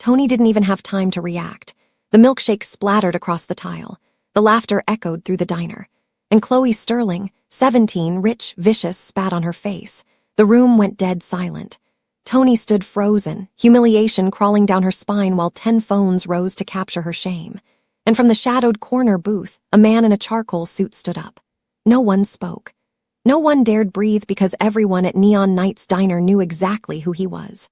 Tony didn't even have time to react. The milkshake splattered across the tile. The laughter echoed through the diner. And Chloe Sterling, 17, rich, vicious, spat on her face. The room went dead silent. Tony stood frozen, humiliation crawling down her spine while 10 phones rose to capture her shame. And from the shadowed corner booth, a man in a charcoal suit stood up. No one spoke. No one dared breathe because everyone at Neon Night's diner knew exactly who he was.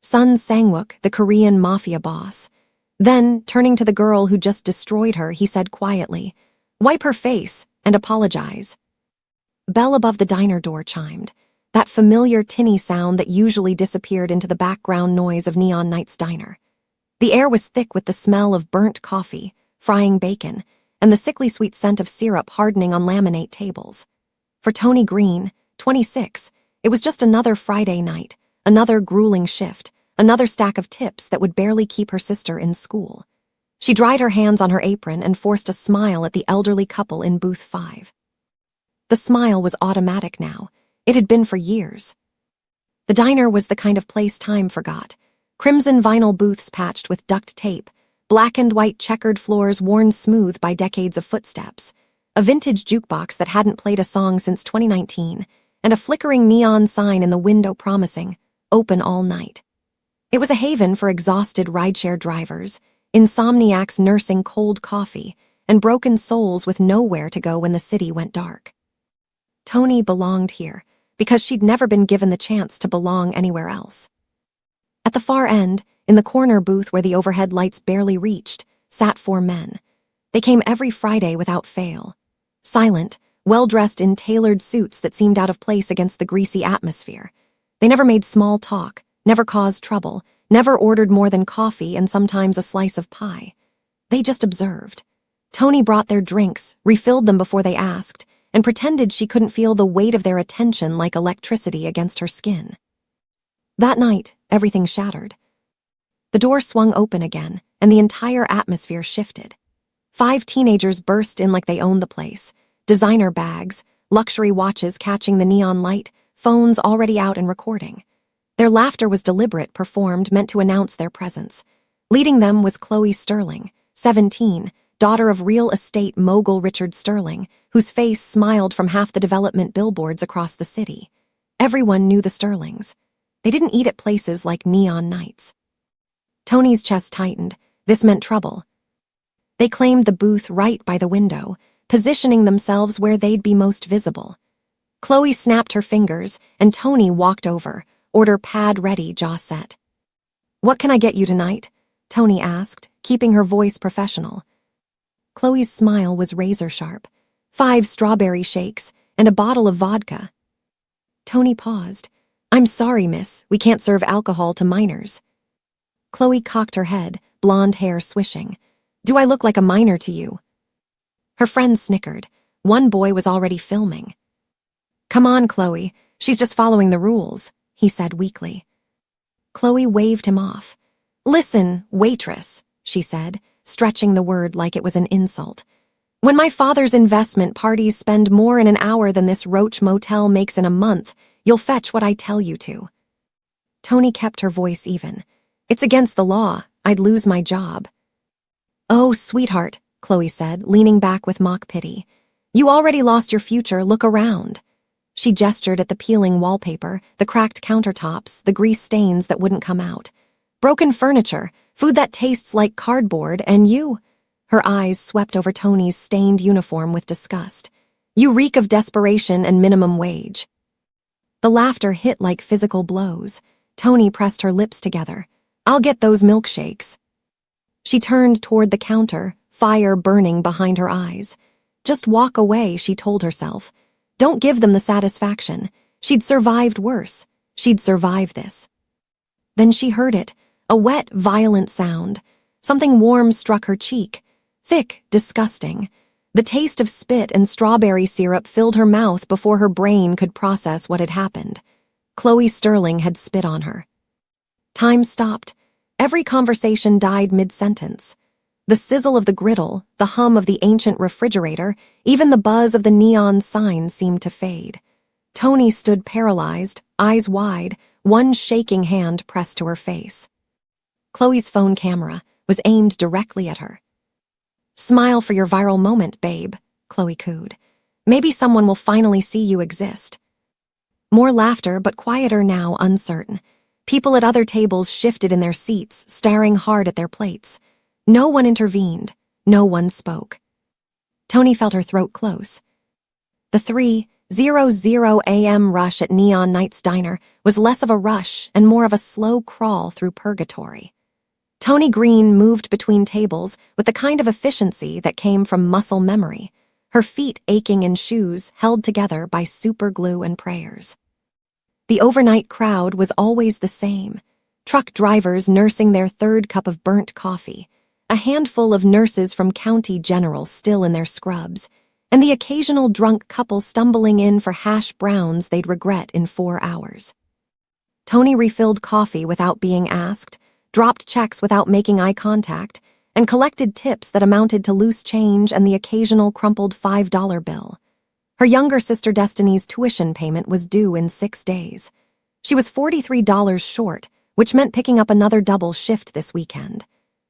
Sun Sang-wook, the Korean Mafia boss. Then, turning to the girl who just destroyed her, he said quietly, "Wipe her face and apologize." Bell above the diner door chimed, that familiar tinny sound that usually disappeared into the background noise of Neon Night's diner. The air was thick with the smell of burnt coffee, frying bacon, and the sickly sweet scent of syrup hardening on laminate tables. For Tony Green, 26, it was just another Friday night, another grueling shift, another stack of tips that would barely keep her sister in school. She dried her hands on her apron and forced a smile at the elderly couple in booth 5. The smile was automatic now. It had been for years. The diner was the kind of place time forgot. Crimson vinyl booths patched with duct tape, black and white checkered floors worn smooth by decades of footsteps, a vintage jukebox that hadn't played a song since 2019, and a flickering neon sign in the window promising, "Open all night." It was a haven for exhausted rideshare drivers, insomniacs nursing cold coffee, and broken souls with nowhere to go when the city went dark. Tony belonged here because she'd never been given the chance to belong anywhere else. At the far end, in the corner booth where the overhead lights barely reached, sat 4 men. They came every Friday without fail. Silent, well-dressed in tailored suits that seemed out of place against the greasy atmosphere. They never made small talk, never caused trouble, never ordered more than coffee and sometimes a slice of pie. They just observed. Tony brought their drinks, refilled them before they asked, and pretended she couldn't feel the weight of their attention like electricity against her skin. That night, everything shattered. The door swung open again, and the entire atmosphere shifted. 5 teenagers burst in like they owned the place. Designer bags, luxury watches catching the neon light, phones already out and recording. Their laughter was deliberate, performed, meant to announce their presence. Leading them was Chloe Sterling, 17, daughter of real estate mogul Richard Sterling, whose face smiled from half the development billboards across the city. Everyone knew the Sterlings. They didn't eat at places like Neon Nights. Tony's chest tightened. This meant trouble. They claimed the booth right by the window, positioning themselves where they'd be most visible. Chloe snapped her fingers, and Tony walked over, order pad ready, jaw set. "What can I get you tonight?" Tony asked, keeping her voice professional. Chloe's smile was razor-sharp. 5 strawberry shakes and a bottle of vodka. Tony paused. "I'm sorry, miss, we can't serve alcohol to minors." Chloe cocked her head, blonde hair swishing. "Do I look like a minor to you?" Her friends snickered. One boy was already filming. "Come on, Chloe, she's just following the rules," he said weakly. Chloe waved him off. "Listen, waitress," she said, stretching the word like it was an insult. "When my father's investment parties spend more in an hour than this roach motel makes in a month, you'll fetch what I tell you to." Tony kept her voice even. "It's against the law. I'd lose my job." "Oh, sweetheart," Chloe said, leaning back with mock pity. "You already lost your future. Look around." She gestured at the peeling wallpaper, the cracked countertops, the grease stains that wouldn't come out. "Broken furniture, food that tastes like cardboard, and you." Her eyes swept over Tony's stained uniform with disgust. "You reek of desperation and minimum wage." The laughter hit like physical blows. Tony pressed her lips together. "I'll get those milkshakes." She turned toward the counter, fire burning behind her eyes. Just walk away, she told herself. Don't give them the satisfaction. She'd survived worse. She'd survive this. Then she heard it, a wet, violent sound. Something warm struck her cheek. Thick, disgusting. The taste of spit and strawberry syrup filled her mouth before her brain could process what had happened. Chloe Sterling had spit on her. Time stopped. Every conversation died mid-sentence. The sizzle of the griddle, the hum of the ancient refrigerator, even the buzz of the neon sign seemed to fade. Tony stood paralyzed, eyes wide, one shaking hand pressed to her face. Chloe's phone camera was aimed directly at her. "Smile for your viral moment, babe," Chloe cooed. "Maybe someone will finally see you exist." More laughter, but quieter now, uncertain. People at other tables shifted in their seats, staring hard at their plates. No one intervened. No one spoke. Tony felt her throat close. The 3:00 a.m. rush at Neon Night's diner was less of a rush and more of a slow crawl through purgatory. Tony Green moved between tables with the kind of efficiency that came from muscle memory, her feet aching in shoes held together by super glue and prayers. The overnight crowd was always the same. Truck drivers nursing their third cup of burnt coffee, a handful of nurses from County General still in their scrubs, and the occasional drunk couple stumbling in for hash browns they'd regret in 4 hours. Tony refilled coffee without being asked, dropped checks without making eye contact, and collected tips that amounted to loose change and the occasional crumpled $5 bill. Her younger sister Destiny's tuition payment was due in 6 days. She was $43 short, which meant picking up another double shift this weekend,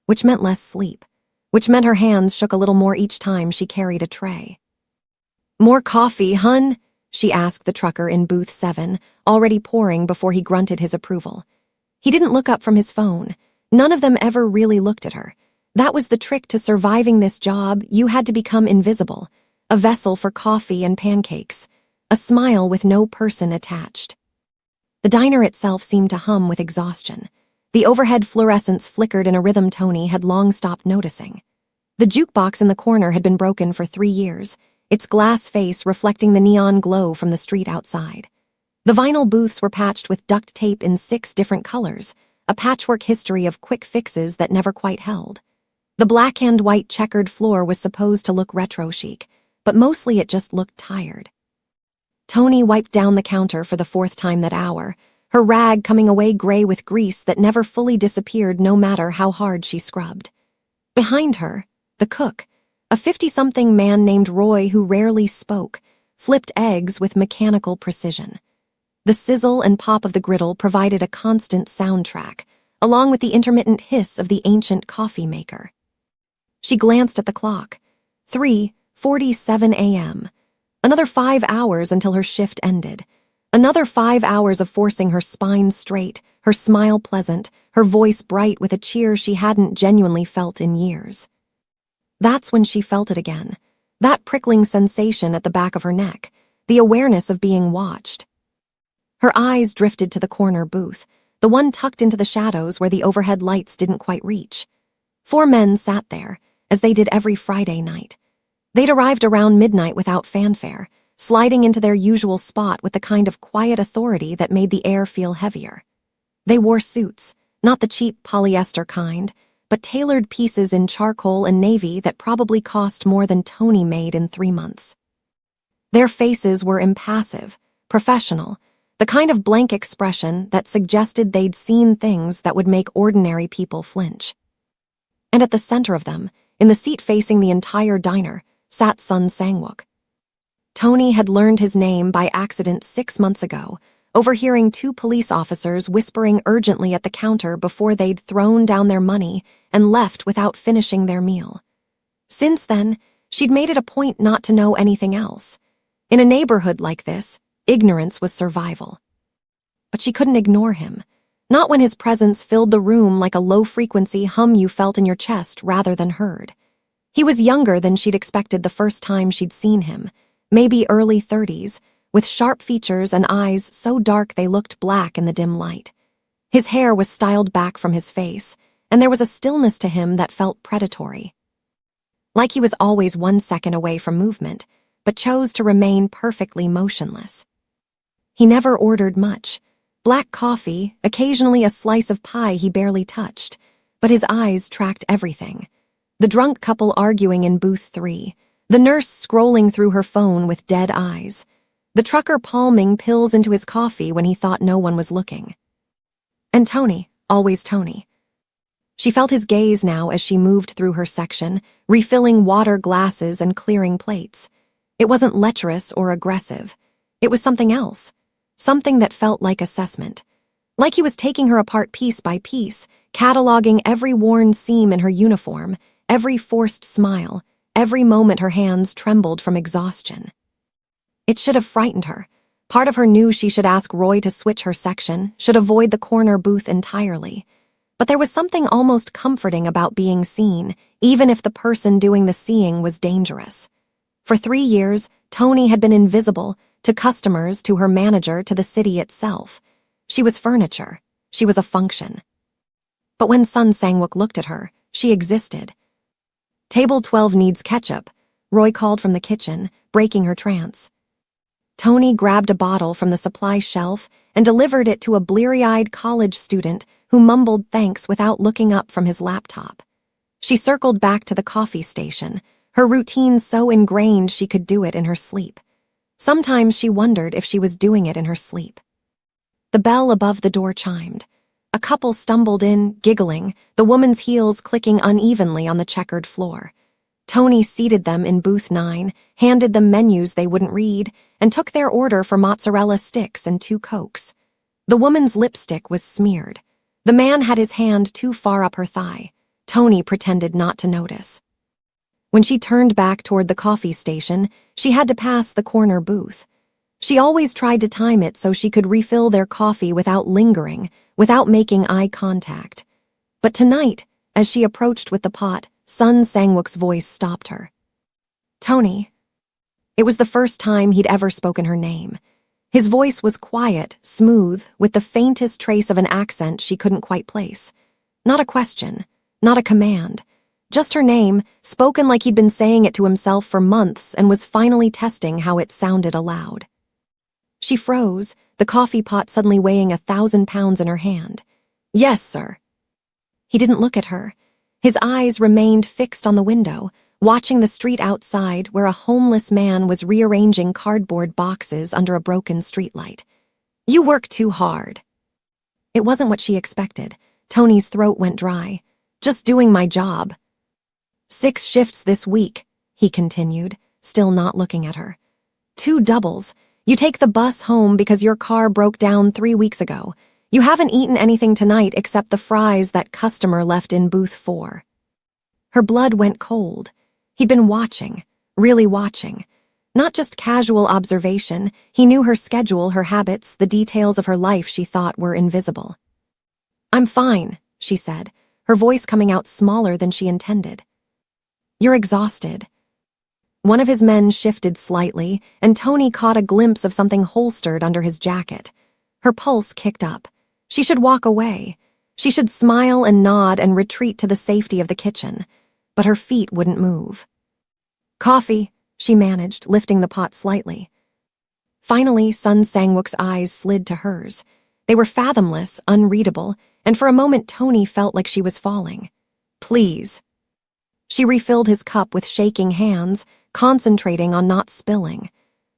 which meant less sleep, which meant her hands shook a little more each time she carried a tray. "More coffee, hun?" she asked the trucker in booth 7, already pouring before he grunted his approval. He didn't look up from his phone. None of them ever really looked at her. That was the trick to surviving this job. You had to become invisible, a vessel for coffee and pancakes, a smile with no person attached. The diner itself seemed to hum with exhaustion. The overhead fluorescents flickered in a rhythm Tony had long stopped noticing. The jukebox in the corner had been broken for 3 years, its glass face reflecting the neon glow from the street outside. The vinyl booths were patched with duct tape in 6 different colors, a patchwork history of quick fixes that never quite held. The black and white checkered floor was supposed to look retro chic, but mostly it just looked tired. Tony wiped down the counter for the 4th time that hour, her rag coming away gray with grease that never fully disappeared no matter how hard she scrubbed. Behind her, the cook, a 50-something man named Roy who rarely spoke, flipped eggs with mechanical precision. The sizzle and pop of the griddle provided a constant soundtrack, along with the intermittent hiss of the ancient coffee maker. She glanced at the clock. 3:47 a.m. Another 5 hours until her shift ended. Another 5 hours of forcing her spine straight, her smile pleasant, her voice bright with a cheer she hadn't genuinely felt in years. That's when she felt it again. That prickling sensation at the back of her neck, the awareness of being watched. Her eyes drifted to the corner booth, the one tucked into the shadows where the overhead lights didn't quite reach. 4 men sat there, as they did every Friday night. They'd arrived around midnight without fanfare, sliding into their usual spot with the kind of quiet authority that made the air feel heavier. They wore suits, not the cheap polyester kind, but tailored pieces in charcoal and navy that probably cost more than Tony made in 3 months. Their faces were impassive, professional, the kind of blank expression that suggested they'd seen things that would make ordinary people flinch. And at the center of them, in the seat facing the entire diner, sat Sun Sang-wook. Tony had learned his name by accident 6 months ago, overhearing 2 police officers whispering urgently at the counter before they'd thrown down their money and left without finishing their meal. Since then, she'd made it a point not to know anything else. In a neighborhood like this, ignorance was survival. But she couldn't ignore him, not when his presence filled the room like a low-frequency hum you felt in your chest rather than heard. He was younger than she'd expected the first time she'd seen him, maybe early 30s, with sharp features and eyes so dark they looked black in the dim light. His hair was styled back from his face, and there was a stillness to him that felt predatory. Like he was always 1 second away from movement, but chose to remain perfectly motionless. He never ordered much. Black coffee, occasionally a slice of pie he barely touched, but his eyes tracked everything. The drunk couple arguing in booth 3, the nurse scrolling through her phone with dead eyes, the trucker palming pills into his coffee when he thought no one was looking. And Tony, always Tony. She felt his gaze now as she moved through her section, refilling water glasses and clearing plates. It wasn't lecherous or aggressive. It was something else. Something that felt like assessment. Like he was taking her apart piece by piece, cataloging every worn seam in her uniform, every forced smile, every moment her hands trembled from exhaustion. It should have frightened her. Part of her knew she should ask Roy to switch her section, should avoid the corner booth entirely. But there was something almost comforting about being seen, even if the person doing the seeing was dangerous. For 3 years, Tony had been invisible, to customers, to her manager, to the city itself. She was furniture. She was a function. But when Sun Sang-wook looked at her, she existed. "Table 12 needs ketchup," Roy called from the kitchen, breaking her trance. Tony grabbed a bottle from the supply shelf and delivered it to a bleary-eyed college student who mumbled thanks without looking up from his laptop. She circled back to the coffee station, her routine so ingrained she could do it in her sleep. Sometimes she wondered if she was doing it in her sleep. The bell above the door chimed. A couple stumbled in, giggling, the woman's heels clicking unevenly on the checkered floor. Tony seated them in booth 9, handed them menus they wouldn't read, and took their order for mozzarella sticks and 2 Cokes. The woman's lipstick was smeared. The man had his hand too far up her thigh. Tony pretended not to notice. When she turned back toward the coffee station, she had to pass the corner booth. She always tried to time it so she could refill their coffee without lingering, without making eye contact. But tonight, as she approached with the pot, Sun Sang-wook's voice stopped her. "Tony." It was the first time he'd ever spoken her name. His voice was quiet, smooth, with the faintest trace of an accent she couldn't quite place. Not a question, not a command. Just her name, spoken like he'd been saying it to himself for months and was finally testing how it sounded aloud. She froze, the coffee pot suddenly weighing 1,000 pounds in her hand. "Yes, sir." He didn't look at her. His eyes remained fixed on the window, watching the street outside where a homeless man was rearranging cardboard boxes under a broken streetlight. "You work too hard." It wasn't what she expected. Tony's throat went dry. "Just doing my job." 6 shifts this week," he continued, still not looking at her. 2 doubles. You take the bus home because your car broke down 3 weeks ago. You haven't eaten anything tonight except the fries that customer left in booth 4. Her blood went cold. He'd been watching, really watching. Not just casual observation, he knew her schedule, her habits, the details of her life she thought were invisible. "I'm fine," she said, her voice coming out smaller than she intended. "You're exhausted." One of his men shifted slightly, and Tony caught a glimpse of something holstered under his jacket. Her pulse kicked up. She should walk away. She should smile and nod and retreat to the safety of the kitchen. But her feet wouldn't move. "Coffee," she managed, lifting the pot slightly. Finally, Sun Sang-wook's eyes slid to hers. They were fathomless, unreadable, and for a moment Tony felt like she was falling. "Please." She refilled his cup with shaking hands, concentrating on not spilling.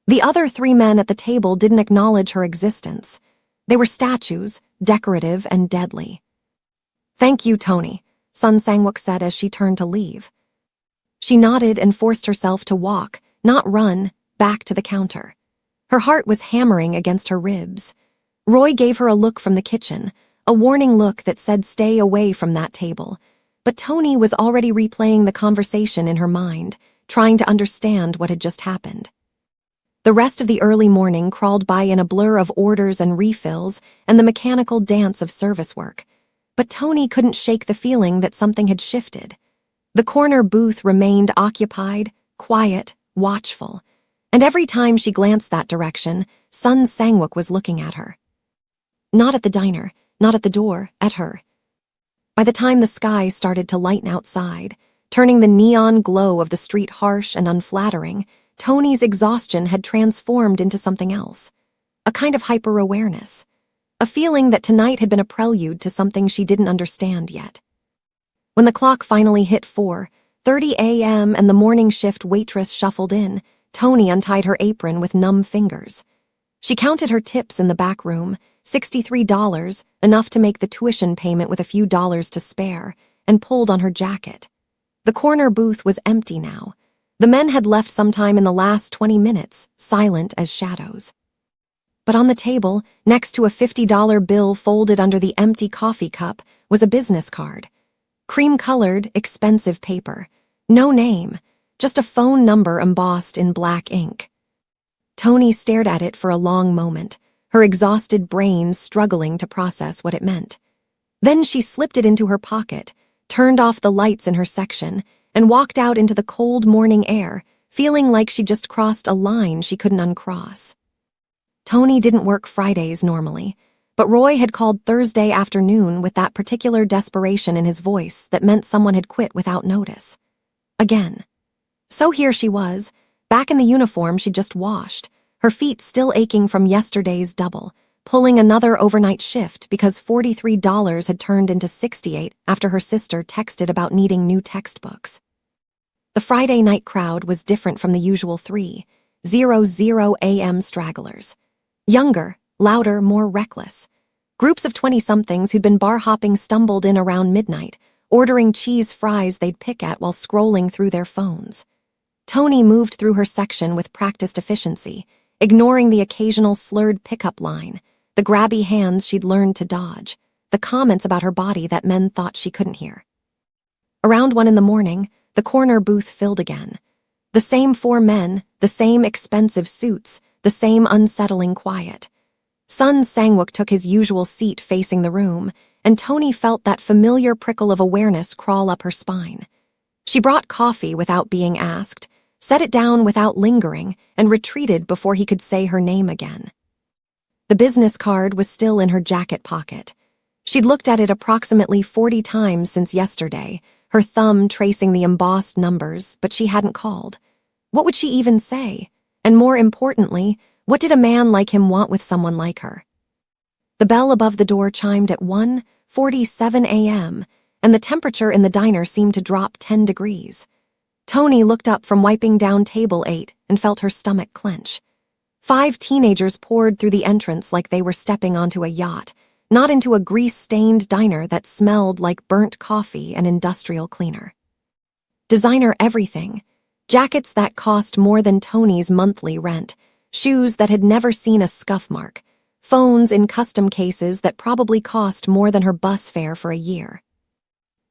The other 3 men at the table didn't acknowledge her existence. They were statues, decorative and deadly. "Thank you, Tony," Sun Sang-wook said as she turned to leave. She nodded and forced herself to walk, not run, back to the counter. Her heart was hammering against her ribs. Roy gave her a look from the kitchen, a warning look that said stay away from that table. But Tony was already replaying the conversation in her mind, trying to understand what had just happened. The rest of the early morning crawled by in a blur of orders and refills and the mechanical dance of service work. But Tony couldn't shake the feeling that something had shifted. The corner booth remained occupied, quiet, watchful. And every time she glanced that direction, Sun Sang-wook was looking at her. Not at the diner, not at the door, at her. By the time the sky started to lighten outside, turning the neon glow of the street harsh and unflattering, Tony's exhaustion had transformed into something else. A kind of hyper-awareness. A feeling that tonight had been a prelude to something she didn't understand yet. When the clock finally hit 4:30 a.m. and the morning shift waitress shuffled in, Tony untied her apron with numb fingers. She counted her tips in the back room, $63, enough to make the tuition payment with a few dollars to spare, and pulled on her jacket. The corner booth was empty now. The men had left sometime in the last 20 minutes, silent as shadows. But on the table, next to a $50 bill folded under the empty coffee cup, was a business card. Cream-colored, expensive paper. No name, just a phone number embossed in black ink. Tony stared at it for a long moment, her exhausted brain struggling to process what it meant. Then she slipped it into her pocket, turned off the lights in her section, and walked out into the cold morning air, feeling like she just crossed a line she couldn't uncross. Tony didn't work Fridays normally, but Roy had called Thursday afternoon with that particular desperation in his voice that meant someone had quit without notice. Again. So here she was, back in the uniform she'd just washed, her feet still aching from yesterday's double, pulling another overnight shift because $43 had turned into $68 after her sister texted about needing new textbooks. The Friday night crowd was different from the usual 3:00 a.m. stragglers. Younger, louder, more reckless. Groups of 20-somethings who'd been bar-hopping stumbled in around midnight, ordering cheese fries they'd pick at while scrolling through their phones. Tony moved through her section with practiced efficiency, ignoring the occasional slurred pickup line, the grabby hands she'd learned to dodge, the comments about her body that men thought she couldn't hear. Around 1 a.m, the corner booth filled again. The same 4 men, the same expensive suits, the same unsettling quiet. Sun Sang-wook took his usual seat facing the room, and Tony felt that familiar prickle of awareness crawl up her spine. She brought coffee without being asked, set it down without lingering, and retreated before he could say her name again. The business card was still in her jacket pocket. She'd looked at it approximately 40 times since yesterday, her thumb tracing the embossed numbers, but she hadn't called. What would she even say? And more importantly, what did a man like him want with someone like her? The bell above the door chimed at 1:47 a.m., and the temperature in the diner seemed to drop 10 degrees. Tony looked up from wiping down table 8 and felt her stomach clench. 5 teenagers poured through the entrance like they were stepping onto a yacht, not into a grease-stained diner that smelled like burnt coffee and industrial cleaner. Designer everything. Jackets that cost more than Tony's monthly rent, shoes that had never seen a scuff mark, phones in custom cases that probably cost more than her bus fare for a year.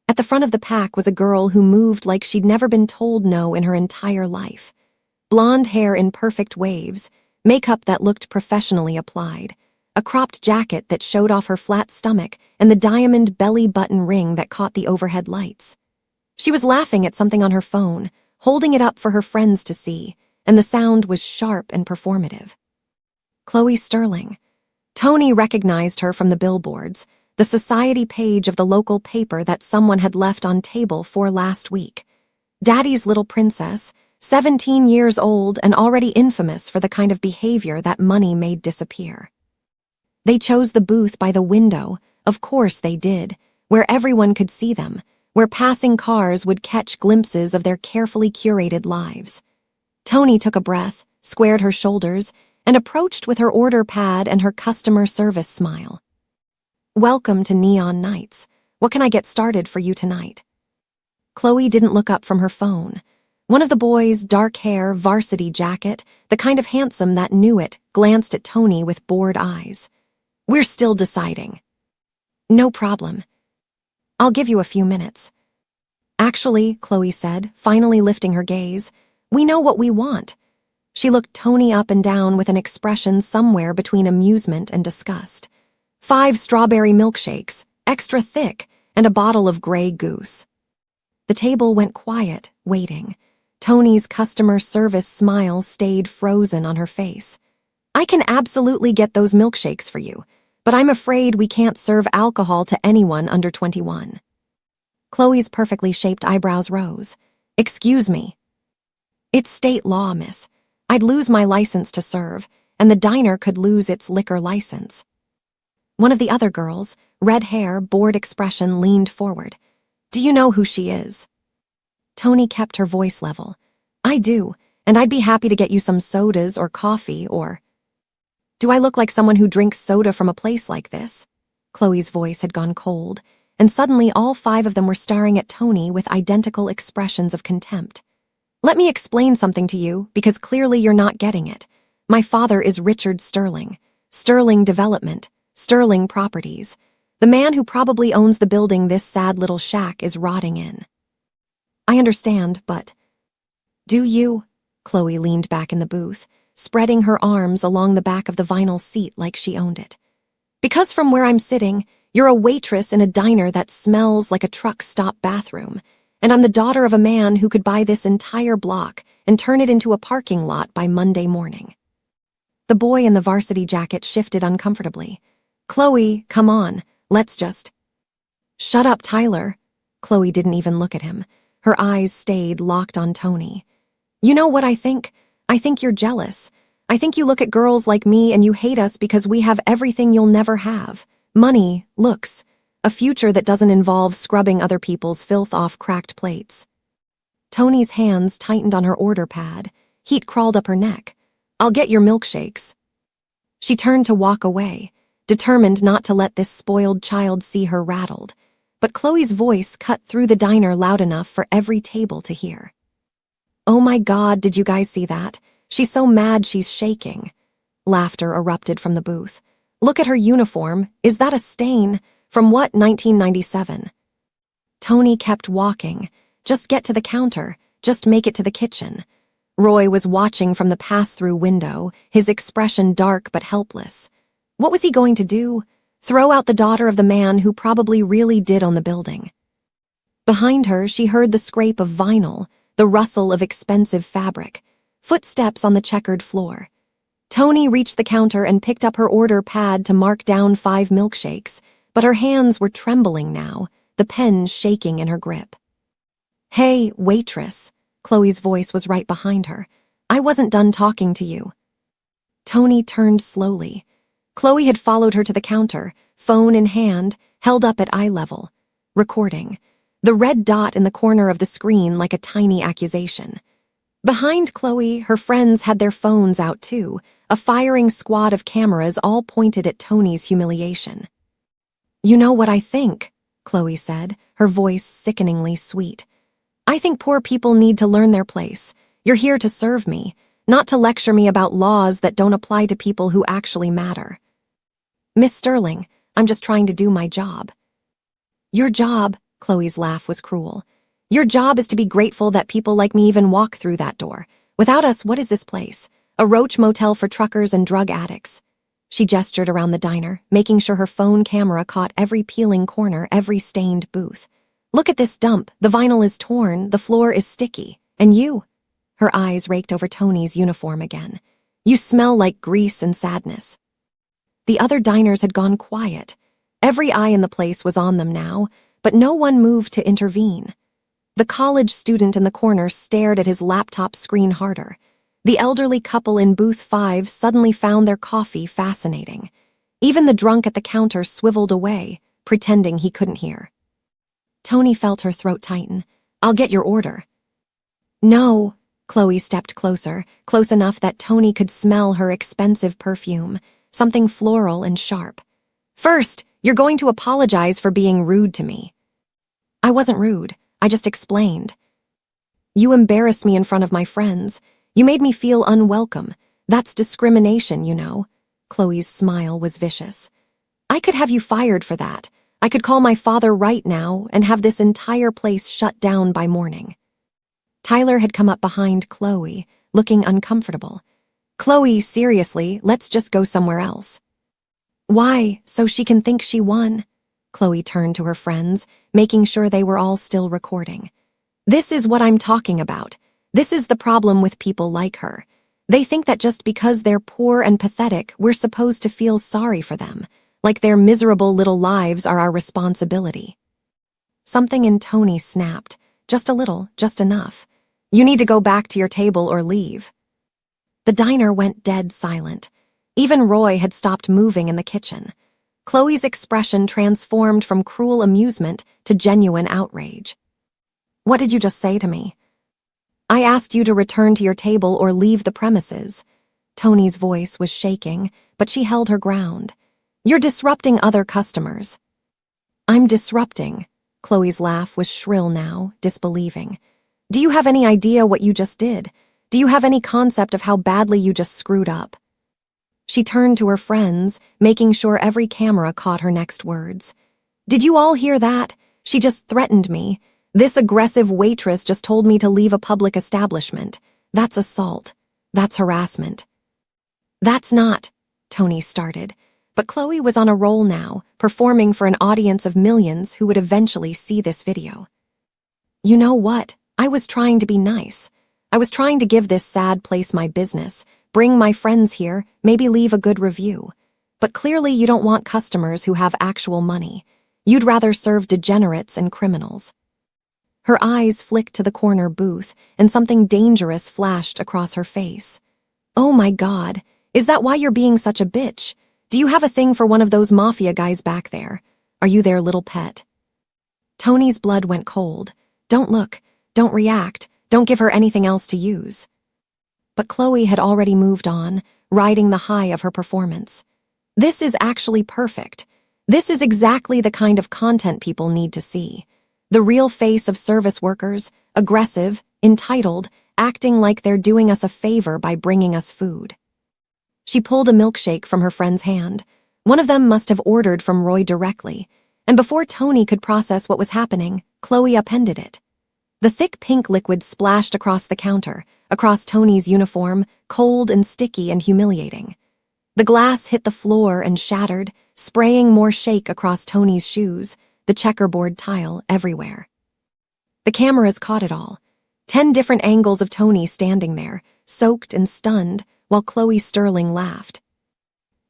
At the front of the pack was a girl who moved like she'd never been told no in her entire life. Blonde hair in perfect waves, makeup that looked professionally applied, a cropped jacket that showed off her flat stomach, and the diamond belly button ring that caught the overhead lights. She was laughing at something on her phone, holding it up for her friends to see, and the sound was sharp and performative. Chloe Sterling. Tony recognized her from the billboards, the society page of the local paper that someone had left on table 4 last week. Daddy's little princess, 17 years old and already infamous for the kind of behavior that money made disappear. They chose the booth by the window, of course they did, where everyone could see them, where passing cars would catch glimpses of their carefully curated lives. Tony took a breath, squared her shoulders, and approached with her order pad and her customer service smile. "Welcome to Neon Nights. What can I get started for you tonight?" Chloe didn't look up from her phone. One of the boys' dark hair, varsity jacket, the kind of handsome that knew it, glanced at Tony with bored eyes. "We're still deciding." "No problem. I'll give you a few minutes." "Actually," Chloe said, finally lifting her gaze, "we know what we want." She looked Tony up and down with an expression somewhere between amusement and disgust. 5 strawberry milkshakes, extra thick, and a bottle of Grey Goose. The table went quiet, waiting. Tony's customer service smile stayed frozen on her face. "I can absolutely get those milkshakes for you, but I'm afraid we can't serve alcohol to anyone under 21. Chloe's perfectly shaped eyebrows rose. "Excuse me." "It's state law, miss. I'd lose my license to serve, and the diner could lose its liquor license." One of the other girls, red hair, bored expression, leaned forward. "Do you know who she is?" Tony kept her voice level. "I do, and I'd be happy to get you some sodas or coffee or—" "Do I look like someone who drinks soda from a place like this?" Chloe's voice had gone cold, and suddenly all 5 of them were staring at Tony with identical expressions of contempt. "Let me explain something to you, because clearly you're not getting it. My father is Richard Sterling, Sterling Development, Sterling Properties. The man who probably owns the building this sad little shack is rotting in. I understand, but... Do you? Chloe leaned back in the booth, spreading her arms along the back of the vinyl seat like she owned it. Because from where I'm sitting, you're a waitress in a diner that smells like a truck stop bathroom, and I'm the daughter of a man who could buy this entire block and turn it into a parking lot by Monday morning. The boy in the varsity jacket shifted uncomfortably. Chloe, come on, let's just... Shut up, Tyler. Chloe didn't even look at him. Her eyes stayed locked on Tony. You know what I think? I think you're jealous. I think you look at girls like me and you hate us because we have everything you'll never have. Money, looks, a future that doesn't involve scrubbing other people's filth off cracked plates. Tony's hands tightened on her order pad. Heat crawled up her neck. I'll get your milkshakes. She turned to walk away, determined not to let this spoiled child see her rattled. But Chloe's voice cut through the diner loud enough for every table to hear. Oh my God, did you guys see that? She's so mad she's shaking. Laughter erupted from the booth. Look at her uniform. Is that a stain? From what, 1997? Tony kept walking. Just get to the counter. Just make it to the kitchen. Roy was watching from the pass-through window, his expression dark but helpless. What was he going to do? Throw out the daughter of the man who probably really did own the building. Behind her, she heard the scrape of vinyl, the rustle of expensive fabric, footsteps on the checkered floor. Tony reached the counter and picked up her order pad to mark down 5 milkshakes, but her hands were trembling now, the pen shaking in her grip. Hey, waitress. Chloe's voice was right behind her. I wasn't done talking to you. Tony turned slowly. Chloe had followed her to the counter, phone in hand, held up at eye level. Recording. The red dot in the corner of the screen like a tiny accusation. Behind Chloe, her friends had their phones out too, a firing squad of cameras all pointed at Tony's humiliation. You know what I think, Chloe said, her voice sickeningly sweet. I think poor people need to learn their place. You're here to serve me, not to lecture me about laws that don't apply to people who actually matter. Miss Sterling, I'm just trying to do my job. Your job, Chloe's laugh was cruel. Your job is to be grateful that people like me even walk through that door. Without us, what is this place? A roach motel for truckers and drug addicts. She gestured around the diner, making sure her phone camera caught every peeling corner, every stained booth. Look at this dump. The vinyl is torn, the floor is sticky. And you? Her eyes raked over Tony's uniform again. You smell like grease and sadness. The other diners had gone quiet. Every eye in the place was on them now, but no one moved to intervene. The college student in the corner stared at his laptop screen harder. The elderly couple in booth 5 suddenly found their coffee fascinating. Even the drunk at the counter swiveled away, pretending he couldn't hear. Tony felt her throat tighten. I'll get your order. No. Chloe stepped closer, close enough that Tony could smell her expensive perfume, something floral and sharp. First, you're going to apologize for being rude to me. I wasn't rude. I just explained. You embarrassed me in front of my friends. You made me feel unwelcome. That's discrimination, you know. Chloe's smile was vicious. I could have you fired for that. I could call my father right now and have this entire place shut down by morning. Tyler had come up behind Chloe, looking uncomfortable. Chloe, seriously, let's just go somewhere else. Why? So she can think she won? Chloe turned to her friends, making sure they were all still recording. This is what I'm talking about. This is the problem with people like her. They think that just because they're poor and pathetic, we're supposed to feel sorry for them, like their miserable little lives are our responsibility. Something in Tony snapped. Just a little, just enough. You need to go back to your table or leave. The diner went dead silent. Even Roy had stopped moving in the kitchen. Chloe's expression transformed from cruel amusement to genuine outrage. What did you just say to me? I asked you to return to your table or leave the premises. Tony's voice was shaking, but she held her ground. You're disrupting other customers. I'm disrupting. Chloe's laugh was shrill now, disbelieving. Do you have any idea what you just did? Do you have any concept of how badly you just screwed up? She turned to her friends, making sure every camera caught her next words. "Did you all hear that? She just threatened me. This aggressive waitress just told me to leave a public establishment. That's assault. That's harassment." "That's not," Tony started, but Chloe was on a roll now, performing for an audience of millions who would eventually see this video. "You know what? I was trying to be nice. I was trying to give this sad place my business, bring my friends here, maybe leave a good review. But clearly you don't want customers who have actual money. You'd rather serve degenerates and criminals." Her eyes flicked to the corner booth, and something dangerous flashed across her face. "Oh my God, is that why you're being such a bitch? Do you have a thing for one of those Mafia guys back there? Are you their little pet?" Tony's blood went cold. Don't look, don't react, don't give her anything else to use. But Chloe had already moved on, riding the high of her performance. This is actually perfect. This is exactly the kind of content people need to see. The real face of service workers, aggressive, entitled, acting like they're doing us a favor by bringing us food. She pulled a milkshake from her friend's hand. One of them must have ordered from Roy directly, and before Tony could process what was happening, Chloe upended it. The thick pink liquid splashed across the counter, across Tony's uniform, cold and sticky and humiliating. The glass hit the floor and shattered, spraying more shake across Tony's shoes, the checkerboard tile everywhere. The cameras caught it all. 10 different angles of Tony standing there, soaked and stunned, while Chloe Sterling laughed.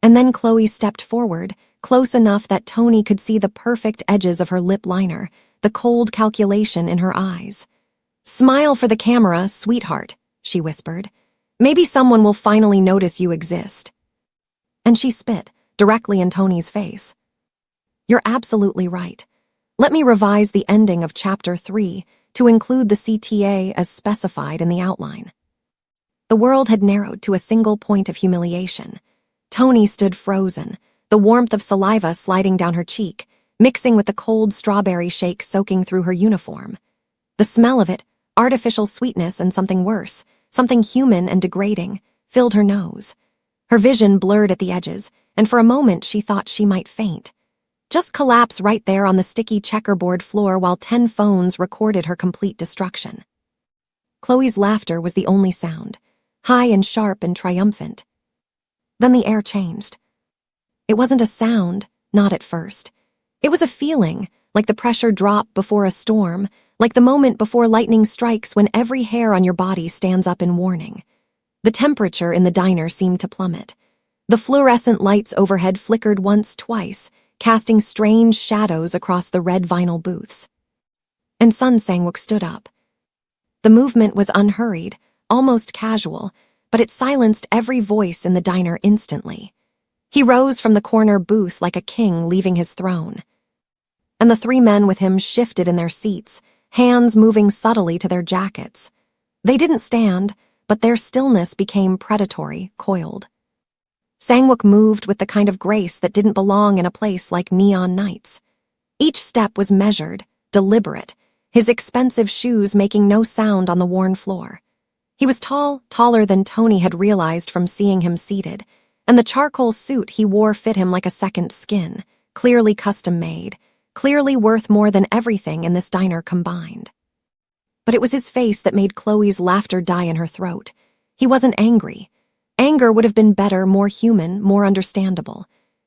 And then Chloe stepped forward, close enough that Tony could see the perfect edges of her lip liner, the cold calculation in her eyes. "Smile for the camera, sweetheart," she whispered. "Maybe someone will finally notice you exist." And she spit, directly in Tony's face. "You're absolutely right. Let me revise the ending of Chapter 3 to include the CTA as specified in the outline." The world had narrowed to a single point of humiliation. Tony stood frozen, the warmth of saliva sliding down her cheek, mixing with the cold strawberry shake soaking through her uniform. The smell of it, artificial sweetness and something worse, something human and degrading, filled her nose. Her vision blurred at the edges, and for a moment she thought she might faint. Just collapse right there on the sticky checkerboard floor while 10 phones recorded her complete destruction. Chloe's laughter was the only sound, high and sharp and triumphant. Then the air changed. It wasn't a sound, not at first. It was a feeling, like the pressure drop before a storm, like the moment before lightning strikes when every hair on your body stands up in warning. The temperature in the diner seemed to plummet. The fluorescent lights overhead flickered once, twice, casting strange shadows across the red vinyl booths. And Sun Sang-wook stood up. The movement was unhurried, almost casual, but it silenced every voice in the diner instantly. He rose from the corner booth like a king leaving his throne. And the 3 men with him shifted in their seats, hands moving subtly to their jackets. They didn't stand, but their stillness became predatory, coiled. Sang-wook moved with the kind of grace that didn't belong in a place like Neon Nights. Each step was measured, deliberate, his expensive shoes making no sound on the worn floor. He was tall, taller than Tony had realized from seeing him seated, and the charcoal suit he wore fit him like a second skin, clearly custom-made, clearly worth more than everything in this diner combined. But it was his face that made Chloe's laughter die in her throat. He wasn't angry. Anger would have been better, more human, more understandable.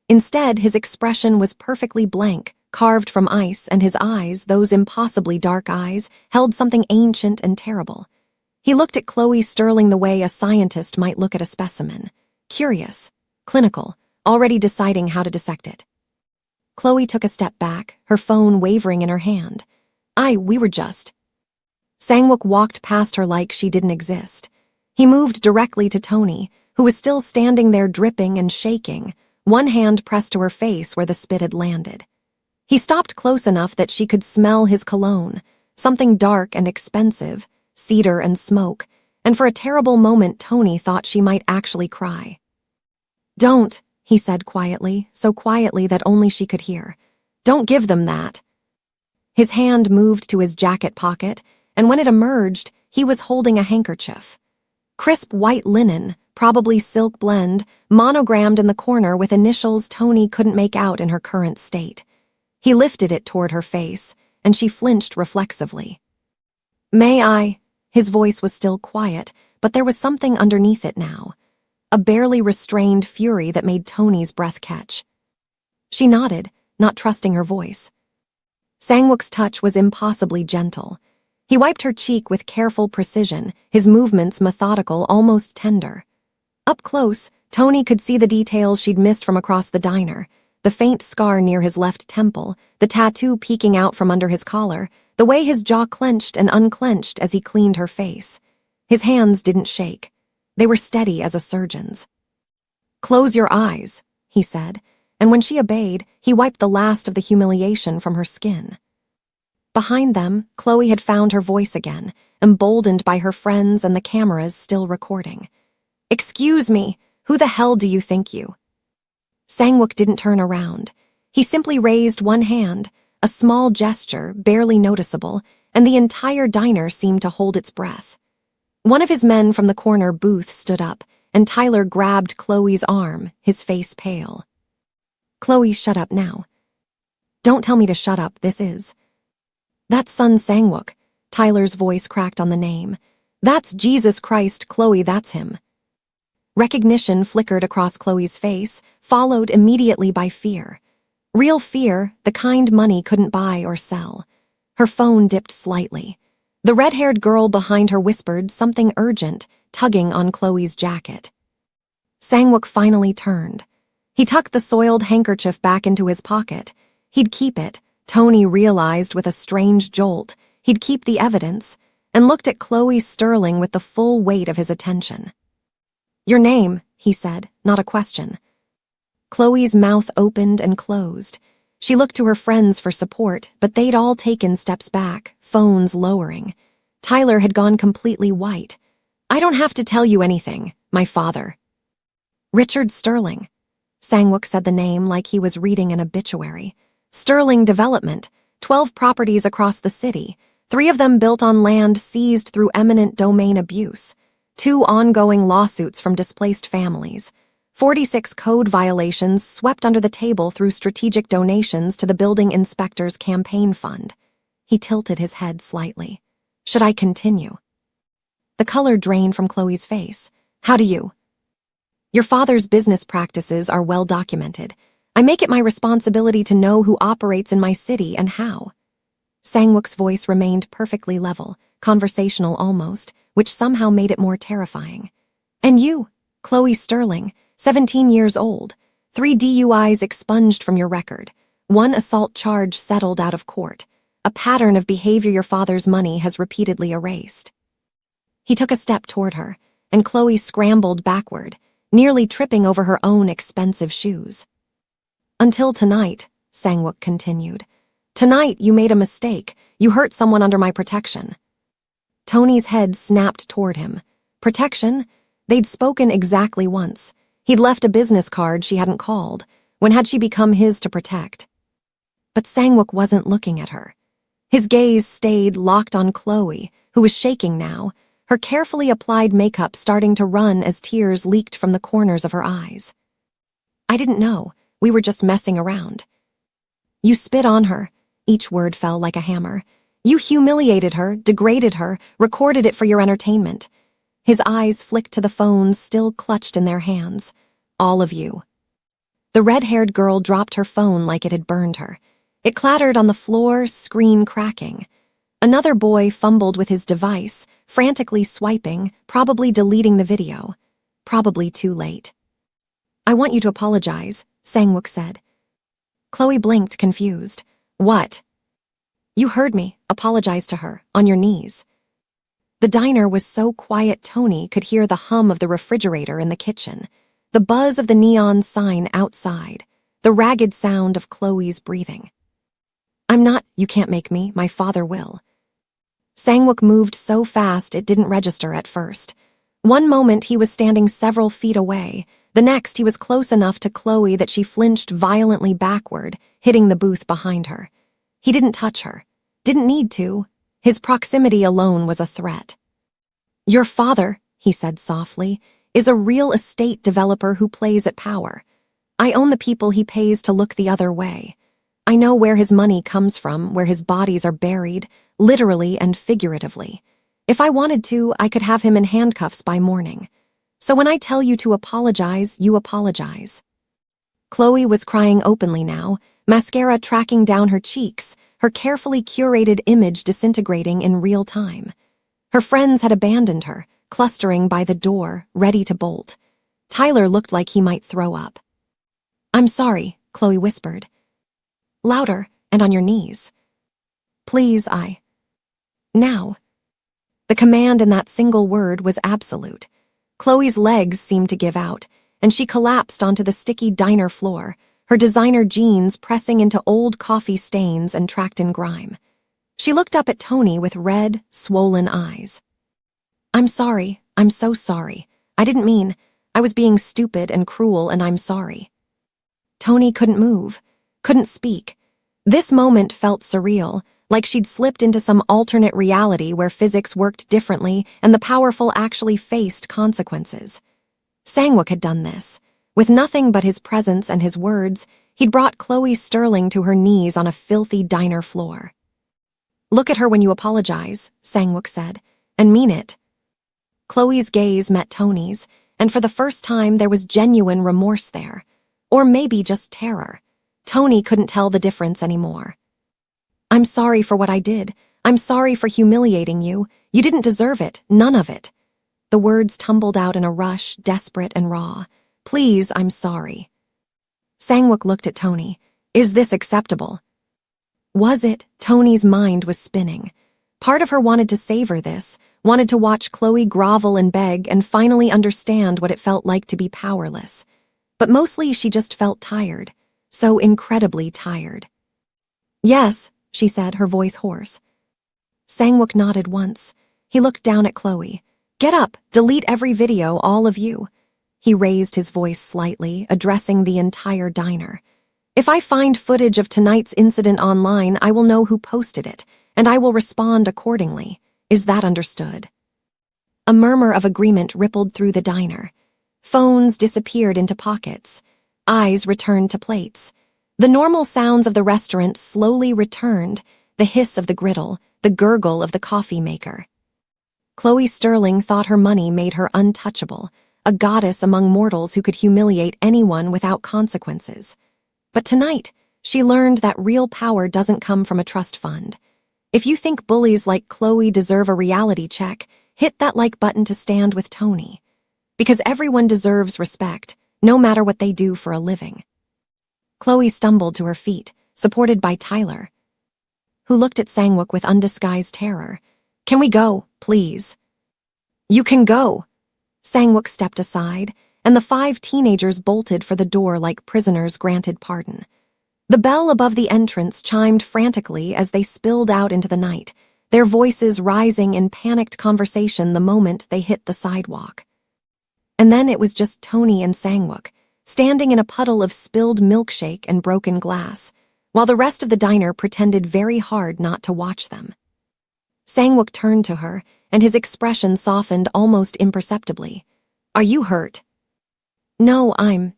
Instead, his expression was perfectly blank, carved from ice, and his eyes, those impossibly dark eyes, held something ancient and terrible. He looked at Chloe Sterling the way a scientist might look at a specimen. Curious, clinical, already deciding how to dissect it. Chloe took a step back, her phone wavering in her hand. We were just... Sang-wook walked past her like she didn't exist. He moved directly to Tony, who was still standing there dripping and shaking, one hand pressed to her face where the spit had landed. He stopped close enough that she could smell his cologne, something dark and expensive, cedar and smoke, and for a terrible moment Tony thought she might actually cry. "Don't," he said quietly, so quietly that only she could hear. "Don't give them that." His hand moved to his jacket pocket, and when it emerged, he was holding a handkerchief. Crisp white linen, probably silk blend, monogrammed in the corner with initials Tony couldn't make out in her current state. He lifted it toward her face, and she flinched reflexively. "May I?" His voice was still quiet, but there was something underneath it now. A barely restrained fury that made Tony's breath catch. She nodded, not trusting her voice. Sangwook's touch was impossibly gentle. He wiped her cheek with careful precision, his movements methodical, almost tender. Up close, Tony could see the details she'd missed from across the diner, the faint scar near his left temple, the tattoo peeking out from under his collar, the way his jaw clenched and unclenched as he cleaned her face. His hands didn't shake. They were steady as a surgeon's. "Close your eyes," he said, and when she obeyed, he wiped the last of the humiliation from her skin. Behind them, Chloe had found her voice again, emboldened by her friends and the cameras still recording. "Excuse me, who the hell do you think you?" Sangwook didn't turn around. He simply raised one hand, a small gesture, barely noticeable, and the entire diner seemed to hold its breath. One of his men from the corner booth stood up, and Tyler grabbed Chloe's arm, his face pale. "Chloe, shut up now." "Don't tell me to shut up, this is..." "That's son Sangwook," Tyler's voice cracked on the name. "That's Jesus Christ, Chloe, that's him." Recognition flickered across Chloe's face, followed immediately by fear. Real fear, the kind money couldn't buy or sell. Her phone dipped slightly. The red-haired girl behind her whispered something urgent, tugging on Chloe's jacket. Sangwook finally turned. He tucked the soiled handkerchief back into his pocket. He'd keep it, Tony realized with a strange jolt. He'd keep the evidence, and looked at Chloe Sterling with the full weight of his attention. "Your name," he said, not a question. Chloe's mouth opened and closed. She looked to her friends for support, but they'd all taken steps back, phones lowering. Tyler had gone completely white. "I don't have to tell you anything, my father." "Richard Sterling." Sangwook said the name like he was reading an obituary. "Sterling Development, 12 properties across the city, 3 of them built on land seized through eminent domain abuse, 2 ongoing lawsuits from displaced families, 46 code violations swept under the table through strategic donations to the building inspector's campaign fund." He tilted his head slightly. "Should I continue?" The color drained from Chloe's face. "How do you?" "Your father's business practices are well documented. I make it my responsibility to know who operates in my city and how." Sangwook's voice remained perfectly level, conversational almost, which somehow made it more terrifying. "And you, Chloe Sterling, 17 years old, 3 DUIs expunged from your record, 1 assault charge settled out of court, a pattern of behavior your father's money has repeatedly erased." He took a step toward her, and Chloe scrambled backward, nearly tripping over her own expensive shoes. "Until tonight," Sangwook continued. "Tonight you made a mistake. You hurt someone under my protection." Tony's head snapped toward him. Protection? They'd spoken exactly once. He'd left a business card she hadn't called. When had she become his to protect? But Sangwook wasn't looking at her. His gaze stayed locked on Chloe, who was shaking now, her carefully applied makeup starting to run as tears leaked from the corners of her eyes. "I didn't know. We were just messing around." "You spit on her." Each word fell like a hammer. "You humiliated her, degraded her, recorded it for your entertainment." His eyes flicked to the phones still clutched in their hands. "All of you." The red-haired girl dropped her phone like it had burned her. It clattered on the floor, screen cracking. Another boy fumbled with his device, frantically swiping, probably deleting the video. Probably too late. "I want you to apologize," Sangwook said. Chloe blinked, confused. "What?" "You heard me. Apologize to her, on your knees." The diner was so quiet Tony could hear the hum of the refrigerator in the kitchen, the buzz of the neon sign outside, the ragged sound of Chloe's breathing. "I'm not, you can't make me, my father will." Sangwook moved so fast it didn't register at first. One moment he was standing several feet away, the next he was close enough to Chloe that she flinched violently backward, hitting the booth behind her. He didn't touch her. Didn't need to. His proximity alone was a threat. "Your father," he said softly, is a real estate developer who plays at power. I own the people he pays to look the other way. I know where his money comes from, where his bodies are buried, literally and figuratively. If I wanted to, I could have him in handcuffs by morning. So when I tell you to apologize, you apologize." Chloe was crying openly now, mascara tracking down her cheeks, her carefully curated image disintegrating in real time. Her friends had abandoned her, clustering by the door, ready to bolt. Tyler looked like he might throw up. "I'm sorry," Chloe whispered. "Louder, and on your knees." "Please, Now." The command in that single word was absolute. Chloe's legs seemed to give out, and she collapsed onto the sticky diner floor, her designer jeans pressing into old coffee stains and tracked in grime. She looked up at Tony with red, swollen eyes. "I'm sorry. I'm so sorry. I didn't mean. I was being stupid and cruel, and I'm sorry." Tony couldn't move, couldn't speak. This moment felt surreal, like she'd slipped into some alternate reality where physics worked differently and the powerful actually faced consequences. Sangwook had done this. With nothing but his presence and his words, he'd brought Chloe Sterling to her knees on a filthy diner floor. "Look at her when you apologize," Sangwook said, "and mean it." Chloe's gaze met Tony's, and for the first time there was genuine remorse there. Or maybe just terror. Tony couldn't tell the difference anymore. "I'm sorry for what I did. I'm sorry for humiliating you. You didn't deserve it, none of it." The words tumbled out in a rush, desperate and raw. "Please, I'm sorry." Sangwook looked at Tony. "Is this acceptable?" Was it? Tony's mind was spinning. Part of her wanted to savor this, wanted to watch Chloe grovel and beg and finally understand what it felt like to be powerless. But mostly she just felt tired. So incredibly tired. "Yes," she said, her voice hoarse. Sangwook nodded once. He looked down at Chloe. "Get up, delete every video, all of you." He raised his voice slightly, addressing the entire diner. "If I find footage of tonight's incident online, I will know who posted it, and I will respond accordingly. Is that understood?" A murmur of agreement rippled through the diner. Phones disappeared into pockets. Eyes returned to plates. The normal sounds of the restaurant slowly returned, the hiss of the griddle, the gurgle of the coffee maker. Chloe Sterling thought her money made her untouchable, a goddess among mortals who could humiliate anyone without consequences. But tonight, she learned that real power doesn't come from a trust fund. If you think bullies like Chloe deserve a reality check, hit that like button to stand with Tony. Because everyone deserves respect, no matter what they do for a living. Chloe stumbled to her feet, supported by Tyler, who looked at Sangwook with undisguised terror. "Can we go, please?" "You can go." Sangwook stepped aside, and the 5 teenagers bolted for the door like prisoners granted pardon. The bell above the entrance chimed frantically as they spilled out into the night, their voices rising in panicked conversation the moment they hit the sidewalk. And then it was just Tony and Sangwook, standing in a puddle of spilled milkshake and broken glass, while the rest of the diner pretended very hard not to watch them. Sangwook turned to her, and his expression softened almost imperceptibly. "Are you hurt?" "No,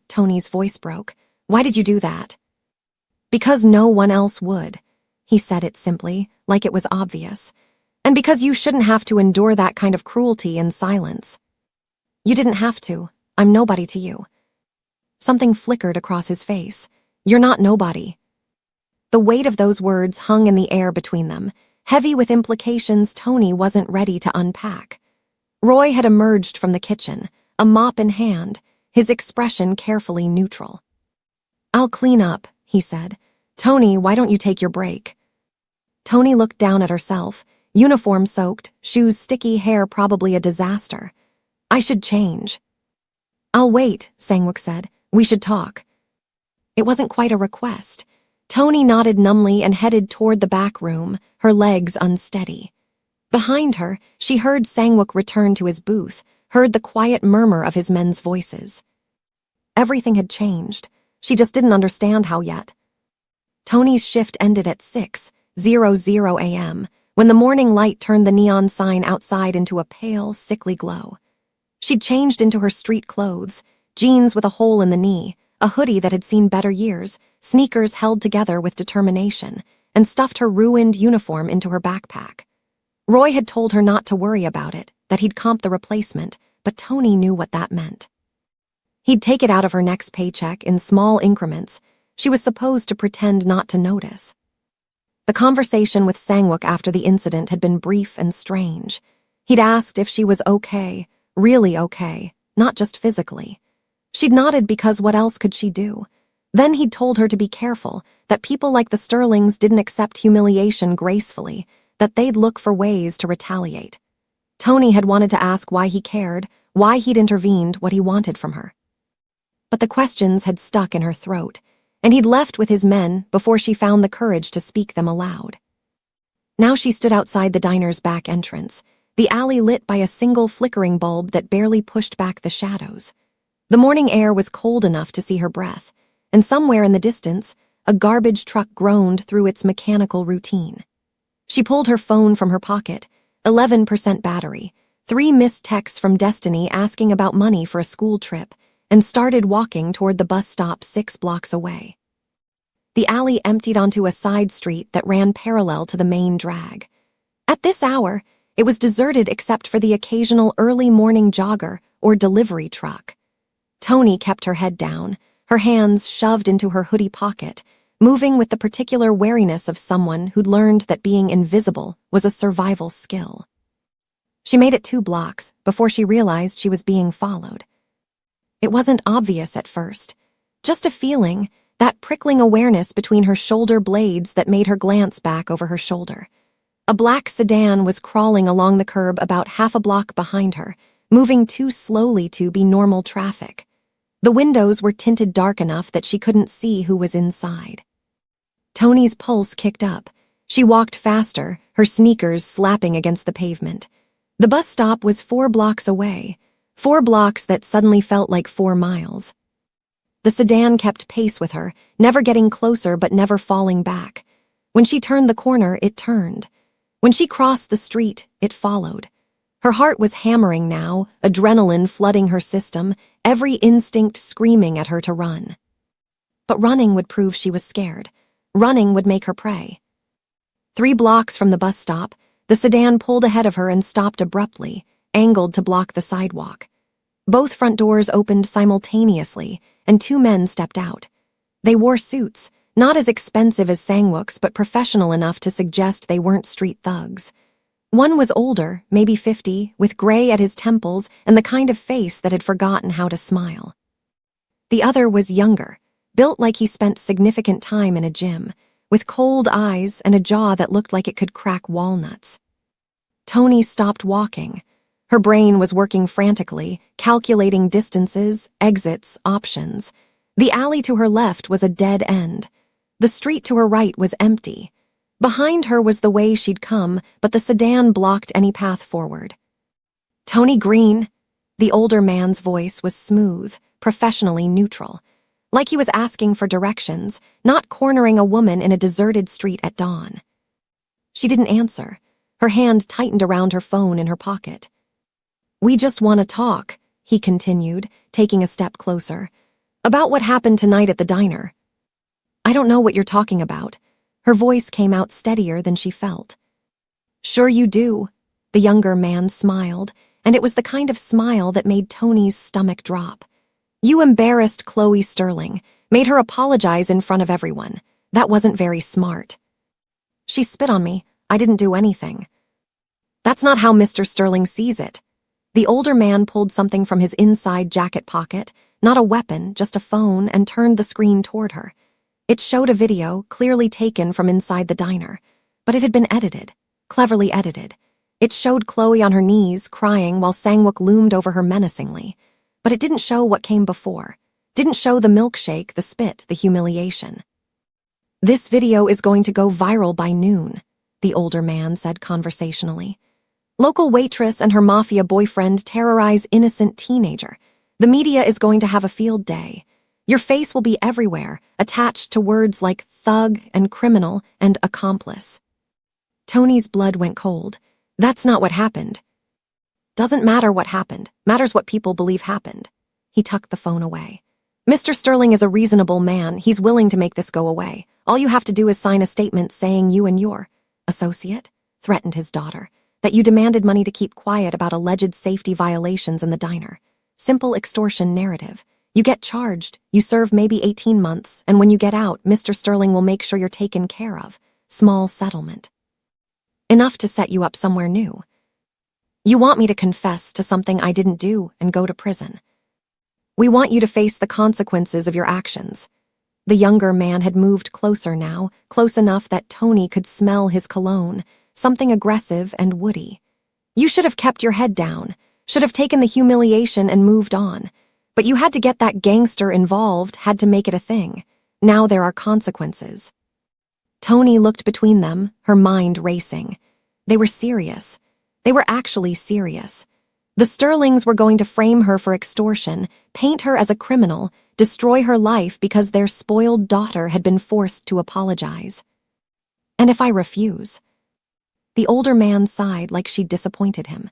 Tony's voice broke. "Why did you do that?" "Because no one else would." He said it simply, like it was obvious. "And because you shouldn't have to endure that kind of cruelty in silence." "You didn't have to. I'm nobody to you." Something flickered across his face. "You're not nobody." The weight of those words hung in the air between them, heavy with implications Tony wasn't ready to unpack. Roy had emerged from the kitchen, a mop in hand, his expression carefully neutral. "I'll clean up," he said. "Tony, why don't you take your break?" Tony looked down at herself, uniform soaked, shoes sticky, hair probably a disaster. "I should change." "I'll wait," Sangwook said. "We should talk." It wasn't quite a request. Tony nodded numbly and headed toward the back room, her legs unsteady. Behind her, she heard Sangwook return to his booth, heard the quiet murmur of his men's voices. Everything had changed. She just didn't understand how yet. Tony's shift ended at 6:00 a.m., when the morning light turned the neon sign outside into a pale, sickly glow. She'd changed into her street clothes, jeans with a hole in the knee, a hoodie that had seen better years, sneakers held together with determination, and stuffed her ruined uniform into her backpack. Roy had told her not to worry about it, that he'd comp the replacement, but Tony knew what that meant. He'd take it out of her next paycheck in small increments. She was supposed to pretend not to notice. The conversation with Sangwook after the incident had been brief and strange. He'd asked if she was okay, really okay, not just physically. She'd nodded because what else could she do? Then he'd told her to be careful, that people like the Sterlings didn't accept humiliation gracefully, that they'd look for ways to retaliate. Tony had wanted to ask why he cared, why he'd intervened, what he wanted from her. But the questions had stuck in her throat, and he'd left with his men before she found the courage to speak them aloud. Now she stood outside the diner's back entrance, the alley lit by a single flickering bulb that barely pushed back the shadows. The morning air was cold enough to see her breath, and somewhere in the distance, a garbage truck groaned through its mechanical routine. She pulled her phone from her pocket, 11% battery, 3 missed texts from Destiny asking about money for a school trip, and started walking toward the bus stop 6 blocks away. The alley emptied onto a side street that ran parallel to the main drag. At this hour, it was deserted except for the occasional early morning jogger or delivery truck. Tony kept her head down, her hands shoved into her hoodie pocket, moving with the particular wariness of someone who'd learned that being invisible was a survival skill. She made it 2 blocks before she realized she was being followed. It wasn't obvious at first, just a feeling, that prickling awareness between her shoulder blades that made her glance back over her shoulder. A black sedan was crawling along the curb about half a block behind her, moving too slowly to be normal traffic. The windows were tinted dark enough that she couldn't see who was inside. Tony's pulse kicked up. She walked faster, her sneakers slapping against the pavement. The bus stop was 4 blocks away, 4 blocks that suddenly felt like 4 miles. The sedan kept pace with her, never getting closer but never falling back. When she turned the corner, it turned. When she crossed the street, it followed. Her heart was hammering now, adrenaline flooding her system, every instinct screaming at her to run. But running would prove she was scared. Running would make her pray. 3 blocks from the bus stop, the sedan pulled ahead of her and stopped abruptly, angled to block the sidewalk. Both front doors opened simultaneously, and 2 men stepped out. They wore suits, not as expensive as Sangwook's, but professional enough to suggest they weren't street thugs. One was older, maybe 50, with gray at his temples and the kind of face that had forgotten how to smile. The other was younger, built like he spent significant time in a gym, with cold eyes and a jaw that looked like it could crack walnuts. Tony stopped walking. Her brain was working frantically, calculating distances, exits, options. The alley to her left was a dead end. The street to her right was empty. Behind her was the way she'd come, but the sedan blocked any path forward. "Tony Green." The older man's voice was smooth, professionally neutral, like he was asking for directions, not cornering a woman in a deserted street at dawn. She didn't answer. Her hand tightened around her phone in her pocket. "We just want to talk," he continued, taking a step closer. "About what happened tonight at the diner." "I don't know what you're talking about." Her voice came out steadier than she felt. "Sure you do." The younger man smiled, and it was the kind of smile that made Tony's stomach drop. "You embarrassed Chloe Sterling, made her apologize in front of everyone. That wasn't very smart." "She spit on me. I didn't do anything." "That's not how Mr. Sterling sees it." The older man pulled something from his inside jacket pocket, not a weapon, just a phone, and turned the screen toward her. It showed a video, clearly taken from inside the diner, but it had been edited, cleverly edited. It showed Chloe on her knees, crying, while Sangwook loomed over her menacingly. But it didn't show what came before. Didn't show the milkshake, the spit, the humiliation. "This video is going to go viral by noon," the older man said conversationally. "Local waitress and her Mafia boyfriend terrorize innocent teenager. The media is going to have a field day. Your face will be everywhere, attached to words like thug and criminal and accomplice." Tony's blood went cold. "That's not what happened." Doesn't matter what happened. Matters what people believe happened. He tucked the phone away. Mr. Sterling is a reasonable man. He's willing to make this go away. All you have to do is sign a statement saying you and your associate threatened his daughter, that you demanded money to keep quiet about alleged safety violations in the diner. Simple extortion narrative. You get charged, you serve maybe 18 months, and when you get out, Mr. Sterling will make sure you're taken care of. Small settlement. Enough to set you up somewhere new. You want me to confess to something I didn't do and go to prison. We want you to face the consequences of your actions. The younger man had moved closer now, close enough that Tony could smell his cologne, something aggressive and woody. You should have kept your head down, should have taken the humiliation and moved on. But you had to get that gangster involved, had to make it a thing. Now there are consequences. Tony looked between them, her mind racing. They were serious. They were actually serious. The Sterlings were going to frame her for extortion, paint her as a criminal, destroy her life because their spoiled daughter had been forced to apologize. And if I refuse? The older man sighed like she'd disappointed him.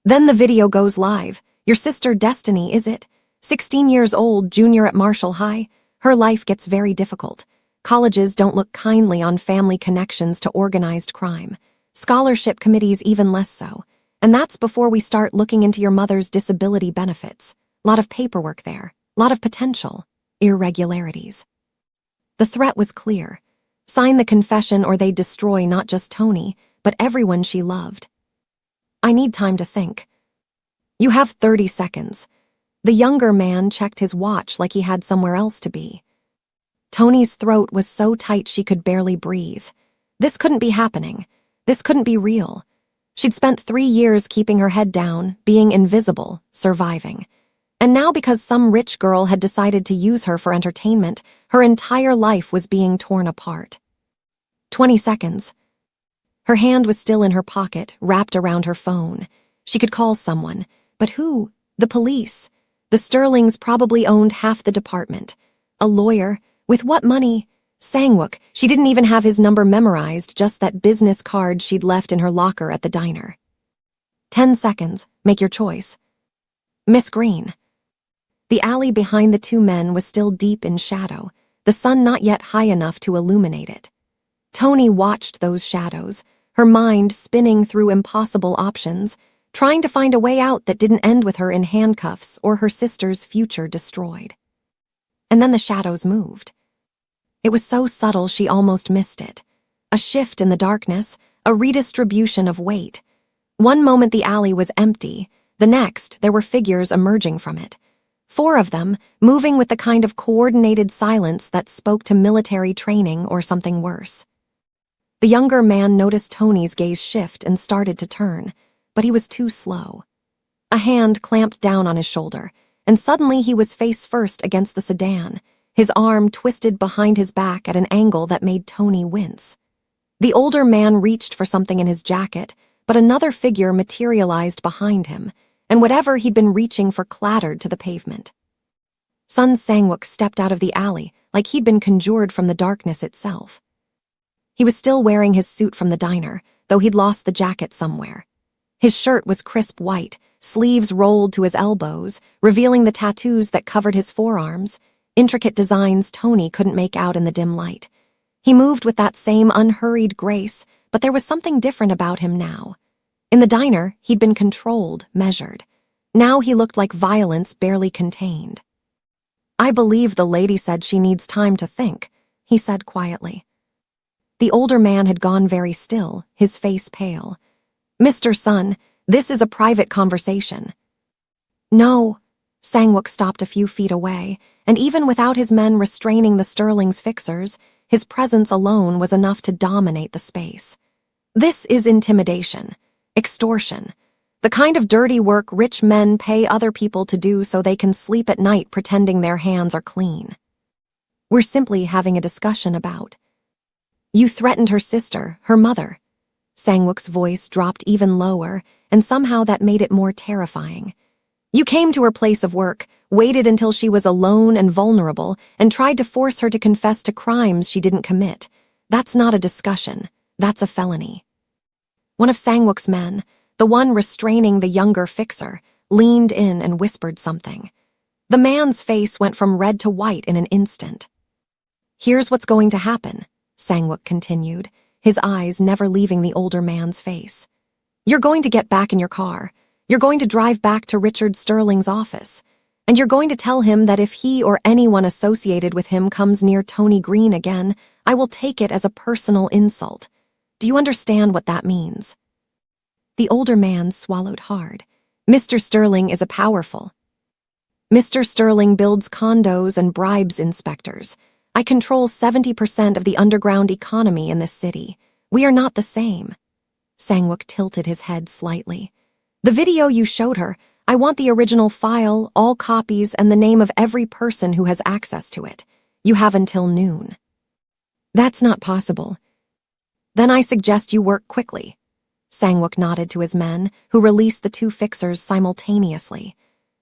Then the video goes live. Your sister Destiny, is it? 16 years old, junior at Marshall High. Her life gets very difficult. Colleges don't look kindly on family connections to organized crime. Scholarship committees even less so. And that's before we start looking into your mother's disability benefits. Lot of paperwork there. Lot of potential. Irregularities. The threat was clear. Sign the confession or they'd destroy not just Tony, but everyone she loved. I need time to think. You have 30 seconds. The younger man checked his watch like he had somewhere else to be. Tony's throat was so tight she could barely breathe. This couldn't be happening. This couldn't be real. She'd spent 3 years keeping her head down, being invisible, surviving. And now because some rich girl had decided to use her for entertainment, her entire life was being torn apart. 20 seconds. Her hand was still in her pocket, wrapped around her phone. She could call someone. But who? The police. The Sterlings probably owned half the department. A lawyer. With what money? Sangwook. She didn't even have his number memorized, just that business card she'd left in her locker at the diner. 10 seconds. Make your choice. Miss Green. The alley behind the two men was still deep in shadow, the sun not yet high enough to illuminate it. Tony watched those shadows, her mind spinning through impossible options, trying to find a way out that didn't end with her in handcuffs or her sister's future destroyed. And then the shadows moved. It was so subtle she almost missed it. A shift in the darkness, a redistribution of weight. One moment the alley was empty, the next there were figures emerging from it. 4 of them, moving with the kind of coordinated silence that spoke to military training or something worse. The younger man noticed Tony's gaze shift and started to turn, but he was too slow. A hand clamped down on his shoulder, and suddenly he was face first against the sedan, his arm twisted behind his back at an angle that made Tony wince. The older man reached for something in his jacket, but another figure materialized behind him, and whatever he'd been reaching for clattered to the pavement. Sun Sangwook stepped out of the alley like he'd been conjured from the darkness itself. He was still wearing his suit from the diner, though he'd lost the jacket somewhere. His shirt was crisp white, sleeves rolled to his elbows, revealing the tattoos that covered his forearms, intricate designs Tony couldn't make out in the dim light. He moved with that same unhurried grace, but there was something different about him now. In the diner, he'd been controlled, measured. Now he looked like violence barely contained. I believe the lady said she needs time to think, he said quietly. The older man had gone very still, his face pale. Mr. Sun, this is a private conversation. No. Sangwook stopped a few feet away, and even without his men restraining the Sterling's fixers, his presence alone was enough to dominate the space. This is intimidation, extortion, the kind of dirty work rich men pay other people to do so they can sleep at night pretending their hands are clean. We're simply having a discussion about. You threatened her sister, her mother. Sangwook's voice dropped even lower, and somehow that made it more terrifying. You came to her place of work, waited until she was alone and vulnerable, and tried to force her to confess to crimes she didn't commit. That's not a discussion. That's a felony. One of Sangwook's men, the one restraining the younger fixer, leaned in and whispered something. The man's face went from red to white in an instant. "Here's what's going to happen," Sang-wook continued, his eyes never leaving the older man's face. "You're going to get back in your car. You're going to drive back to Richard Sterling's office. And you're going to tell him that if he or anyone associated with him comes near Tony Green again, I will take it as a personal insult. Do you understand what that means?" The older man swallowed hard. "Mr. Sterling is a powerful. Mr. Sterling builds condos and bribes inspectors. I control 70% of the underground economy in this city. We are not the same." Sang-wook tilted his head slightly. "The video you showed her, I want the original file, all copies, and the name of every person who has access to it. You have until noon." "That's not possible." "Then I suggest you work quickly." Sang-wook nodded to his men, who released the two fixers simultaneously.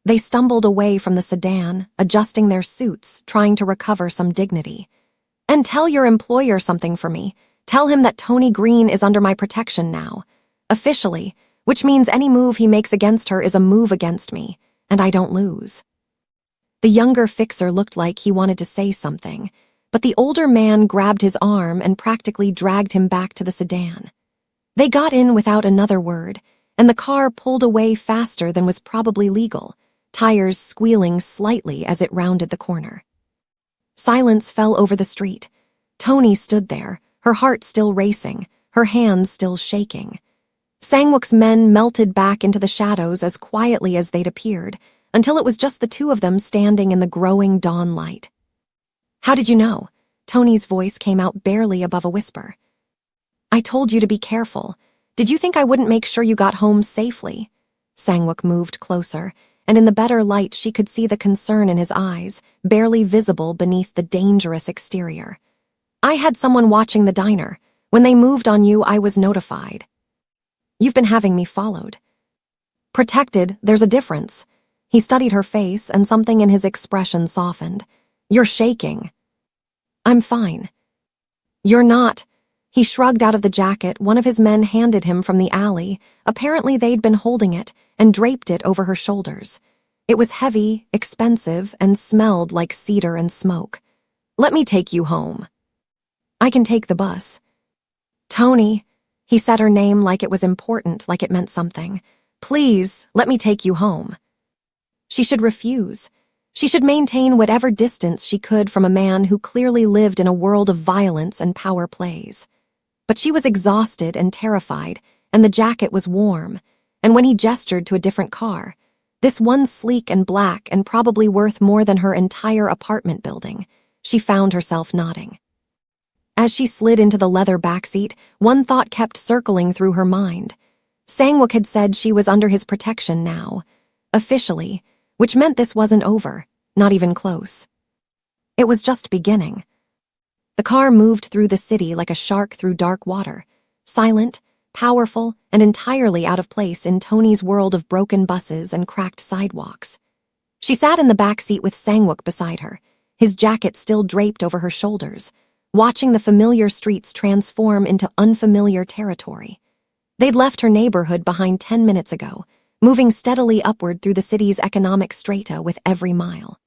They stumbled away from the sedan, adjusting their suits, trying to recover some dignity. "And tell your employer something for me. Tell him that Tony Green is under my protection now. Officially, which means any move he makes against her is a move against me, and I don't lose." The younger fixer looked like he wanted to say something, but the older man grabbed his arm and practically dragged him back to the sedan. They got in without another word, and the car pulled away faster than was probably legal, tires squealing slightly as it rounded the corner. Silence fell over the street. Tony stood there, her heart still racing, her hands still shaking. Sang-wook's men melted back into the shadows as quietly as they'd appeared, until it was just the two of them standing in the growing dawn light. "How did you know?" Tony's voice came out barely above a whisper. "I told you to be careful. Did you think I wouldn't make sure you got home safely?" Sang-wook moved closer, and in the better light she could see the concern in his eyes, barely visible beneath the dangerous exterior. "I had someone watching the diner. When they moved on you, I was notified. You've been having me followed." "Protected, there's a difference." He studied her face, and something in his expression softened. "You're shaking." "I'm fine." "You're not." He shrugged out of the jacket one of his men handed him from the alley. Apparently they'd been holding it and draped it over her shoulders. It was heavy, expensive, and smelled like cedar and smoke. "Let me take you home." "I can take the bus." "Tony," he said her name like it was important, like it meant something. "Please, let me take you home." She should refuse. She should maintain whatever distance she could from a man who clearly lived in a world of violence and power plays. But she was exhausted and terrified, and the jacket was warm, and when he gestured to a different car, this one sleek and black and probably worth more than her entire apartment building, she found herself nodding. As she slid into the leather backseat, one thought kept circling through her mind. Sang-wook had said she was under his protection now, officially, which meant this wasn't over, not even close. It was just beginning. The car moved through the city like a shark through dark water, silent, powerful, and entirely out of place in Tony's world of broken buses and cracked sidewalks. She sat in the back seat with Sang-wook beside her, his jacket still draped over her shoulders, watching the familiar streets transform into unfamiliar territory. They'd left her neighborhood behind 10 minutes ago, moving steadily upward through the city's economic strata with every mile.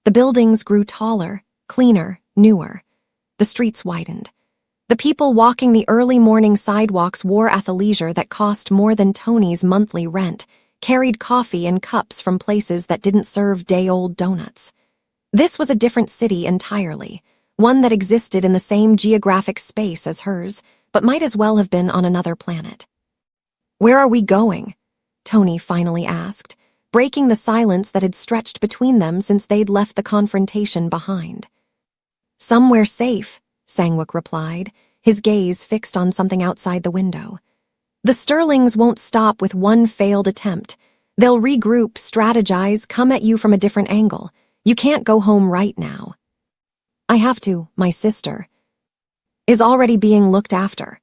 The buildings grew taller, cleaner, newer. The streets widened. The people walking the early morning sidewalks wore athleisure that cost more than Tony's monthly rent, carried coffee in cups from places that didn't serve day-old donuts. This was a different city entirely, one that existed in the same geographic space as hers, but might as well have been on another planet. "Where are we going?" Tony finally asked, breaking the silence that had stretched between them since they'd left the confrontation behind. "Somewhere safe," Sang-wook replied, his gaze fixed on something outside the window. "The Sterlings won't stop with one failed attempt. They'll regroup, strategize, come at you from a different angle. You can't go home right now." "I have to. My sister is already being looked after."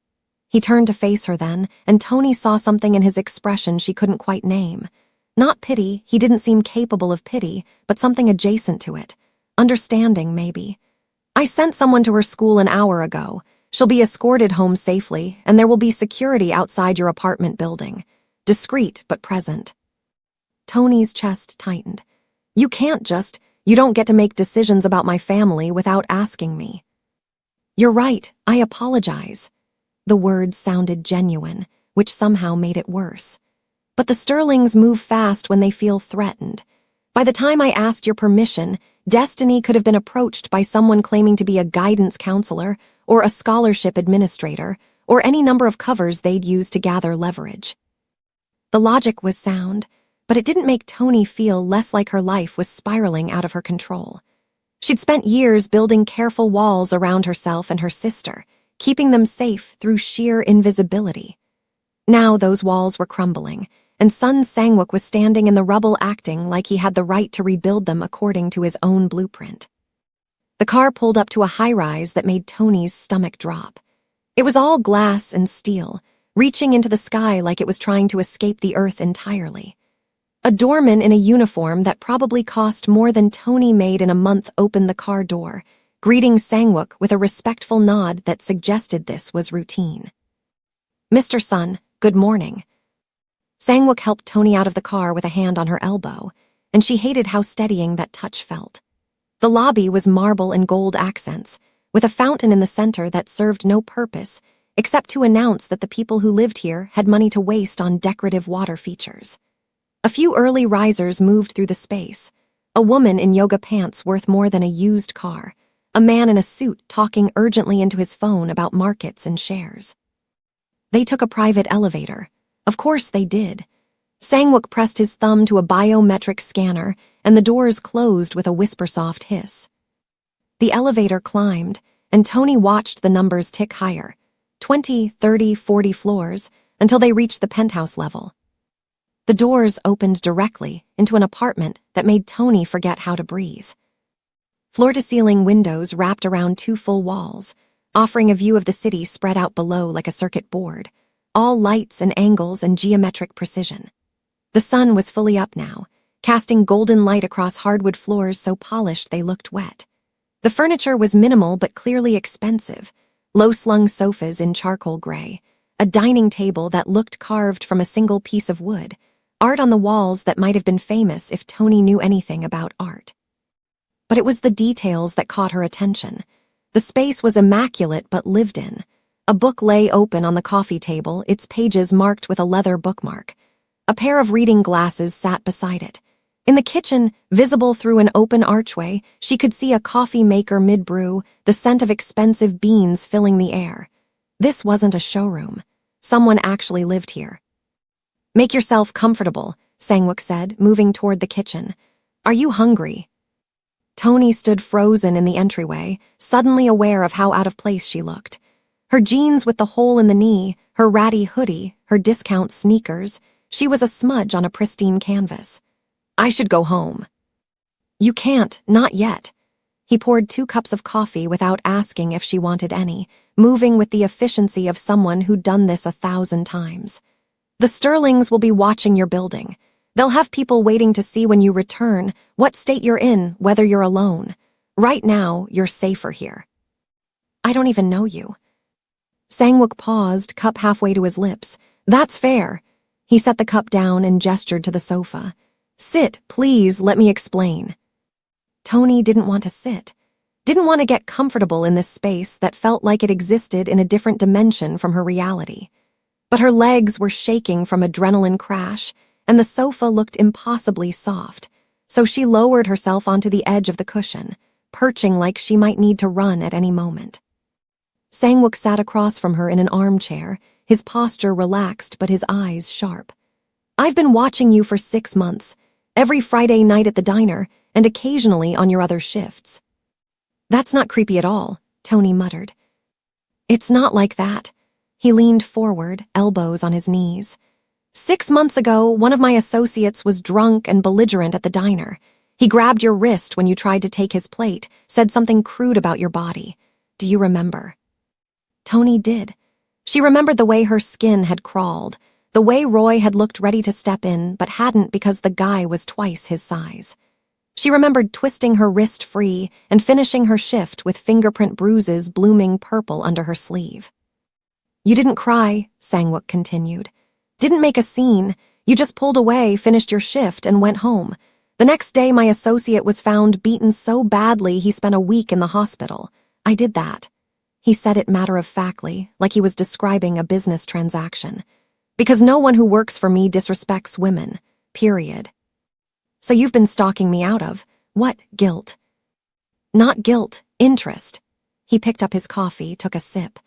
He turned to face her then, and Tony saw something in his expression she couldn't quite name. Not pity, he didn't seem capable of pity, but something adjacent to it. Understanding, maybe. "I sent someone to her school an hour ago. She'll be escorted home safely, and there will be security outside your apartment building. Discreet, but present. Tony's chest tightened. You don't get to make decisions about my family without asking me. You're right, I apologize. The words sounded genuine, which somehow made it worse. But the Sterlings move fast when they feel threatened. By the time I asked your permission, Destiny could have been approached by someone claiming to be a guidance counselor or a scholarship administrator or any number of covers they'd use to gather leverage. The logic was sound, but it didn't make Tony feel less like her life was spiraling out of her control. She'd spent years building careful walls around herself and her sister, keeping them safe through sheer invisibility. Now those walls were crumbling, and Sun Sang-wook was standing in the rubble acting like he had the right to rebuild them according to his own blueprint. The car pulled up to a high-rise that made Tony's stomach drop. It was all glass and steel, reaching into the sky like it was trying to escape the earth entirely. A doorman in a uniform that probably cost more than Tony made in a month opened the car door, greeting Sang-wook with a respectful nod that suggested this was routine. Mr. Sun, good morning. Sang-wook helped Tony out of the car with a hand on her elbow, and she hated how steadying that touch felt. The lobby was marble and gold accents, with a fountain in the center that served no purpose except to announce that the people who lived here had money to waste on decorative water features. A few early risers moved through the space, a woman in yoga pants worth more than a used car, a man in a suit talking urgently into his phone about markets and shares. They took a private elevator. Of course they did. Sang-wook pressed his thumb to a biometric scanner, and the doors closed with a whisper-soft hiss. The elevator climbed, and Tony watched the numbers tick higher, 20, 30, 40 floors, until they reached the penthouse level. The doors opened directly into an apartment that made Tony forget how to breathe. Floor-to-ceiling windows wrapped around 2 full walls, offering a view of the city spread out below like a circuit board, all lights and angles and geometric precision. The sun was fully up now, casting golden light across hardwood floors so polished they looked wet. The furniture was minimal but clearly expensive, low-slung sofas in charcoal gray, a dining table that looked carved from a single piece of wood, art on the walls that might have been famous if Tony knew anything about art. But it was the details that caught her attention. The space was immaculate but lived in. A book lay open on the coffee table, its pages marked with a leather bookmark. A pair of reading glasses sat beside it. In the kitchen, visible through an open archway, she could see a coffee maker mid-brew, the scent of expensive beans filling the air. This wasn't a showroom. Someone actually lived here. Make yourself comfortable, Sang-wook said, moving toward the kitchen. Are you hungry? Tony stood frozen in the entryway, suddenly aware of how out of place she looked. Her jeans with the hole in the knee, her ratty hoodie, her discount sneakers, she was a smudge on a pristine canvas. I should go home. You can't, not yet. He poured 2 cups of coffee without asking if she wanted any, moving with the efficiency of someone who'd done this 1,000 times. The Sterlings will be watching your building. They'll have people waiting to see when you return, what state you're in, whether you're alone. Right now, you're safer here. I don't even know you. Sang-wook paused, cup halfway to his lips. That's fair. He set the cup down and gestured to the sofa. Sit, please, let me explain. Tony didn't want to sit. Didn't want to get comfortable in this space that felt like it existed in a different dimension from her reality. But her legs were shaking from adrenaline crash, and the sofa looked impossibly soft, so she lowered herself onto the edge of the cushion, perching like she might need to run at any moment. Sang-wook sat across from her in an armchair, his posture relaxed but his eyes sharp. I've been watching you for 6 months, every Friday night at the diner, and occasionally on your other shifts. That's not creepy at all, Tony muttered. It's not like that. He leaned forward, elbows on his knees. 6 months ago, one of my associates was drunk and belligerent at the diner. He grabbed your wrist when you tried to take his plate, said something crude about your body. Do you remember? Tony did. She remembered the way her skin had crawled, the way Roy had looked ready to step in but hadn't because the guy was twice his size. She remembered twisting her wrist free and finishing her shift with fingerprint bruises blooming purple under her sleeve. "You didn't cry," Sang-wook continued. "Didn't make a scene. You just pulled away, finished your shift, and went home. The next day my associate was found beaten so badly he spent a week in the hospital. I did that." He said it matter-of-factly, like he was describing a business transaction. "Because no one who works for me disrespects women. Period." "So you've been stalking me out of what guilt?" "Not guilt, interest." He picked up his coffee, took a sip.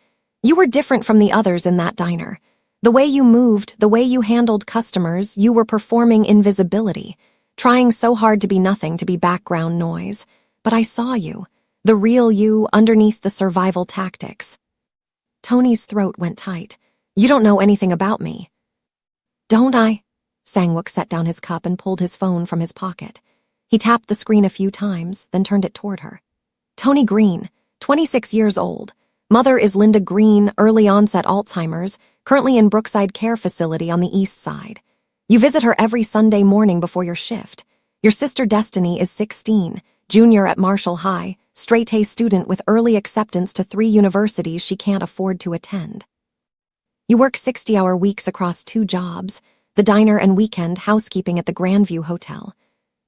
"You were different from the others in that diner. The way you moved, the way you handled customers, you were performing invisibility, trying so hard to be nothing, to be background noise. But I saw you, the real you, underneath the survival tactics." Tony's throat went tight. "You don't know anything about me." "Don't I?" Sang-wook set down his cup and pulled his phone from his pocket. He tapped the screen a few times, then turned it toward her. "Tony Green, 26 years old. Mother is Linda Green, early onset Alzheimer's, currently in Brookside Care Facility on the East Side. You visit her every Sunday morning before your shift. Your sister Destiny is 16, junior at Marshall High, straight-A student with early acceptance to 3 universities she can't afford to attend. You work 60-hour weeks across 2 jobs, the diner and weekend housekeeping at the Grandview Hotel.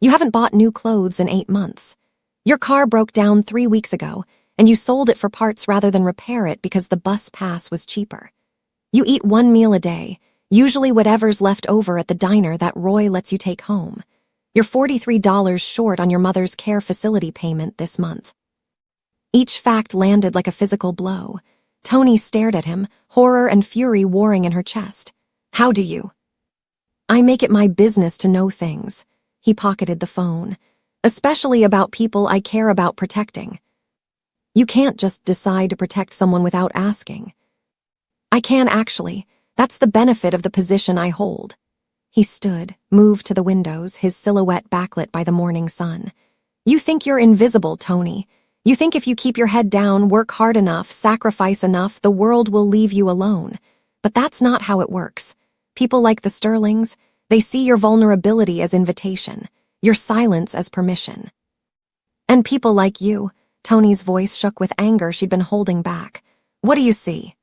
You haven't bought new clothes in 8 months. Your car broke down 3 weeks ago, and you sold it for parts rather than repair it because the bus pass was cheaper. You eat 1 meal a day, usually whatever's left over at the diner that Roy lets you take home. You're $43 short on your mother's care facility payment this month." Each fact landed like a physical blow. Tony stared at him, horror and fury warring in her chest. "How do you?" "I make it my business to know things." He pocketed the phone. "Especially about people I care about protecting." "You can't just decide to protect someone without asking." "I can actually. That's the benefit of the position I hold." He stood, moved to the windows, his silhouette backlit by the morning sun. "You think you're invisible, Tony. You think if you keep your head down, work hard enough, sacrifice enough, the world will leave you alone. But that's not how it works. People like the Sterlings, they see your vulnerability as invitation, your silence as permission. And people like you," Tony's voice shook with anger she'd been holding back. "What do you see?"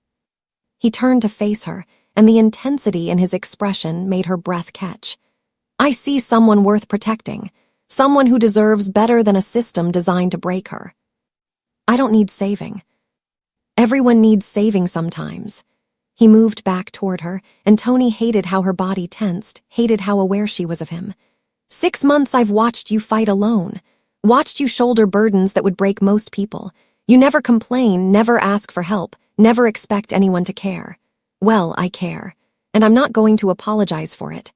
He turned to face her, and the intensity in his expression made her breath catch. "I see someone worth protecting, someone who deserves better than a system designed to break her. I don't need saving. Everyone needs saving sometimes." He moved back toward her, and Tony hated how her body tensed, hated how aware she was of him. 6 months I've watched you fight alone, watched you shoulder burdens that would break most people. You never complain, never ask for help, never expect anyone to care. Well, I care, and I'm not going to apologize for it."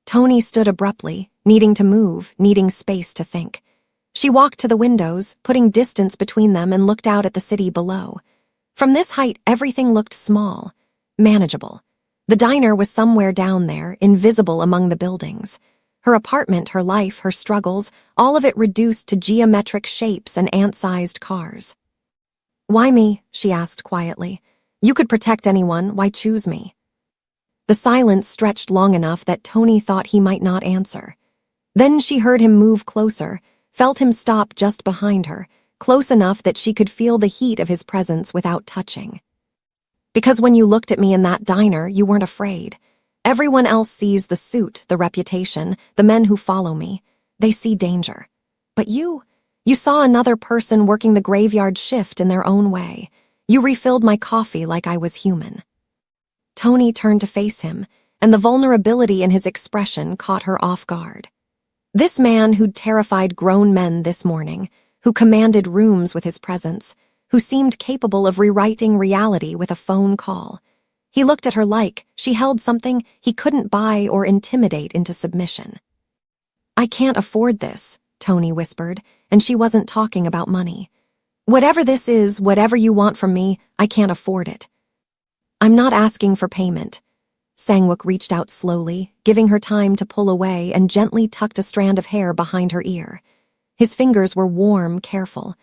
Tony stood abruptly, needing to move, needing space to think. She walked to the windows, putting distance between them, and looked out at the city below. From this height, everything looked small, manageable. The diner was somewhere down there, invisible among the buildings. Her apartment, her life, her struggles, all of it reduced to geometric shapes and ant-sized cars. "Why me?" she asked quietly. "You could protect anyone, why choose me?" The silence stretched long enough that Tony thought he might not answer. Then she heard him move closer, felt him stop just behind her, close enough that she could feel the heat of his presence without touching. "Because when you looked at me in that diner, you weren't afraid. Everyone else sees the suit, the reputation, the men who follow me. They see danger. But you saw another person working the graveyard shift in their own way. You refilled my coffee like I was human." Tony turned to face him, and the vulnerability in his expression caught her off guard. This man who'd terrified grown men this morning, who commanded rooms with his presence, who seemed capable of rewriting reality with a phone call. He looked at her like she held something he couldn't buy or intimidate into submission. "I can't afford this," Tony whispered, and she wasn't talking about money. "Whatever this is, whatever you want from me, I can't afford it." "I'm not asking for payment." Sang-wook reached out slowly, giving her time to pull away, and gently tucked a strand of hair behind her ear. His fingers were warm, careful.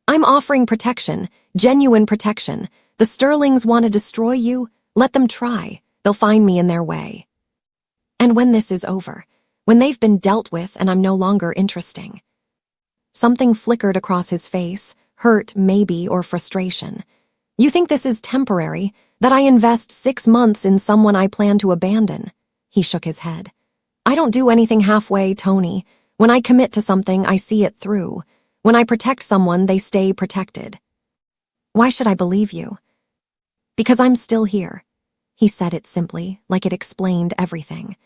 "I'm offering protection, genuine protection. The Sterlings want to destroy you? Let them try. They'll find me in their way. And when this is over, When they've been dealt with and I'm no longer interesting. Something flickered across his face, hurt maybe or frustration. You think this is temporary, that I invest 6 months in someone I plan to abandon? He shook his head. I don't do anything halfway, Tony. When I commit to something, I see it through. When I protect someone, they stay protected. Why should I believe you? Because I'm still here. He said it simply, like it explained everything.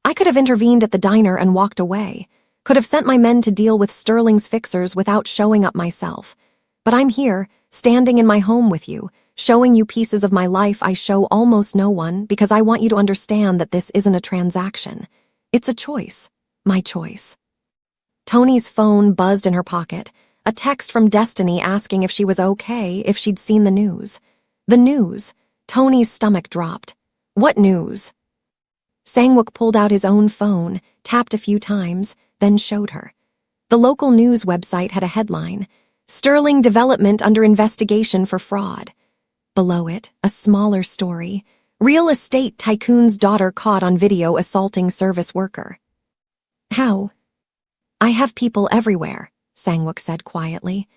I could have intervened at the diner and walked away, could have sent my men to deal with Sterling's fixers without showing up myself. But I'm here, standing in my home with you, showing you pieces of my life I show almost no one because I want you to understand that this isn't a transaction. It's a choice. My choice. Tony's phone buzzed in her pocket, a text from Destiny asking if she was okay, if she'd seen the news. The news. Tony's stomach dropped. What news? Sangwook pulled out his own phone, tapped a few times, then showed her. The local news website had a headline, Sterling Development under investigation for fraud. Below it, a smaller story, real estate tycoon's daughter caught on video assaulting service worker. How? I have people everywhere, Sangwook said quietly.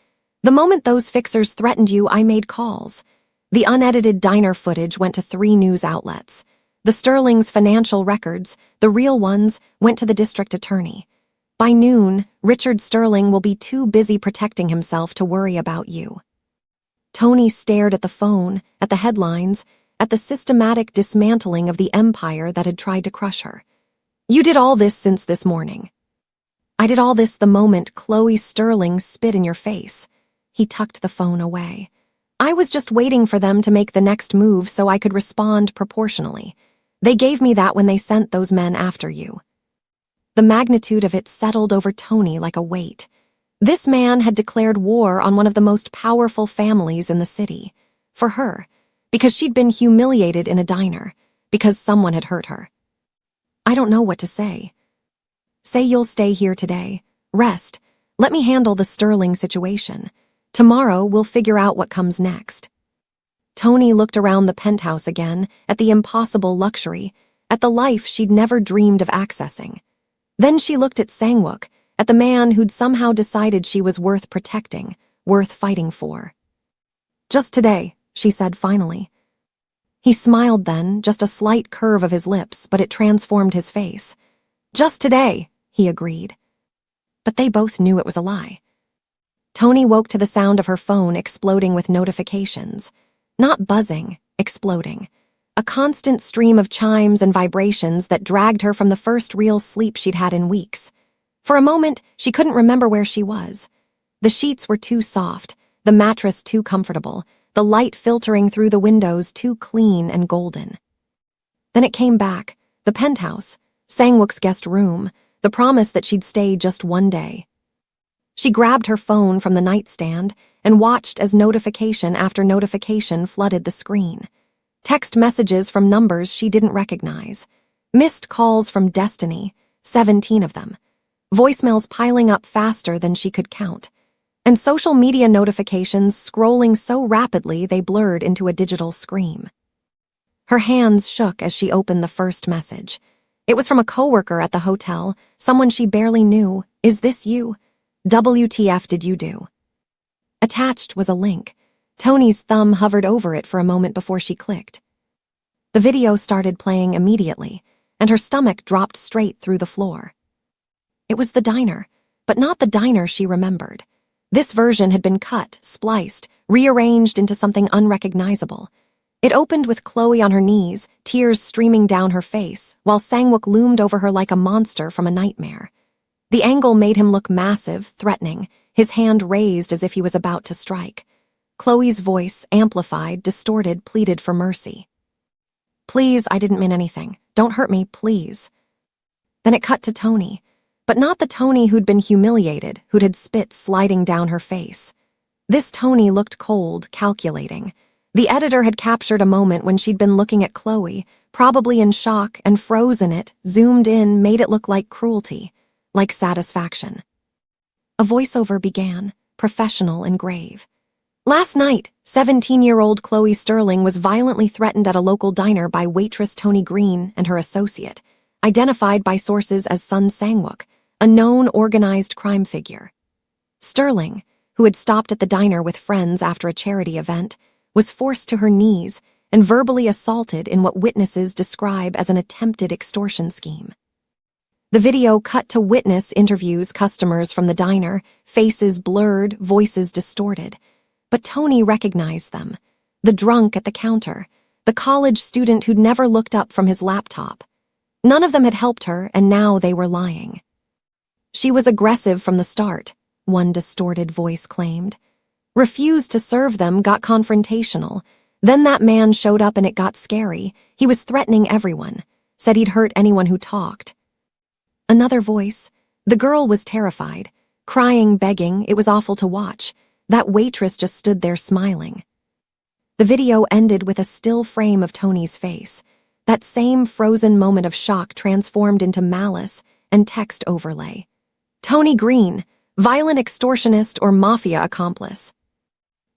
The moment those fixers threatened you, I made calls. The unedited diner footage went to 3 news outlets. The Sterling's financial records, the real ones, went to the district attorney. By noon, Richard Sterling will be too busy protecting himself to worry about you. Tony stared at the phone, at the headlines, at the systematic dismantling of the empire that had tried to crush her. You did all this since this morning. I did all this the moment Chloe Sterling spit in your face. He tucked the phone away. I was just waiting for them to make the next move so I could respond proportionally. They gave me that when they sent those men after you. The magnitude of it settled over Tony like a weight. This man had declared war on one of the most powerful families in the city. For her. Because she'd been humiliated in a diner. Because someone had hurt her. I don't know what to say. Say you'll stay here today. Rest. Let me handle the Sterling situation. Tomorrow we'll figure out what comes next. Tony looked around the penthouse again, at the impossible luxury, at the life she'd never dreamed of accessing. Then she looked at Sangwook, at the man who'd somehow decided she was worth protecting, worth fighting for. Just today, she said finally. He smiled then, just a slight curve of his lips, but it transformed his face. Just today, he agreed. But they both knew it was a lie. Tony woke to the sound of her phone exploding with notifications. Not buzzing, exploding. A constant stream of chimes and vibrations that dragged her from the first real sleep she'd had in weeks. For a moment, she couldn't remember where she was. The sheets were too soft, the mattress too comfortable, the light filtering through the windows too clean and golden. Then it came back, the penthouse, Sangwook's guest room, the promise that she'd stay just one day. She grabbed her phone from the nightstand and watched as notification after notification flooded the screen. Text messages from numbers she didn't recognize. Missed calls from Destiny, 17 of them. Voicemails piling up faster than she could count. And social media notifications scrolling so rapidly they blurred into a digital scream. Her hands shook as she opened the first message. It was from a coworker at the hotel, someone she barely knew. Is this you? WTF did you do? Attached was a link. Tony's thumb hovered over it for a moment before she clicked. The video started playing immediately, and her stomach dropped straight through the floor. It was the diner, but not the diner she remembered. This version had been cut, spliced, rearranged into something unrecognizable. It opened with Chloe on her knees, tears streaming down her face, while Sangwook loomed over her like a monster from a nightmare. The angle made him look massive, threatening, his hand raised as if he was about to strike. Chloe's voice, amplified, distorted, pleaded for mercy. Please, I didn't mean anything. Don't hurt me, please. Then it cut to Tony, but not the Tony who'd been humiliated, who'd had spit sliding down her face. This Tony looked cold, calculating. The editor had captured a moment when she'd been looking at Chloe, probably in shock, and frozen it, zoomed in, made it look like cruelty. Like satisfaction. A voiceover began, professional and grave. Last night, 17-year-old Chloe Sterling was violently threatened at a local diner by waitress Tony Green and her associate. identified by sources as Sun Sang-wook, a known organized crime figure. Sterling, who had stopped at the diner with friends after a charity event, was forced to her knees and verbally assaulted in what witnesses describe as an attempted extortion scheme. The video cut to witness interviews customers from the diner, faces blurred, voices distorted. But Tony recognized them. The drunk at the counter, the college student who'd never looked up from his laptop. None of them had helped her, and now they were lying. She was aggressive from the start, one distorted voice claimed. Refused to serve them, got confrontational. Then that man showed up and it got scary. He was threatening everyone, said he'd hurt anyone who talked. Another voice. The girl was terrified, crying, begging. It was awful to watch. That waitress just stood there smiling. The video ended with a still frame of Tony's face. That same frozen moment of shock transformed into malice and text overlay. Tony Green, violent extortionist or mafia accomplice.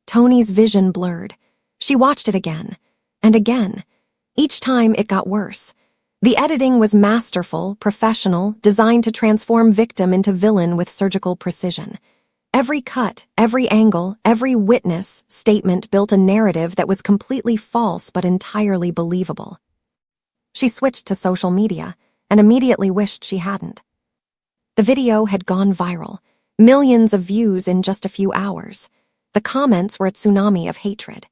Tony's vision blurred. She watched it again, and again. Each time it got worse. The editing was masterful, professional, designed to transform victim into villain with surgical precision. Every cut, every angle, every witness statement built a narrative that was completely false but entirely believable. She switched to social media and immediately wished she hadn't. The video had gone viral, millions of views in just a few hours. The comments were a tsunami of hatred.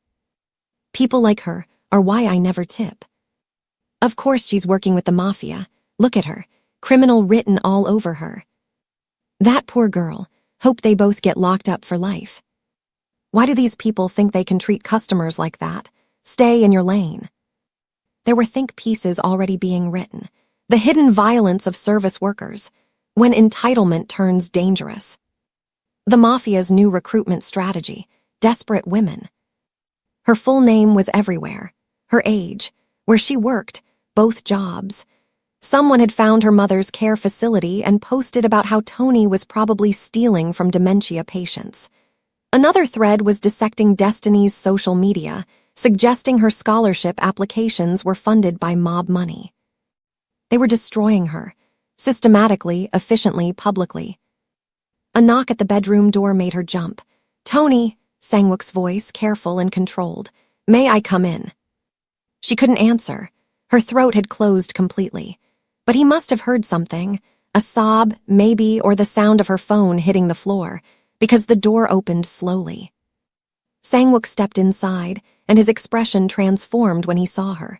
People like her are why I never tip. Of course she's working with the Mafia. Look at her, criminal written all over her. That poor girl, hope they both get locked up for life. Why do these people think they can treat customers like that? Stay in your lane. There were think pieces already being written. The hidden violence of service workers, when entitlement turns dangerous. The Mafia's new recruitment strategy, desperate women. Her full name was everywhere. Her age, where she worked, both jobs. Someone had found her mother's care facility and posted about how Tony was probably stealing from dementia patients. Another thread was dissecting Destiny's social media, suggesting her scholarship applications were funded by mob money. They were destroying her, systematically, efficiently, publicly. A knock at the bedroom door made her jump. "Tony," Sang-wook's voice, careful and controlled. "May I come in?" She couldn't answer. Her throat had closed completely. But he must have heard something, a sob, maybe, or the sound of her phone hitting the floor, because the door opened slowly. Sang-wook stepped inside, and his expression transformed when he saw her.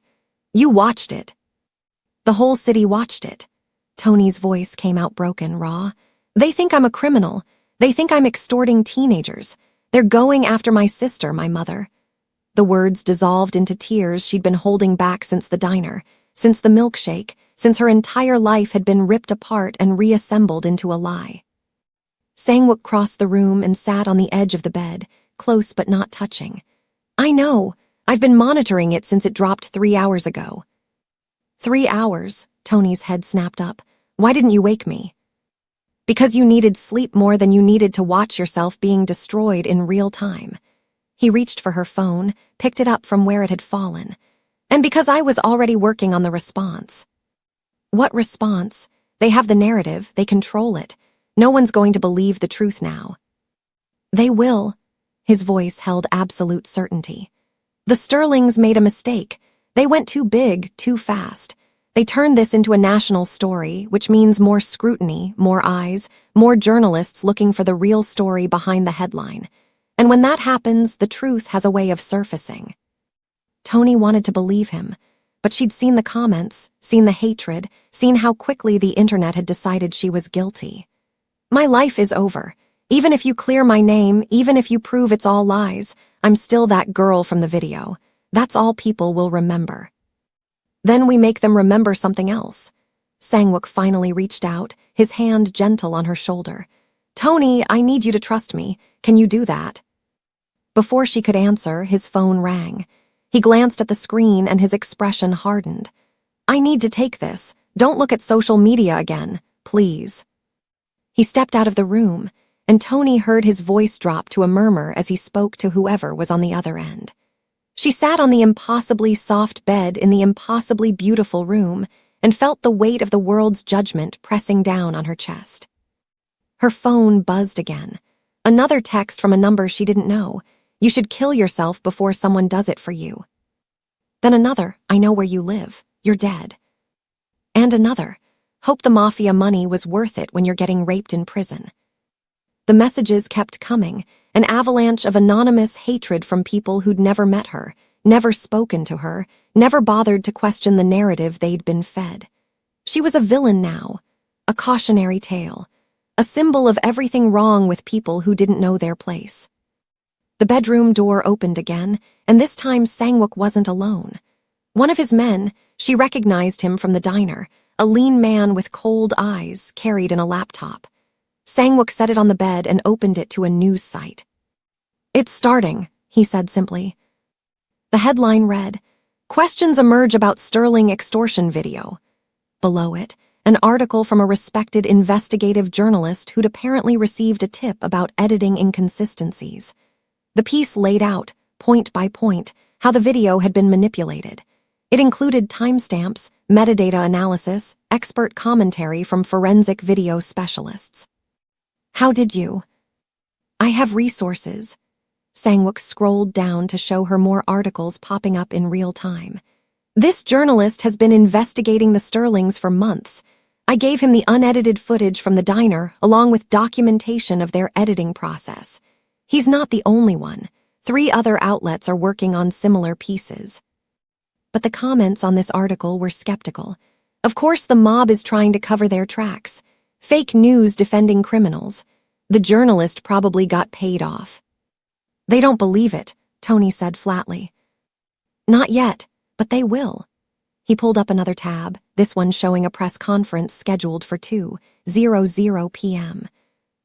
"You watched it." "The whole city watched it." Tony's voice came out broken, raw. "They think I'm a criminal. They think I'm extorting teenagers. They're going after my sister, my mother." The words dissolved into tears she'd been holding back since the diner, since the milkshake, since her entire life had been ripped apart and reassembled into a lie. Sang-wook crossed the room and sat on the edge of the bed, close but not touching. "I know. I've been monitoring it since it dropped 3 hours ago." 3 hours, Tony's head snapped up. "Why didn't you wake me?" "Because you needed sleep more than you needed to watch yourself being destroyed in real time." He reached for her phone, picked it up from where it had fallen. "And because I was already working on the response." "What response? They have the narrative, they control it. No one's going to believe the truth now." "They will." His voice held absolute certainty. "The Sterlings made a mistake. They went too big, too fast. They turned this into a national story, which means more scrutiny, more eyes, more journalists looking for the real story behind the headline. And when that happens, the truth has a way of surfacing." Tony wanted to believe him, but she'd seen the comments, seen the hatred, seen how quickly the internet had decided she was guilty. "My life is over. Even if you clear my name, even if you prove it's all lies, I'm still that girl from the video. That's all people will remember." "Then we make them remember something else." Sang-wook finally reached out, his hand gentle on her shoulder. "Tony, I need you to trust me. Can you do that?" Before she could answer, his phone rang. He glanced at the screen and his expression hardened. "I need to take this. Don't look at social media again, please." He stepped out of the room, and Tony heard his voice drop to a murmur as he spoke to whoever was on the other end. She sat on the impossibly soft bed in the impossibly beautiful room, and felt the weight of the world's judgment pressing down on her chest. Her phone buzzed again. Another text from a number she didn't know. You should kill yourself before someone does it for you. Then another, I know where you live. You're dead. And another, hope the Mafia money was worth it when you're getting raped in prison. The messages kept coming, an avalanche of anonymous hatred from people who'd never met her, never spoken to her, never bothered to question the narrative they'd been fed. She was a villain now, a cautionary tale, a symbol of everything wrong with people who didn't know their place. The bedroom door opened again, and this time Sang-wook wasn't alone. One of his men, she recognized him from the diner, a lean man with cold eyes carried in a laptop. Sang-wook set it on the bed and opened it to a news site. It's starting, he said simply. The headline read, Questions emerge about Sterling extortion video. Below it, an article from a respected investigative journalist who'd apparently received a tip about editing inconsistencies. The piece laid out, point by point, how the video had been manipulated. It included timestamps, metadata analysis, expert commentary from forensic video specialists. How did you? I have resources. Sang-wook scrolled down to show her more articles popping up in real time. This journalist has been investigating the Sterlings for months. I gave him the unedited footage from the diner, along with documentation of their editing process. He's not the only one. 3 other outlets are working on similar pieces. But the comments on this article were skeptical. Of course, the mob is trying to cover their tracks. Fake news defending criminals. The journalist probably got paid off. They don't believe it, Tony said flatly. Not yet, but they will. He pulled up another tab, this one showing a press conference scheduled for 2:00 p.m.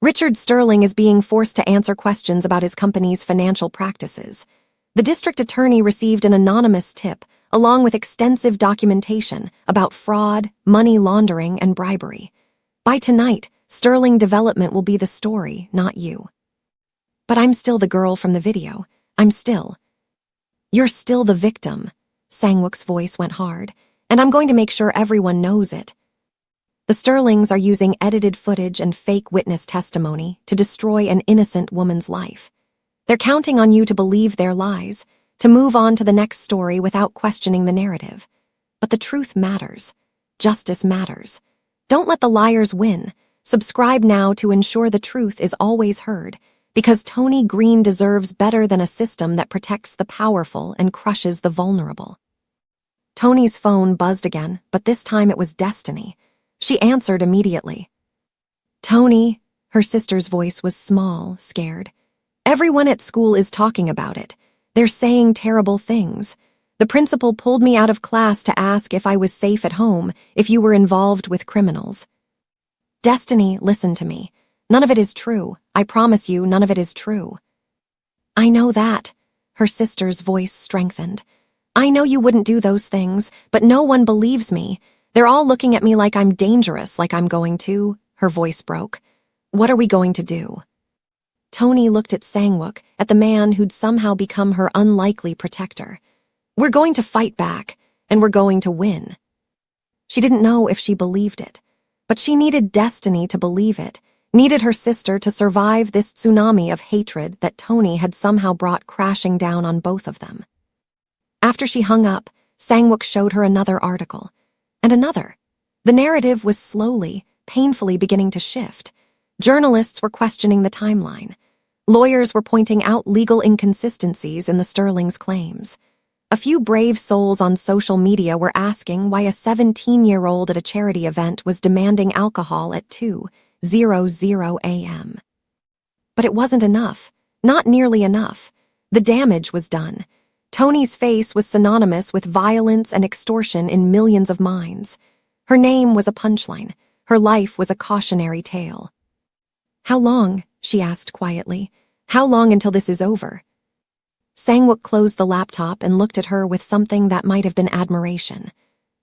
Richard Sterling is being forced to answer questions about his company's financial practices. The district attorney received an anonymous tip, along with extensive documentation about fraud, money laundering, and bribery. By tonight, Sterling Development will be the story, not you. But I'm still the girl from the video. You're still the victim. Sang-wook's voice went hard, and I'm going to make sure everyone knows it. The Sterlings are using edited footage and fake witness testimony to destroy an innocent woman's life. They're counting on you to believe their lies, to move on to the next story without questioning the narrative. But the truth matters. Justice matters. Don't let the liars win. Subscribe now to ensure the truth is always heard, because Tony Green deserves better than a system that protects the powerful and crushes the vulnerable. Tony's phone buzzed again, but this time it was Destiny. She answered immediately. Tony, her sister's voice was small, scared. Everyone at school is talking about it. They're saying terrible things. The principal pulled me out of class to ask if I was safe at home, if you were involved with criminals. Destiny, listen to me. None of it is true. I promise you, none of it is true. I know that. Her sister's voice strengthened. I know you wouldn't do those things, but no one believes me. They're all looking at me like I'm dangerous, like I'm going to. Her voice broke. What are we going to do? Tony looked at Sang-wook, at the man who'd somehow become her unlikely protector. We're going to fight back, and we're going to win. She didn't know if she believed it, but she needed Destiny to believe it, needed her sister to survive this tsunami of hatred that Tony had somehow brought crashing down on both of them. After she hung up, Sang-wook showed her another article, and another. The narrative was slowly, painfully beginning to shift. Journalists were questioning the timeline. Lawyers were pointing out legal inconsistencies in the Sterling's claims. A few brave souls on social media were asking why a 17-year-old at a charity event was demanding alcohol at 2:00 a.m. But it wasn't enough. Not nearly enough. The damage was done. Tony's face was synonymous with violence and extortion in millions of minds. Her name was a punchline. Her life was a cautionary tale. How long? She asked quietly. How long until this is over? Sang-wook closed the laptop and looked at her with something that might have been admiration.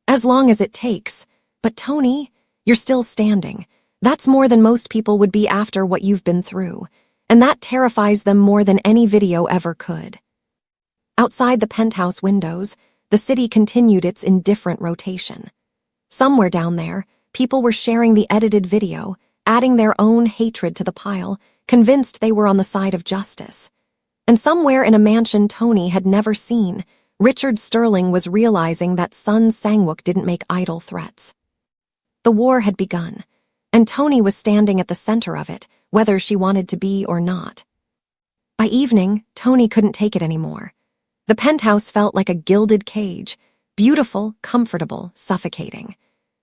As long as it takes. But Tony, you're still standing. That's more than most people would be after what you've been through. And that terrifies them more than any video ever could. Outside the penthouse windows, the city continued its indifferent rotation. Somewhere down there, people were sharing the edited video, adding their own hatred to the pile, convinced they were on the side of justice. And somewhere in a mansion Tony had never seen, Richard Sterling was realizing that Sun Sang-wook didn't make idle threats. The war had begun, and Tony was standing at the center of it, whether she wanted to be or not. By evening, Tony couldn't take it anymore. The penthouse felt like a gilded cage, beautiful, comfortable, suffocating.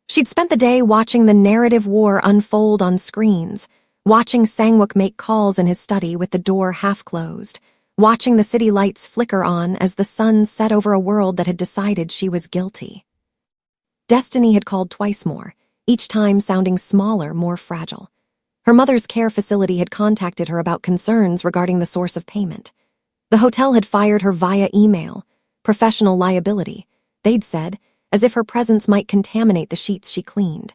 She'd spent the day watching the narrative war unfold on screens, watching Sang-wook make calls in his study with the door half closed, watching the city lights flicker on as the sun set over a world that had decided she was guilty. Destiny had called twice more, each time sounding smaller, more fragile. Her mother's care facility had contacted her about concerns regarding the source of payment. The hotel had fired her via email, professional liability, they'd said, as if her presence might contaminate the sheets she cleaned.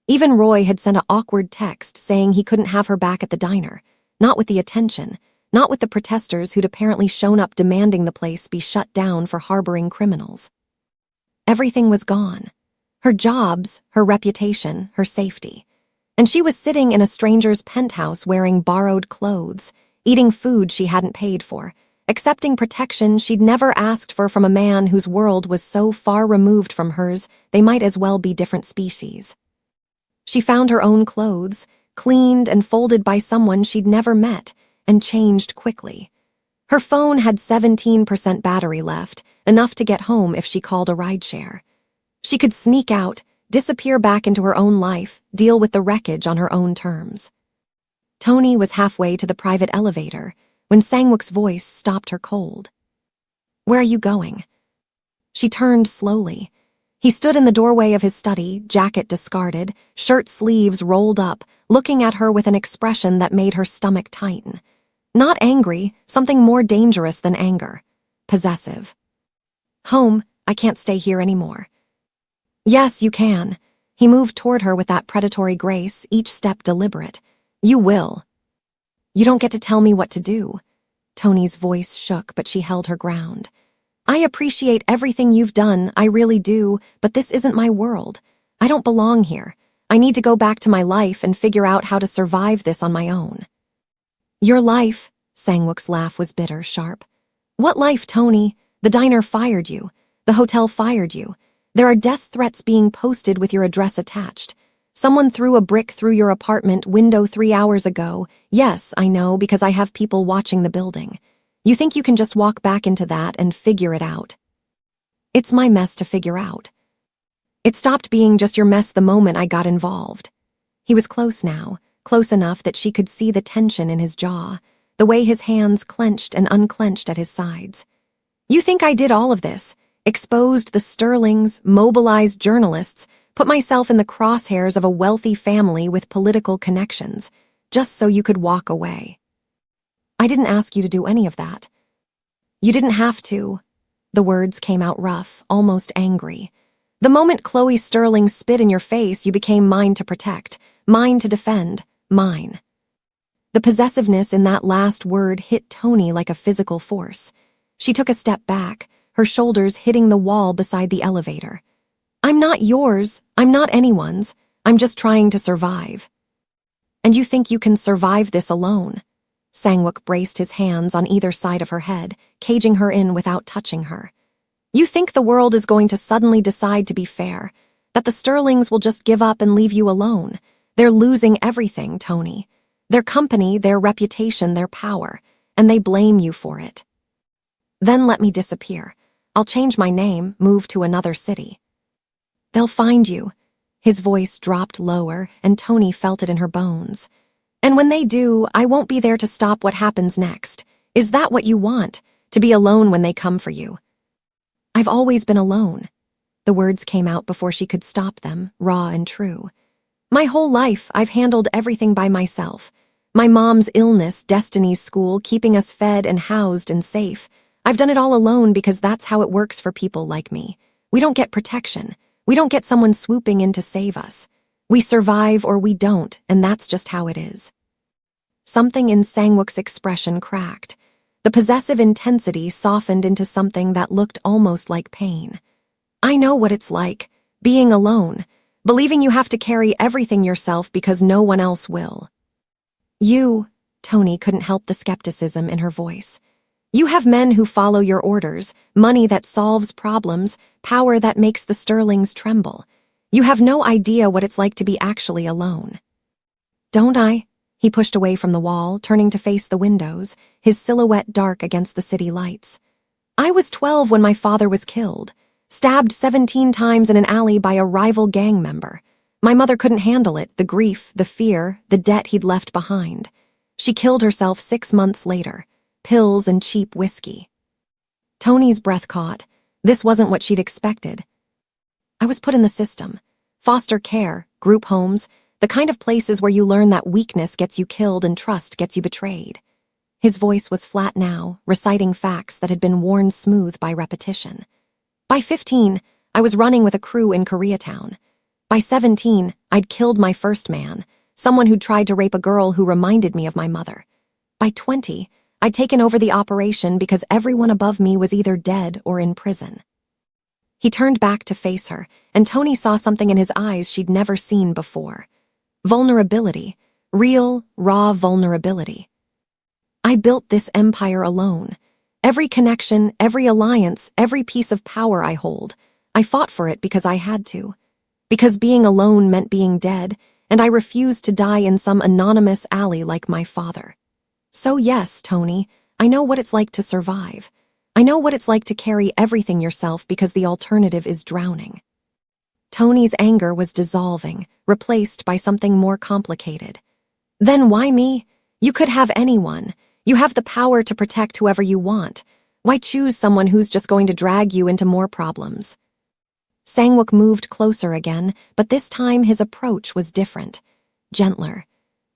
Even Roy had sent an awkward text saying he couldn't have her back at the diner, not with the attention, not with the protesters who'd apparently shown up demanding the place be shut down for harboring criminals. Everything was gone. Her jobs, her reputation, her safety. And she was sitting in a stranger's penthouse wearing borrowed clothes, eating food she hadn't paid for, accepting protection she'd never asked for from a man whose world was so far removed from hers they might as well be different species. She found her own clothes, cleaned and folded by someone she'd never met, and changed quickly. Her phone had 17% battery left, enough to get home if she called a rideshare. She could sneak out, disappear back into her own life, deal with the wreckage on her own terms. Tony was halfway to the private elevator when Sang-wook's voice stopped her cold. "Where are you going?" She turned slowly. He stood in the doorway of his study, jacket discarded, shirt sleeves rolled up, looking at her with an expression that made her stomach tighten. Not angry, something more dangerous than anger. Possessive. "Home, I can't stay here anymore." "Yes, you can." He moved toward her with that predatory grace, each step deliberate. "You will." "You don't get to tell me what to do." Tony's voice shook, but she held her ground. "I appreciate everything you've done, I really do, but this isn't my world. I don't belong here. I need to go back to my life and figure out how to survive this on my own." "Your life?" Sang-wook's laugh was bitter, sharp. "What life, Tony? The diner fired you. The hotel fired you. There are death threats being posted with your address attached. Someone threw a brick through your apartment window 3 hours ago. Yes, I know, because I have people watching the building. You think you can just walk back into that and figure it out? It's my mess to figure out. It stopped being just your mess the moment I got involved." He was close now, close enough that she could see the tension in his jaw, the way his hands clenched and unclenched at his sides. "You think I did all of this? Exposed the Sterlings, mobilized journalists, put myself in the crosshairs of a wealthy family with political connections, just so you could walk away. I didn't ask you to do any of that. You didn't have to." The words came out rough, almost angry. "The moment Chloe Sterling spit in your face, you became mine to protect, mine to defend, mine." The possessiveness in that last word hit Tony like a physical force. She took a step back, her shoulders hitting the wall beside the elevator. "I'm not yours. I'm not anyone's. I'm just trying to survive." "And you think you can survive this alone?" Sang-wook braced his hands on either side of her head, caging her in without touching her. "You think the world is going to suddenly decide to be fair, that the Sterlings will just give up and leave you alone? They're losing everything, Tony. Their company, their reputation, their power, and they blame you for it. Then let me disappear. I'll change my name, move to another city." "They'll find you." His voice dropped lower, and Tony felt it in her bones. "And when they do, I won't be there to stop what happens next. Is that what you want? To be alone when they come for you?" "I've always been alone." The words came out before she could stop them, raw and true. "My whole life, I've handled everything by myself. My mom's illness, Destiny's school, keeping us fed and housed and safe. I've done it all alone because that's how it works for people like me. We don't get protection. We don't get someone swooping in to save us. We survive or we don't, and that's just how it is." Something in Sang-wook's expression cracked. The possessive intensity softened into something that looked almost like pain. "I know what it's like. Being alone. Believing you have to carry everything yourself because no one else will. Tony couldn't help the skepticism in her voice. You have men who follow your orders, money that solves problems, power that makes the Sterlings tremble. You have no idea what it's like to be actually alone. Don't I? He pushed away from the wall, turning to face the windows, his silhouette dark against the city lights. I was 12 when my father was killed, stabbed 17 times in an alley by a rival gang member. My mother couldn't handle it, the grief, the fear, the debt he'd left behind. She killed herself 6 months later. Pills and cheap whiskey. Tony's breath caught. This wasn't what she'd expected. I was put in the system. Foster care, group homes, the kind of places where you learn that weakness gets you killed and trust gets you betrayed. His voice was flat now, reciting facts that had been worn smooth by repetition. By 15, I was running with a crew in Koreatown. By 17, I'd killed my first man, someone who'd tried to rape a girl who reminded me of my mother. By 20, I'd taken over the operation because everyone above me was either dead or in prison. He turned back to face her, and Tony saw something in his eyes she'd never seen before. Vulnerability. Real, raw vulnerability. I built this empire alone. Every connection, every alliance, every piece of power I hold, I fought for it because I had to. Because being alone meant being dead, and I refused to die in some anonymous alley like my father. So yes, Tony, I know what it's like to survive. I know what it's like to carry everything yourself because the alternative is drowning. Tony's anger was dissolving, replaced by something more complicated. Then why me? You could have anyone. You have the power to protect whoever you want. Why choose someone who's just going to drag you into more problems? Sangwook moved closer again, but this time his approach was different, gentler.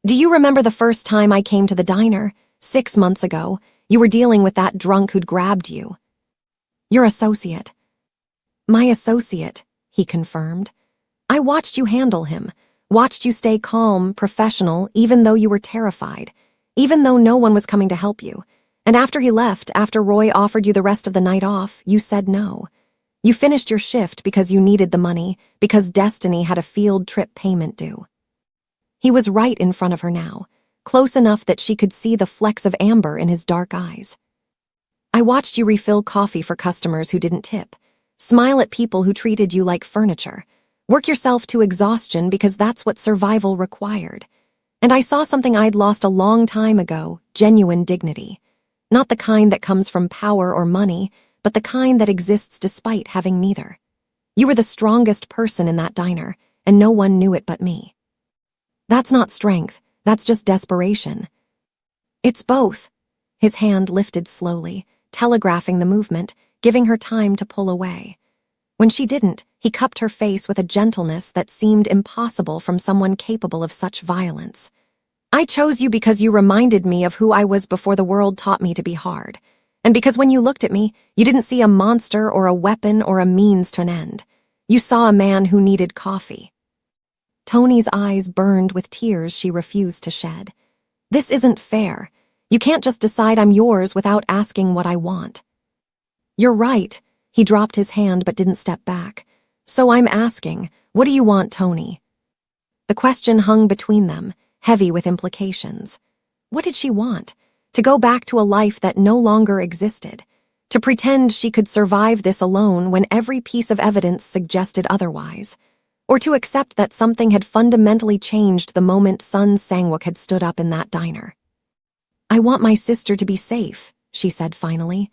Do you remember the first time I came to the diner? 6 months ago, you were dealing with that drunk who'd grabbed you. Your associate. My associate, he confirmed. I watched you handle him, watched you stay calm, professional, even though you were terrified, even though no one was coming to help you. And after he left, after Roy offered you the rest of the night off, you said no. You finished your shift because you needed the money, because Destiny had a field trip payment due. He was right in front of her now, close enough that she could see the flecks of amber in his dark eyes. I watched you refill coffee for customers who didn't tip, smile at people who treated you like furniture, work yourself to exhaustion because that's what survival required. And I saw something I'd lost a long time ago, genuine dignity. Not the kind that comes from power or money, but the kind that exists despite having neither. You were the strongest person in that diner, and no one knew it but me. That's not strength, that's just desperation. It's both. His hand lifted slowly, telegraphing the movement, giving her time to pull away. When she didn't, he cupped her face with a gentleness that seemed impossible from someone capable of such violence. I chose you because you reminded me of who I was before the world taught me to be hard. And because when you looked at me, you didn't see a monster or a weapon or a means to an end. You saw a man who needed coffee. Tony's eyes burned with tears she refused to shed. This isn't fair. You can't just decide I'm yours without asking what I want. You're right. He dropped his hand but didn't step back. So I'm asking, what do you want, Tony? The question hung between them, heavy with implications. What did she want? To go back to a life that no longer existed? To pretend she could survive this alone when every piece of evidence suggested otherwise? Or to accept that something had fundamentally changed the moment Sun Sangwook had stood up in that diner? I want my sister to be safe, she said finally.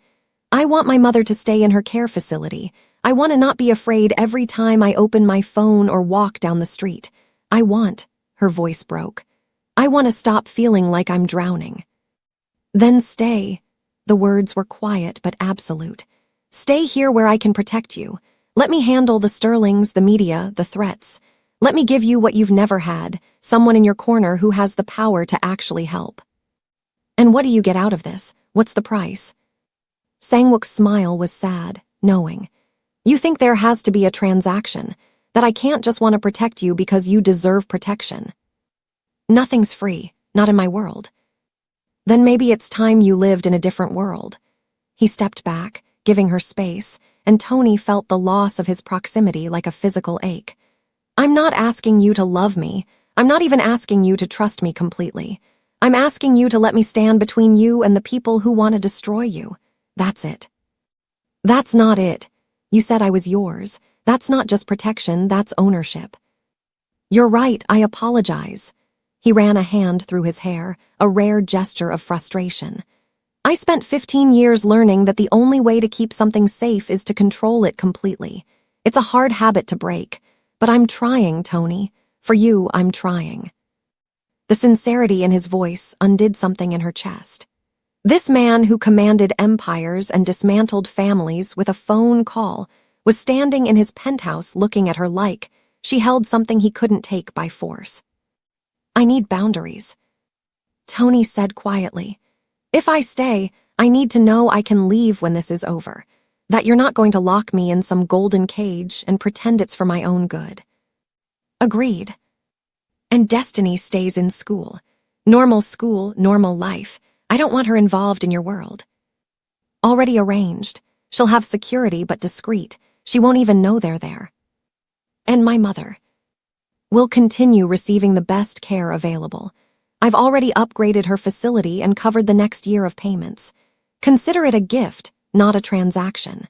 I want my mother to stay in her care facility. I want to not be afraid every time I open my phone or walk down the street. Her voice broke. I want to stop feeling like I'm drowning. Then stay. The words were quiet but absolute. Stay here where I can protect you. Let me handle the Sterlings, the media, the threats. Let me give you what you've never had, someone in your corner who has the power to actually help. And what do you get out of this? What's the price? Sangwook's smile was sad, knowing. You think there has to be a transaction, that I can't just want to protect you because you deserve protection. Nothing's free, not in my world. Then maybe it's time you lived in a different world. He stepped back, giving her space, and Tony felt the loss of his proximity like a physical ache. "I'm not asking you to love me. I'm not even asking you to trust me completely. I'm asking you to let me stand between you and the people who want to destroy you. That's it." "That's not it. You said I was yours. That's not just protection, that's ownership." "You're right, I apologize." He ran a hand through his hair, a rare gesture of frustration. "I spent 15 years learning that the only way to keep something safe is to control it completely. It's a hard habit to break, but I'm trying, Tony. For you, I'm trying." The sincerity in his voice undid something in her chest. This man who commanded empires and dismantled families with a phone call was standing in his penthouse looking at her like she held something he couldn't take by force. "I need boundaries," Tony said quietly. "If I stay, I need to know I can leave when this is over, that you're not going to lock me in some golden cage and pretend it's for my own good." "Agreed." "And Destiny stays in school. School, normal life. I don't want her involved in your world." "Already arranged. She'll have security but discreet. She won't even know they're there." "And my mother will continue receiving the best care available. I've already upgraded her facility and covered the next year of payments. Consider it a gift, not a transaction."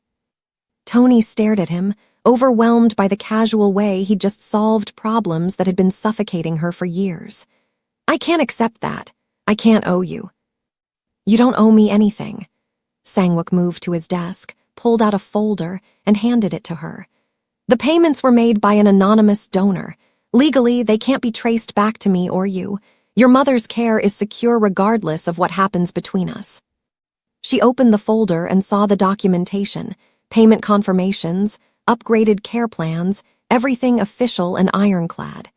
Tony stared at him, overwhelmed by the casual way he'd just solved problems that had been suffocating her for years. "I can't accept that. I can't owe you." "You don't owe me anything." Sangwook moved to his desk, pulled out a folder, and handed it to her. "The payments were made by an anonymous donor. Legally, they can't be traced back to me or you. Your mother's care is secure regardless of what happens between us." She opened the folder and saw the documentation, payment confirmations, upgraded care plans, everything official and ironclad.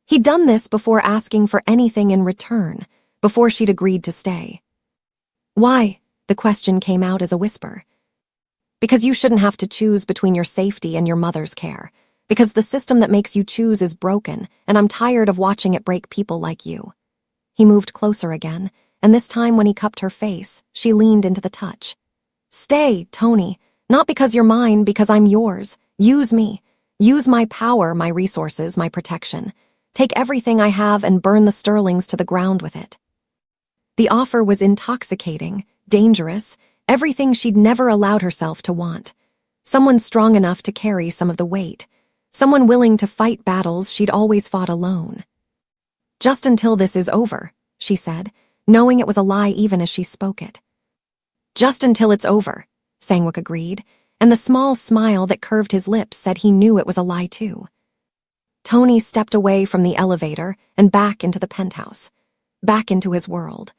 He'd done this before asking for anything in return, before she'd agreed to stay. "Why?" The question came out as a whisper. "Because you shouldn't have to choose between your safety and your mother's care. Because the system that makes you choose is broken, and I'm tired of watching it break people like you." He moved closer again, and this time when he cupped her face, she leaned into the touch. "Stay, Tony. Not because you're mine, because I'm yours. Use me. Use my power, my resources, my protection. Take everything I have and burn the Sterlings to the ground with it." The offer was intoxicating, dangerous, everything she'd never allowed herself to want. Someone strong enough to carry some of the weight. Someone willing to fight battles she'd always fought alone. "Just until this is over," she said, knowing it was a lie even as she spoke it. "Just until it's over," Sangwook agreed, and the small smile that curved his lips said he knew it was a lie too. Tony stepped away from the elevator and back into the penthouse, back into his world.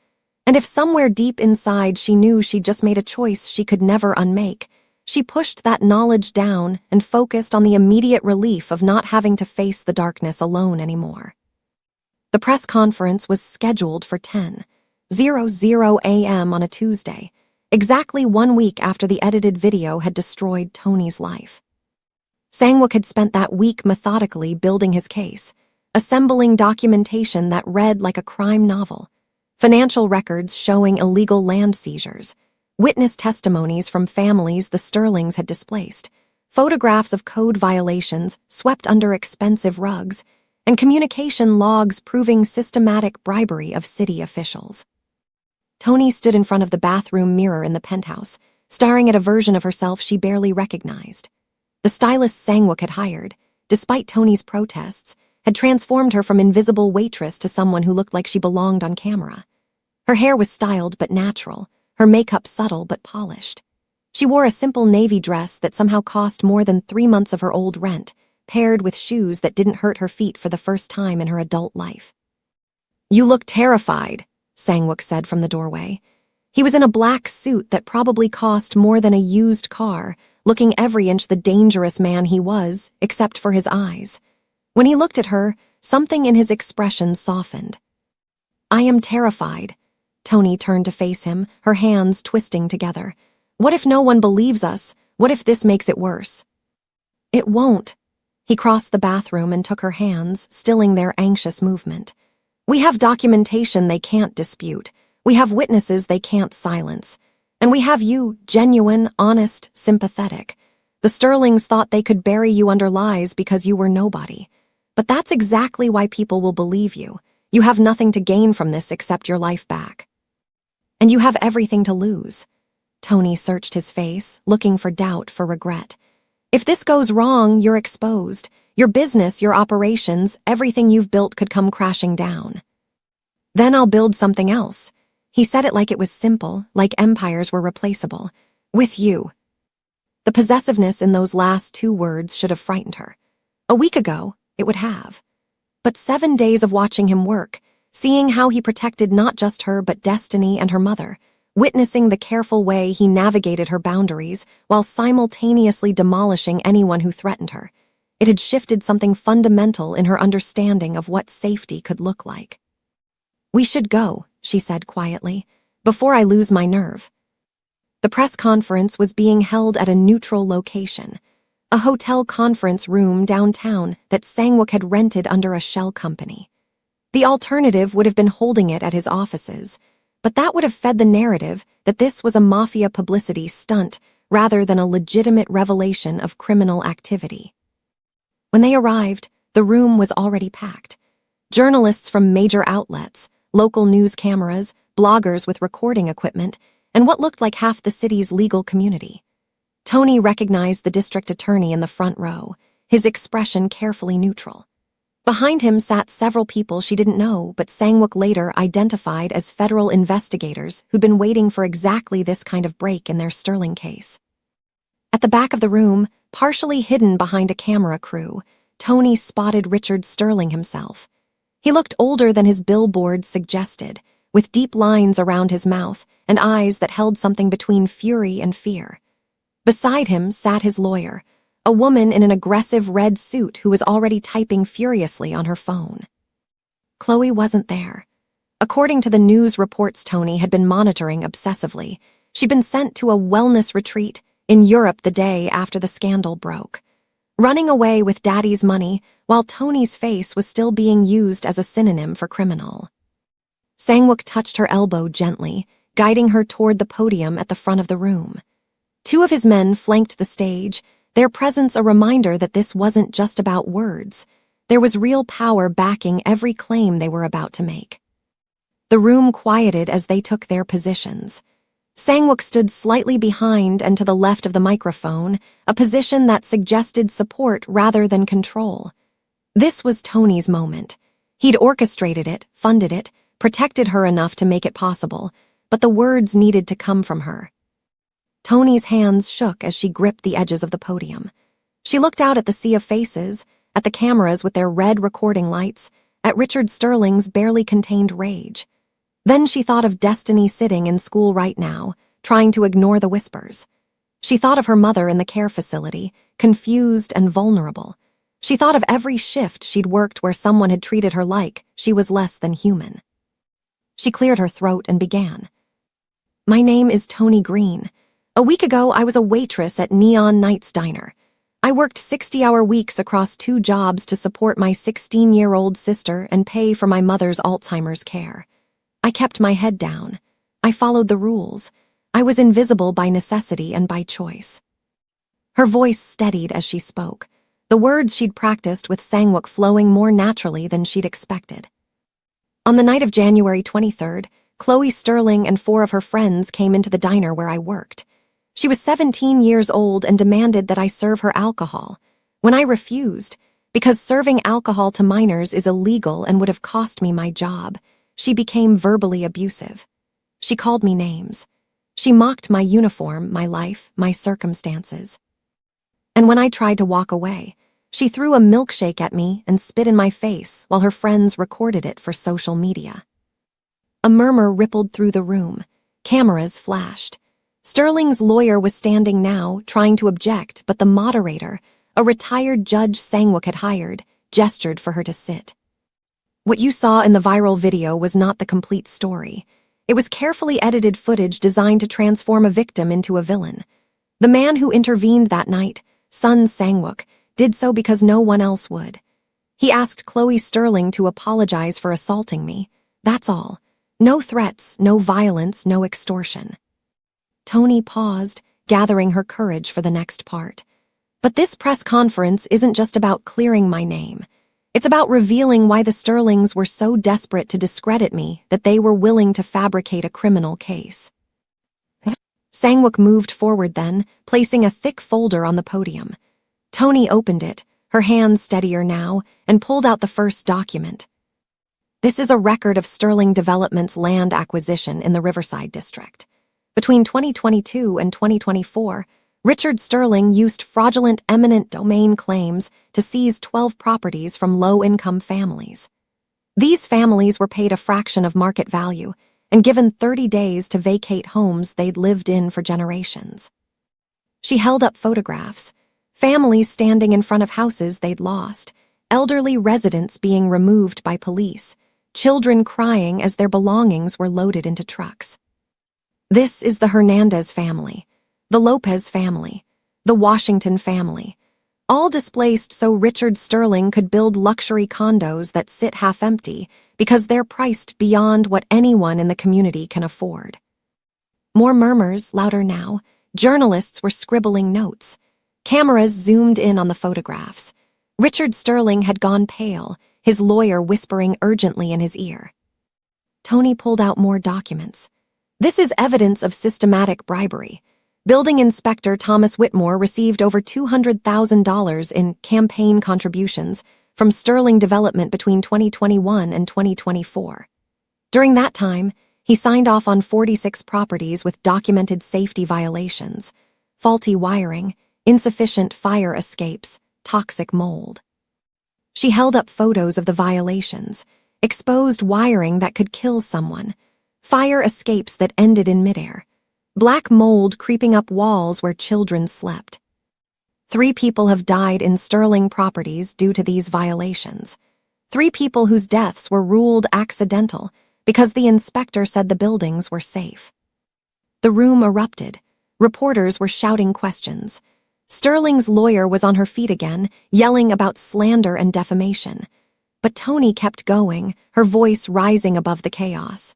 And if somewhere deep inside she knew she'd just made a choice she could never unmake, she pushed that knowledge down and focused on the immediate relief of not having to face the darkness alone anymore. The press conference was scheduled for 10:00 a.m. on a Tuesday, exactly 1 week after the edited video had destroyed Tony's life. Sangwook had spent that week methodically building his case, assembling documentation that read like a crime novel, financial records showing illegal land seizures, witness testimonies from families the Sterlings had displaced, photographs of code violations swept under expensive rugs, and communication logs proving systematic bribery of city officials. Tony stood in front of the bathroom mirror in the penthouse, staring at a version of herself she barely recognized. The stylist Sangwook had hired, despite Tony's protests, had transformed her from invisible waitress to someone who looked like she belonged on camera. Her hair was styled but natural, her makeup subtle but polished. She wore a simple navy dress that somehow cost more than 3 months of her old rent, paired with shoes that didn't hurt her feet for the first time in her adult life. "You look terrified," Sangwook said from the doorway. He was in a black suit that probably cost more than a used car, looking every inch the dangerous man he was, except for his eyes. When he looked at her, something in his expression softened. "I am terrified." Tony turned to face him, her hands twisting together. "What if no one believes us? What if this makes it worse?" "It won't." He crossed the bathroom and took her hands, stilling their anxious movement. "We have documentation they can't dispute. We have witnesses they can't silence. And we have you, genuine, honest, sympathetic. The Sterlings thought they could bury you under lies because you were nobody. But that's exactly why people will believe you. You have nothing to gain from this except your life back. And you have everything to lose. Tony searched his face, looking for doubt, for regret. If this goes wrong, you're exposed. Your business, your operations, everything you've built could come crashing down. Then I'll build something else. He said it like it was simple, like empires were replaceable. With you. The possessiveness in those last two words should have frightened her. A week ago, it would have. But 7 days of watching him work, seeing how he protected not just her but Destiny and her mother, witnessing the careful way he navigated her boundaries while simultaneously demolishing anyone who threatened her, it had shifted something fundamental in her understanding of what safety could look like. "We should go," she said quietly, "before I lose my nerve." The press conference was being held at a neutral location, a hotel conference room downtown that Sangwook had rented under a shell company. The alternative would have been holding it at his offices, but that would have fed the narrative that this was a Mafia publicity stunt rather than a legitimate revelation of criminal activity. When they arrived, the room was already packed. Journalists from major outlets, local news cameras, bloggers with recording equipment, and what looked like half the city's legal community. Tony recognized the district attorney in the front row, his expression carefully neutral. Behind him sat several people she didn't know, but Sangwook later identified as federal investigators who'd been waiting for exactly this kind of break in their Sterling case. At the back of the room, partially hidden behind a camera crew, Tony spotted Richard Sterling himself. He looked older than his billboard suggested, with deep lines around his mouth and eyes that held something between fury and fear. Beside him sat his lawyer, a woman in an aggressive red suit who was already typing furiously on her phone. Chloe wasn't there. According to the news reports Tony had been monitoring obsessively, she'd been sent to a wellness retreat in Europe the day after the scandal broke, running away with Daddy's money while Tony's face was still being used as a synonym for criminal. Sangwook touched her elbow gently, guiding her toward the podium at the front of the room. Two of his men flanked the stage, their presence a reminder that this wasn't just about words. There was real power backing every claim they were about to make. The room quieted as they took their positions. Sangwook stood slightly behind and to the left of the microphone, a position that suggested support rather than control. This was Tony's moment. He'd orchestrated it, funded it, protected her enough to make it possible, but the words needed to come from her. Tony's hands shook as she gripped the edges of the podium. She looked out at the sea of faces, at the cameras with their red recording lights, at Richard Sterling's barely contained rage. Then she thought of Destiny sitting in school right now, trying to ignore the whispers. She thought of her mother in the care facility, confused and vulnerable. She thought of every shift she'd worked where someone had treated her like she was less than human. She cleared her throat and began. "My name is Tony Green. A week ago, I was a waitress at Neon Nights Diner. I worked 60-hour weeks across 2 jobs to support my 16-year-old sister and pay for my mother's Alzheimer's care. I kept my head down. I followed the rules. I was invisible by necessity and by choice." Her voice steadied as she spoke, the words she'd practiced with Sangwook flowing more naturally than she'd expected. "On the night of January 23rd, Chloe Sterling and 4 of her friends came into the diner where I worked. She was 17 years old and demanded that I serve her alcohol. When I refused, because serving alcohol to minors is illegal and would have cost me my job, she became verbally abusive. She called me names. She mocked my uniform, my life, my circumstances. And when I tried to walk away, she threw a milkshake at me and spit in my face while her friends recorded it for social media." A murmur rippled through the room. Cameras flashed. Sterling's lawyer was standing now, trying to object, but the moderator, a retired judge Sangwook had hired, gestured for her to sit. "What you saw in the viral video was not the complete story. It was carefully edited footage designed to transform a victim into a villain. The man who intervened that night, Sun Sangwook, did so because no one else would. He asked Chloe Sterling to apologize for assaulting me. That's all. No threats, no violence, no extortion." Tony paused, gathering her courage for the next part. But this press conference isn't just about clearing my name. It's about revealing why the Sterlings were so desperate to discredit me that they were willing to fabricate a criminal case. Sang-wook moved forward then, placing a thick folder on the podium. Tony opened it, her hands steadier now, and pulled out the first document. This is a record of Sterling Development's land acquisition in the Riverside District. Between 2022 and 2024, Richard Sterling used fraudulent eminent domain claims to seize 12 properties from low-income families. These families were paid a fraction of market value and given 30 days to vacate homes they'd lived in for generations. She held up photographs, families standing in front of houses they'd lost, elderly residents being removed by police, children crying as their belongings were loaded into trucks. This is the Hernandez family, the Lopez family, the Washington family, all displaced so Richard Sterling could build luxury condos that sit half-empty because they're priced beyond what anyone in the community can afford. More murmurs, louder now. Journalists were scribbling notes. Cameras zoomed in on the photographs. Richard Sterling had gone pale, his lawyer whispering urgently in his ear. Tony pulled out more documents. This is evidence of systematic bribery. Building Inspector Thomas Whitmore received over $200,000 in campaign contributions from Sterling Development between 2021 and 2024. During that time, he signed off on 46 properties with documented safety violations, faulty wiring, insufficient fire escapes, toxic mold. She held up photos of the violations, exposed wiring that could kill someone, fire escapes that ended in midair, black mold creeping up walls where children slept. 3 people have died in Sterling properties due to these violations. 3 people whose deaths were ruled accidental because the inspector said the buildings were safe. The room erupted. Reporters were shouting questions. Sterling's lawyer was on her feet again, yelling about slander and defamation. But Tony kept going, her voice rising above the chaos.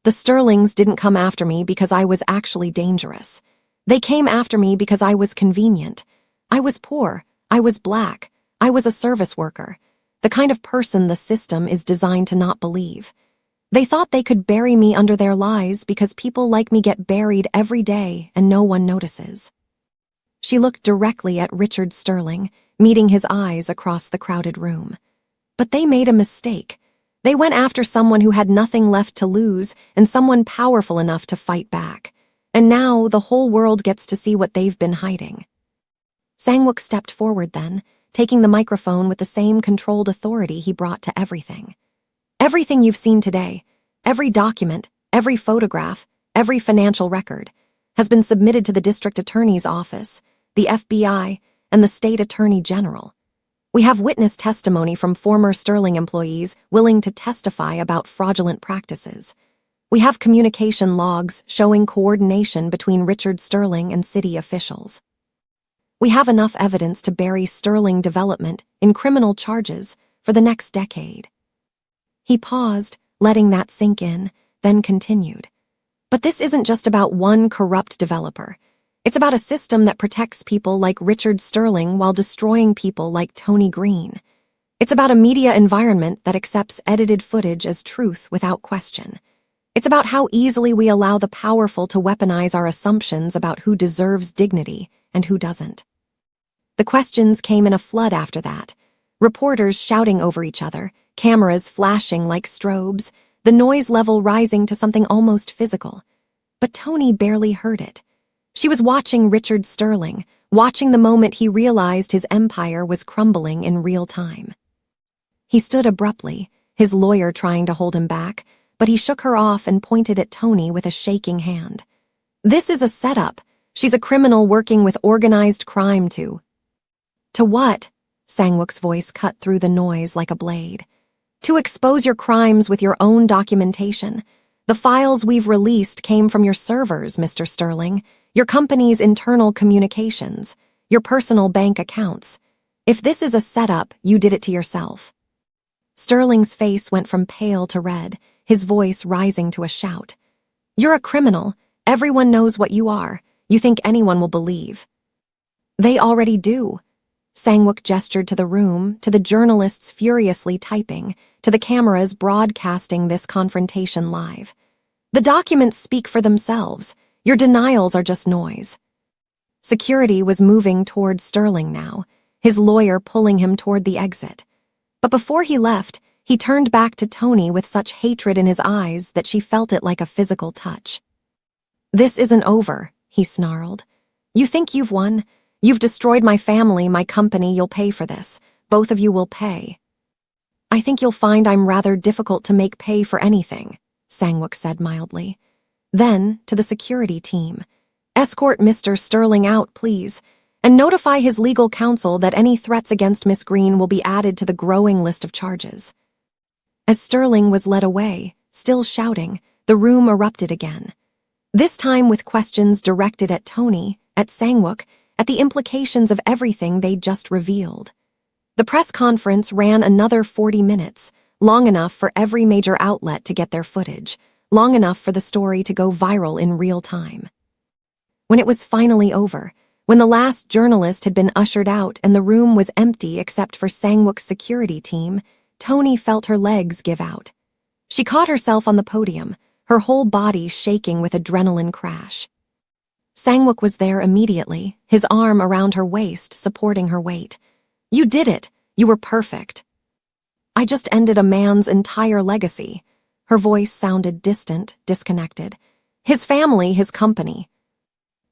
The Sterlings didn't come after me because I was actually dangerous. They came after me because I was convenient. I was poor. I was black. I was a service worker. The kind of person the system is designed to not believe. They thought they could bury me under their lies because people like me get buried every day and no one notices. She looked directly at Richard Sterling, meeting his eyes across the crowded room. But they made a mistake. They went after someone who had nothing left to lose and someone powerful enough to fight back. And now the whole world gets to see what they've been hiding. Sang-wook stepped forward then, taking the microphone with the same controlled authority he brought to everything. Everything you've seen today, every document, every photograph, every financial record, has been submitted to the district attorney's office, the FBI, and the state attorney general. We have witness testimony from former Sterling employees willing to testify about fraudulent practices. We have communication logs showing coordination between Richard Sterling and city officials. We have enough evidence to bury Sterling Development in criminal charges for the next decade. He paused, letting that sink in, then continued. But this isn't just about one corrupt developer. It's about a system that protects people like Richard Sterling while destroying people like Tony Green. It's about a media environment that accepts edited footage as truth without question. It's about how easily we allow the powerful to weaponize our assumptions about who deserves dignity and who doesn't. The questions came in a flood after that. Reporters shouting over each other, cameras flashing like strobes, the noise level rising to something almost physical. But Tony barely heard it. She was watching Richard Sterling, watching the moment he realized his empire was crumbling in real time. He stood abruptly, his lawyer trying to hold him back, but he shook her off and pointed at Tony with a shaking hand. This is a setup. She's a criminal working with organized crime to what? Sang-wook's voice cut through the noise like a blade. To expose your crimes with your own documentation. The files we've released came from your servers, Mr. Sterling, your company's internal communications, your personal bank accounts. If this is a setup, you did it to yourself. Sterling's face went from pale to red, his voice rising to a shout. You're a criminal. Everyone knows what you are. You think anyone will believe. They already do. Sangwook gestured to the room, to the journalists furiously typing, to the cameras broadcasting this confrontation live. The documents speak for themselves. Your denials are just noise. Security was moving toward Sterling now, his lawyer pulling him toward the exit. But before he left, he turned back to Tony with such hatred in his eyes that she felt it like a physical touch. "This isn't over," he snarled. "You think you've won? You've destroyed my family, my company, you'll pay for this. Both of you will pay." "I think you'll find I'm rather difficult to make pay for anything," Sangwook said mildly. Then, to the security team, "Escort Mr. Sterling out, please, and notify his legal counsel that any threats against Miss Green will be added to the growing list of charges." As Sterling was led away, still shouting, the room erupted again. This time with questions directed at Tony, at Sangwook, at the implications of everything they'd just revealed. The press conference ran another 40 minutes, long enough for every major outlet to get their footage, long enough for the story to go viral in real time. When it was finally over, when the last journalist had been ushered out and the room was empty except for Sangwook's security team, Tony felt her legs give out. She caught herself on the podium, her whole body shaking with adrenaline crash. Sangwook was there immediately, his arm around her waist, supporting her weight. "You did it! You were perfect!" "I just ended a man's entire legacy." Her voice sounded distant, disconnected. "His family, his company."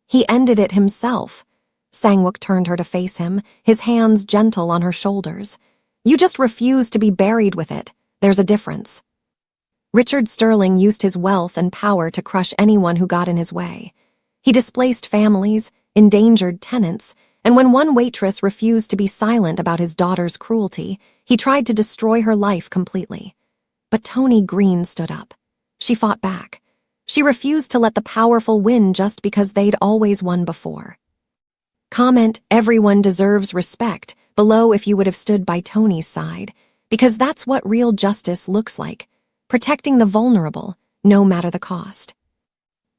"He ended it himself." Sangwook turned her to face him, his hands gentle on her shoulders. "You just refuse to be buried with it. There's a difference." Richard Sterling used his wealth and power to crush anyone who got in his way. He displaced families, endangered tenants, and when one waitress refused to be silent about his daughter's cruelty, he tried to destroy her life completely. But Tony Green stood up. She fought back. She refused to let the powerful win just because they'd always won before. Comment, "Everyone deserves respect," below if you would have stood by Tony's side, because that's what real justice looks like. Protecting the vulnerable, no matter the cost.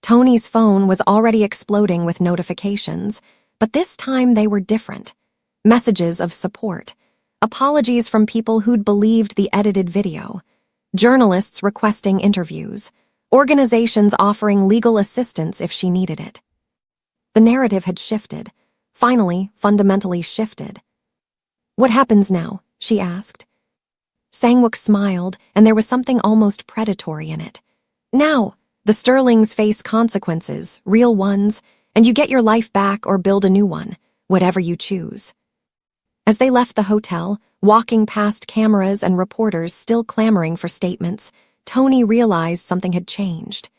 Tony's phone was already exploding with notifications, but this time they were different. Messages of support, apologies from people who'd believed the edited video, journalists requesting interviews, organizations offering legal assistance if she needed it. The narrative had shifted, finally, fundamentally shifted. "What happens now?" she asked. Sangwook smiled, and there was something almost predatory in it. "Now, the Sterlings face consequences, real ones, and you get your life back or build a new one, whatever you choose." As they left the hotel, walking past cameras and reporters still clamoring for statements, Tony realized something had changed.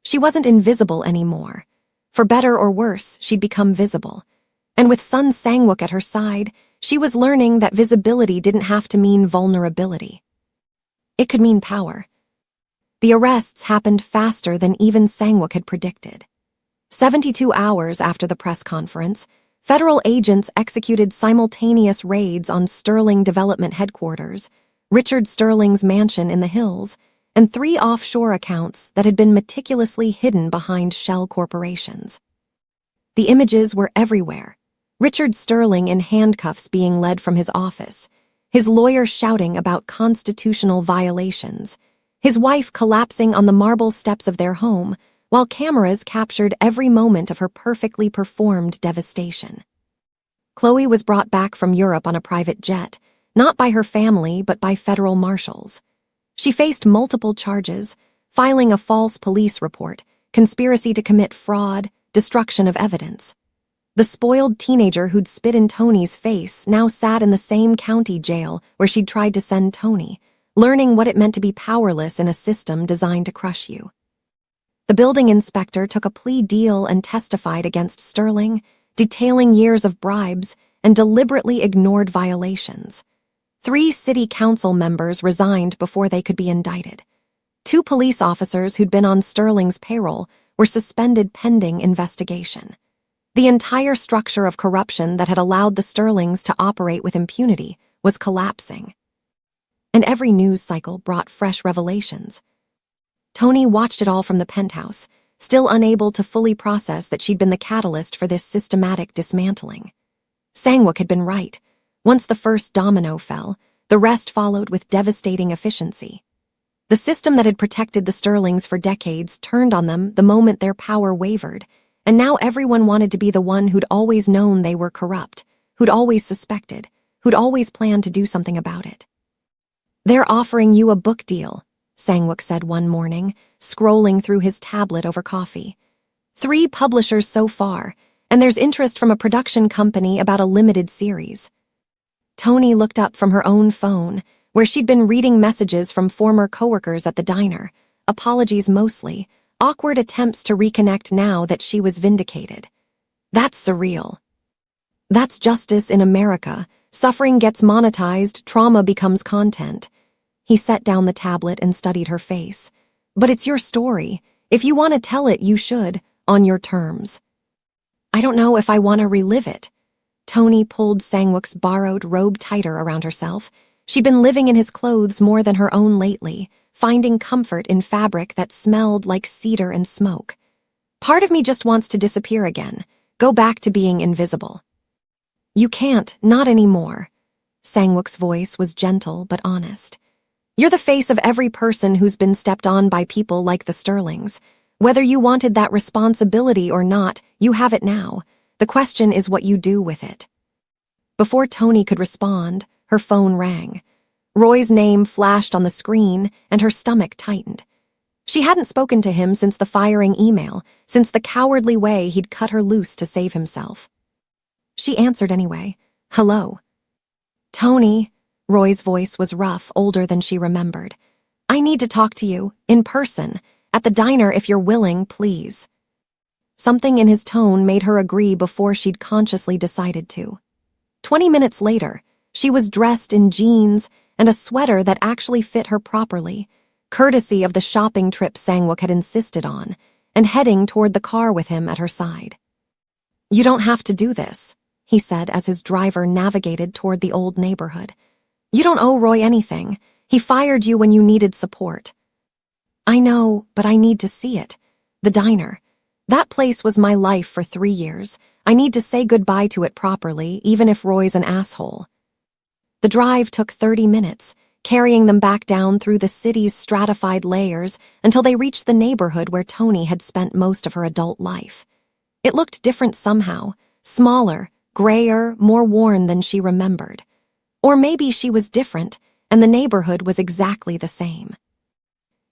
She wasn't invisible anymore. For better or worse, she'd become visible. And with son Sangwook at her side, she was learning that visibility didn't have to mean vulnerability. It could mean power. The arrests happened faster than even Sangwook had predicted. 72 hours after the press conference, federal agents executed simultaneous raids on Sterling Development Headquarters, Richard Sterling's mansion in the hills, and 3 offshore accounts that had been meticulously hidden behind shell corporations. The images were everywhere. Richard Sterling in handcuffs being led from his office, his lawyer shouting about constitutional violations, his wife collapsing on the marble steps of their home, while cameras captured every moment of her perfectly performed devastation. Chloe was brought back from Europe on a private jet, not by her family but by federal marshals. She faced multiple charges, filing a false police report, conspiracy to commit fraud, destruction of evidence. The spoiled teenager who'd spit in Tony's face now sat in the same county jail where she'd tried to send Tony, learning what it meant to be powerless in a system designed to crush you. The building inspector took a plea deal and testified against Sterling, detailing years of bribes and deliberately ignored violations. 3 city council members resigned before they could be indicted. 2 police officers who'd been on Sterling's payroll were suspended pending investigation. The entire structure of corruption that had allowed the Sterlings to operate with impunity was collapsing. And every news cycle brought fresh revelations. Tony watched it all from the penthouse, still unable to fully process that she'd been the catalyst for this systematic dismantling. Sangwook had been right. Once the first domino fell, the rest followed with devastating efficiency. The system that had protected the Sterlings for decades turned on them the moment their power wavered, and now everyone wanted to be the one who'd always known they were corrupt, who'd always suspected, who'd always planned to do something about it. "They're offering you a book deal," Sangwook said one morning, scrolling through his tablet over coffee. "3 publishers so far, and there's interest from a production company about a limited series." Tony looked up from her own phone, where she'd been reading messages from former coworkers at the diner, apologies mostly, awkward attempts to reconnect now that she was vindicated. "That's surreal. That's justice in America. Suffering gets monetized, trauma becomes content." He set down the tablet and studied her face. "But it's your story. If you want to tell it, you should, on your terms." "I don't know if I want to relive it." Tony pulled Sangwook's borrowed robe tighter around herself. She'd been living in his clothes more than her own lately, finding comfort in fabric that smelled like cedar and smoke. "Part of me just wants to disappear again, go back to being invisible." "You can't, not anymore." Sangwook's voice was gentle but honest. "You're the face of every person who's been stepped on by people like the Sterlings. Whether you wanted that responsibility or not, you have it now. The question is what you do with it." Before Tony could respond, her phone rang. Roy's name flashed on the screen, and her stomach tightened. She hadn't spoken to him since the firing email, since the cowardly way he'd cut her loose to save himself. She answered anyway. "Hello." "Tony," Roy's voice was rough, older than she remembered. "I need to talk to you, in person, at the diner if you're willing, please." Something in his tone made her agree before she'd consciously decided to. 20 minutes later, she was dressed in jeans and a sweater that actually fit her properly, courtesy of the shopping trip Sangwook had insisted on, and heading toward the car with him at her side. "You don't have to do this," he said as his driver navigated toward the old neighborhood. "You don't owe Roy anything. He fired you when you needed support." "I know, but I need to see it. The diner. That place was my life for 3 years. I need to say goodbye to it properly, even if Roy's an asshole." The drive took 30 minutes, carrying them back down through the city's stratified layers until they reached the neighborhood where Tony had spent most of her adult life. It looked different somehow, smaller, grayer, more worn than she remembered. Or maybe she was different, and the neighborhood was exactly the same.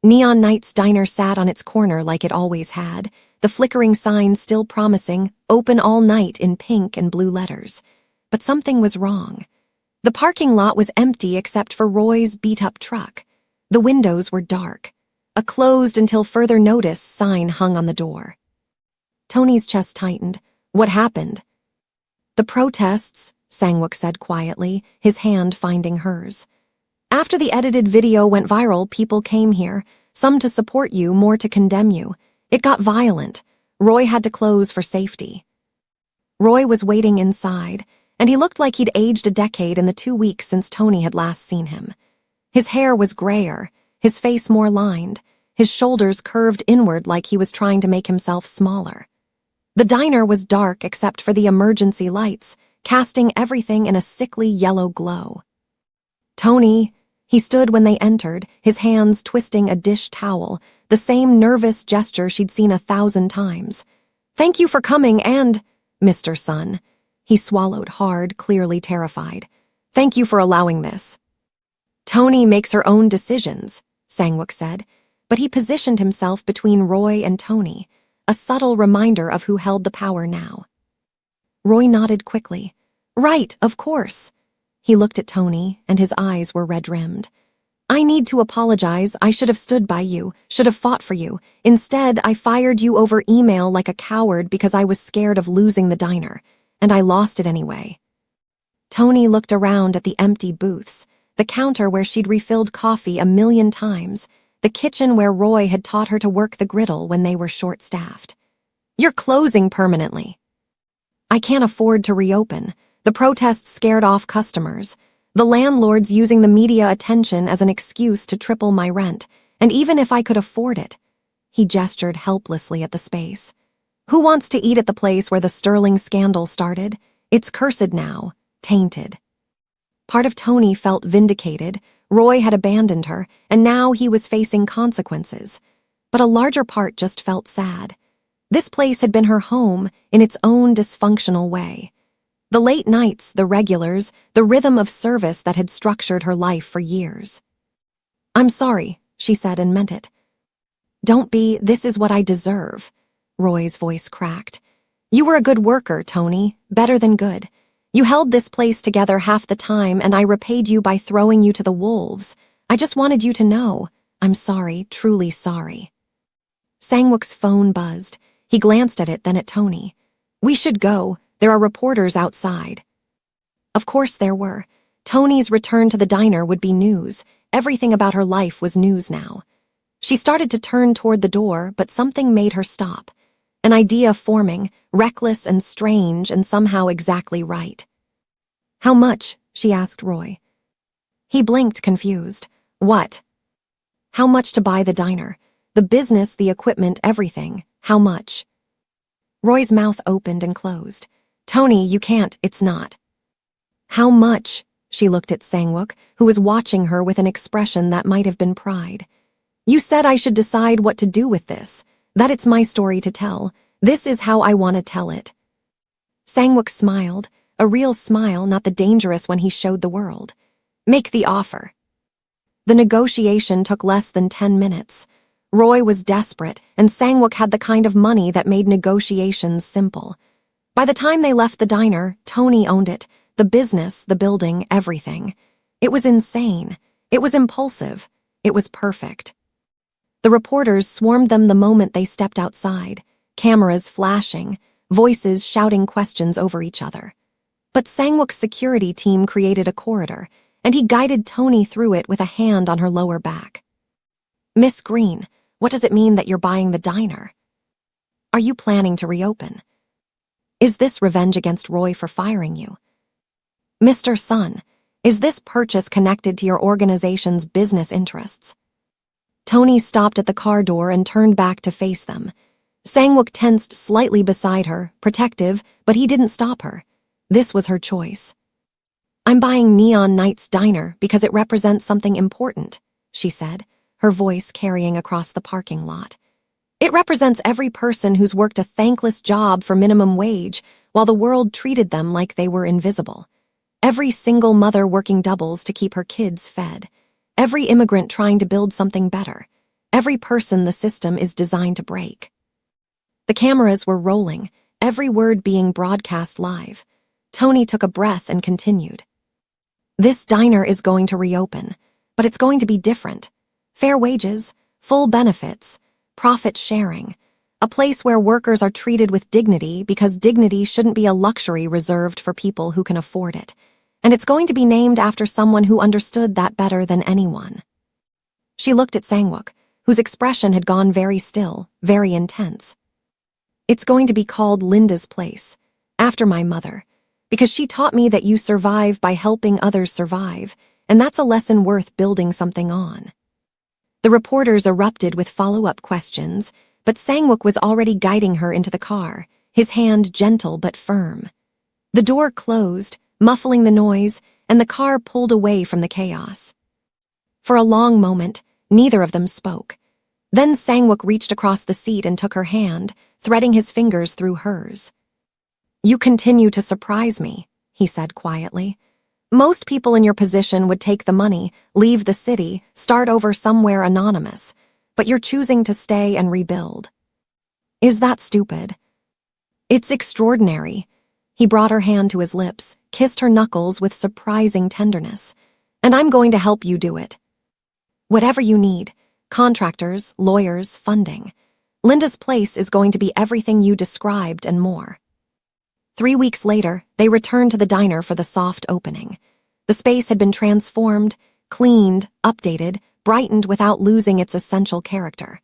Neon Night's diner sat on its corner like it always had, the flickering sign still promising "open all night" in pink and blue letters. But something was wrong. The parking lot was empty except for Roy's beat-up truck. The windows were dark. A "closed until further notice" sign hung on the door. Tony's chest tightened. What happened? "The protests," Sangwook said quietly, his hand finding hers. "After the edited video went viral, people came here, some to support you, more to condemn you. It got violent. Roy had to close for safety." Roy was waiting inside, and he looked like he'd aged a decade in the 2 weeks since Tony had last seen him. His hair was grayer, his face more lined, his shoulders curved inward like he was trying to make himself smaller. The diner was dark except for the emergency lights, casting everything in a sickly yellow glow. "Tony," he stood when they entered, his hands twisting a dish towel, the same nervous gesture she'd seen 1,000 times. "Thank you for coming and, Mr. Sun." He swallowed hard, clearly terrified. "Thank you for allowing this." "Tony makes her own decisions," Sangwook said, but he positioned himself between Roy and Tony, a subtle reminder of who held the power now. Roy nodded quickly. "Right, of course." He looked at Tony, and his eyes were red-rimmed. "I need to apologize. I should have stood by you, should have fought for you. Instead, I fired you over email like a coward because I was scared of losing the diner, and I lost it anyway." Tony looked around at the empty booths, the counter where she'd refilled coffee 1,000,000 times, the kitchen where Roy had taught her to work the griddle when they were short-staffed. "You're closing permanently." "I can't afford to reopen. The protests scared off customers. The landlord's using the media attention as an excuse to triple my rent, and even if I could afford it..." He gestured helplessly at the space. "Who wants to eat at the place where the Sterling scandal started? It's cursed now, tainted. Part of Tony felt vindicated. Roy had abandoned her, and now he was facing consequences. But a larger part just felt sad. This place had been her home in its own dysfunctional way. The late nights, the regulars, the rhythm of service that had structured her life for years. "I'm sorry," she said and meant it. "Don't be, this is what I deserve." Roy's voice cracked. "You were a good worker, Tony, better than good. You held this place together half the time, and I repaid you by throwing you to the wolves. I just wanted you to know. I'm sorry, truly sorry." Sangwook's phone buzzed. He glanced at it, then at Tony. "We should go. There are reporters outside." Of course there were. Tony's return to the diner would be news. Everything about her life was news now. She started to turn toward the door, but something made her stop. An idea forming, reckless and strange and somehow exactly right. "How much?" she asked Roy. He blinked, confused. "What?" "How much to buy the diner? The business, the equipment, everything. How much?" Roy's mouth opened and closed. "Tony, you can't, it's not." "How much?" She looked at Sangwook, who was watching her with an expression that might have been pride. "You said I should decide what to do with this, that it's my story to tell. This is how I want to tell it." Sangwook smiled, a real smile, not the dangerous one he showed the world. "Make the offer." The negotiation took less than 10 minutes. Roy was desperate, and Sangwook had the kind of money that made negotiations simple. By the time they left the diner, Tony owned it, the business, the building, everything. It was insane. It was impulsive. It was perfect. The reporters swarmed them the moment they stepped outside, cameras flashing, voices shouting questions over each other. But Sangwook's security team created a corridor, and he guided Tony through it with a hand on her lower back. "Miss Green, what does it mean that you're buying the diner? Are you planning to reopen? Is this revenge against Roy for firing you? Mr. Sun, is this purchase connected to your organization's business interests?" Tony stopped at the car door and turned back to face them. Sangwook tensed slightly beside her, protective, but he didn't stop her. This was her choice. "I'm buying Neon Night's diner because it represents something important," she said, her voice carrying across the parking lot. "It represents every person who's worked a thankless job for minimum wage while the world treated them like they were invisible. Every single mother working doubles to keep her kids fed. Every immigrant trying to build something better. Every person the system is designed to break." The cameras were rolling, every word being broadcast live. Tony took a breath and continued. "This diner is going to reopen, but it's going to be different. Fair wages, full benefits, profit sharing. A place where workers are treated with dignity because dignity shouldn't be a luxury reserved for people who can afford it. And it's going to be named after someone who understood that better than anyone." She looked at Sangwook, whose expression had gone very still, very intense. "It's going to be called Linda's Place, after my mother, because she taught me that you survive by helping others survive, and that's a lesson worth building something on." The reporters erupted with follow-up questions, but Sangwook was already guiding her into the car, his hand gentle but firm. The door closed, muffling the noise, and the car pulled away from the chaos. For a long moment, neither of them spoke. Then Sangwook reached across the seat and took her hand, threading his fingers through hers. "You continue to surprise me," he said quietly. "Most people in your position would take the money, leave the city, start over somewhere anonymous, but you're choosing to stay and rebuild. Is that stupid?" "It's extraordinary." He brought her hand to his lips, kissed her knuckles with surprising tenderness. "And I'm going to help you do it. Whatever you need, contractors, lawyers, funding. Linda's Place is going to be everything you described and more." 3 weeks later, they returned to the diner for the soft opening. The space had been transformed, cleaned, updated, brightened without losing its essential character.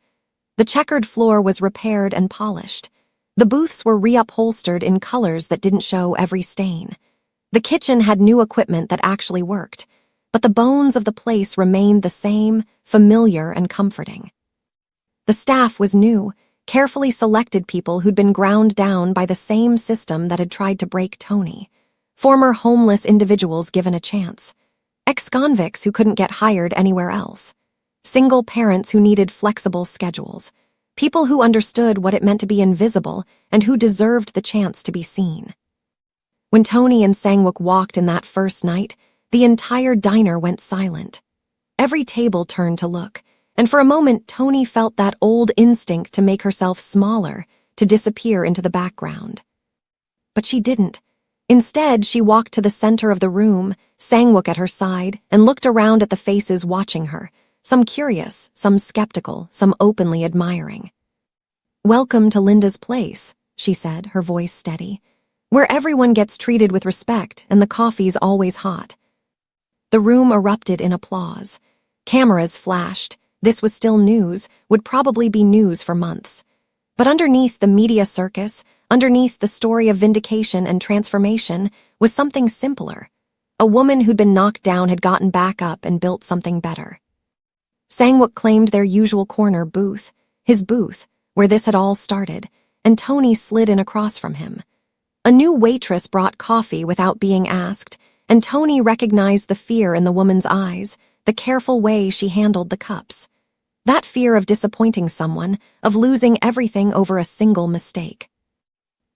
The checkered floor was repaired and polished. The booths were reupholstered in colors that didn't show every stain. The kitchen had new equipment that actually worked, but the bones of the place remained the same, familiar and comforting. The staff was new, carefully selected people who'd been ground down by the same system that had tried to break Tony. Former homeless individuals given a chance. Ex-convicts who couldn't get hired anywhere else. Single parents who needed flexible schedules. People who understood what it meant to be invisible and who deserved the chance to be seen. When Tony and Sang-wook walked in that first night, the entire diner went silent. Every table turned to look, and for a moment Tony felt that old instinct to make herself smaller, to disappear into the background. But she didn't. Instead, she walked to the center of the room, Sang-wook at her side, and looked around at the faces watching her, some curious, some skeptical, some openly admiring. "Welcome to Linda's place," she said, her voice steady, "where everyone gets treated with respect and the coffee's always hot." The room erupted in applause. Cameras flashed. This was still news, would probably be news for months. But underneath the media circus, underneath the story of vindication and transformation, was something simpler. A woman who'd been knocked down had gotten back up and built something better. Sang-wook claimed their usual corner booth, his booth, where this had all started, and Tony slid in across from him. A new waitress brought coffee without being asked, and Tony recognized the fear in the woman's eyes, the careful way she handled the cups. That fear of disappointing someone, of losing everything over a single mistake.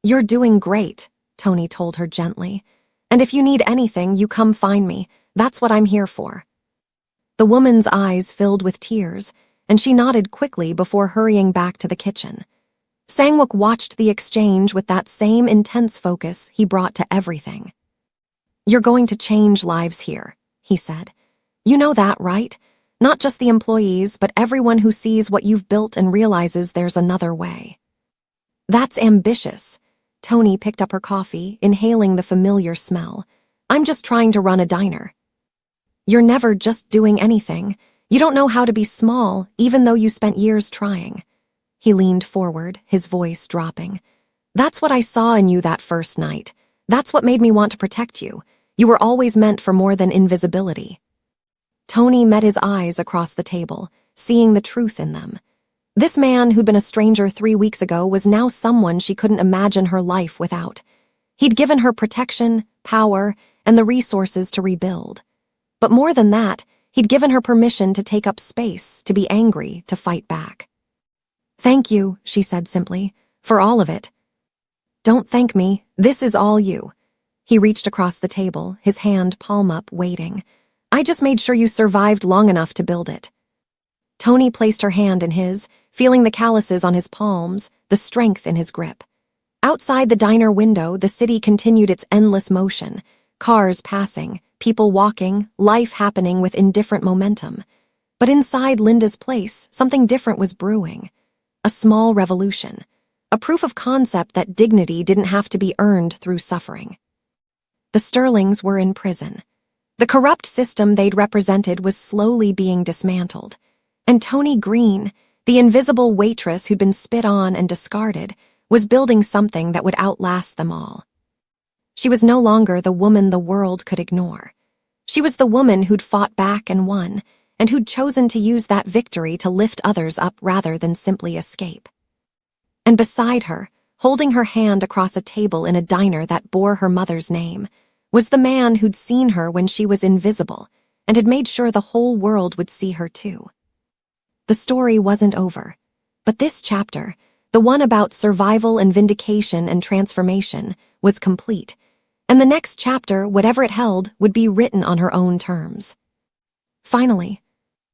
"You're doing great," Tony told her gently. "And if you need anything, you come find me. That's what I'm here for." The woman's eyes filled with tears, and she nodded quickly before hurrying back to the kitchen. Sang-wook watched the exchange with that same intense focus he brought to everything. "You're going to change lives here," he said. "You know that, right? Not just the employees, but everyone who sees what you've built and realizes there's another way." "That's ambitious." Tony picked up her coffee, inhaling the familiar smell. "I'm just trying to run a diner." "You're never just doing anything. You don't know how to be small, even though you spent years trying." He leaned forward, his voice dropping. "That's what I saw in you that first night. That's what made me want to protect you. You were always meant for more than invisibility." Tony met his eyes across the table, seeing the truth in them. This man who'd been a stranger 3 weeks ago was now someone she couldn't imagine her life without. He'd given her protection, power, and the resources to rebuild. But more than that, he'd given her permission to take up space, to be angry, to fight back. "Thank you," she said simply, "for all of it." "Don't thank me. This is all you." He reached across the table, his hand palm up, waiting. "I just made sure you survived long enough to build it." Tony placed her hand in his, feeling the calluses on his palms, the strength in his grip. Outside the diner window, the city continued its endless motion, cars passing, people walking, life happening with indifferent momentum. But inside Linda's place, something different was brewing. A small revolution. A proof of concept that dignity didn't have to be earned through suffering. The Sterlings were in prison. The corrupt system they'd represented was slowly being dismantled. And Tony Green, the invisible waitress who'd been spit on and discarded, was building something that would outlast them all. She was no longer the woman the world could ignore. She was the woman who'd fought back and won, and who'd chosen to use that victory to lift others up rather than simply escape. And beside her, holding her hand across a table in a diner that bore her mother's name, was the man who'd seen her when she was invisible and had made sure the whole world would see her too. The story wasn't over, but this chapter, the one about survival and vindication and transformation, was complete, and the next chapter, whatever it held, would be written on her own terms. Finally,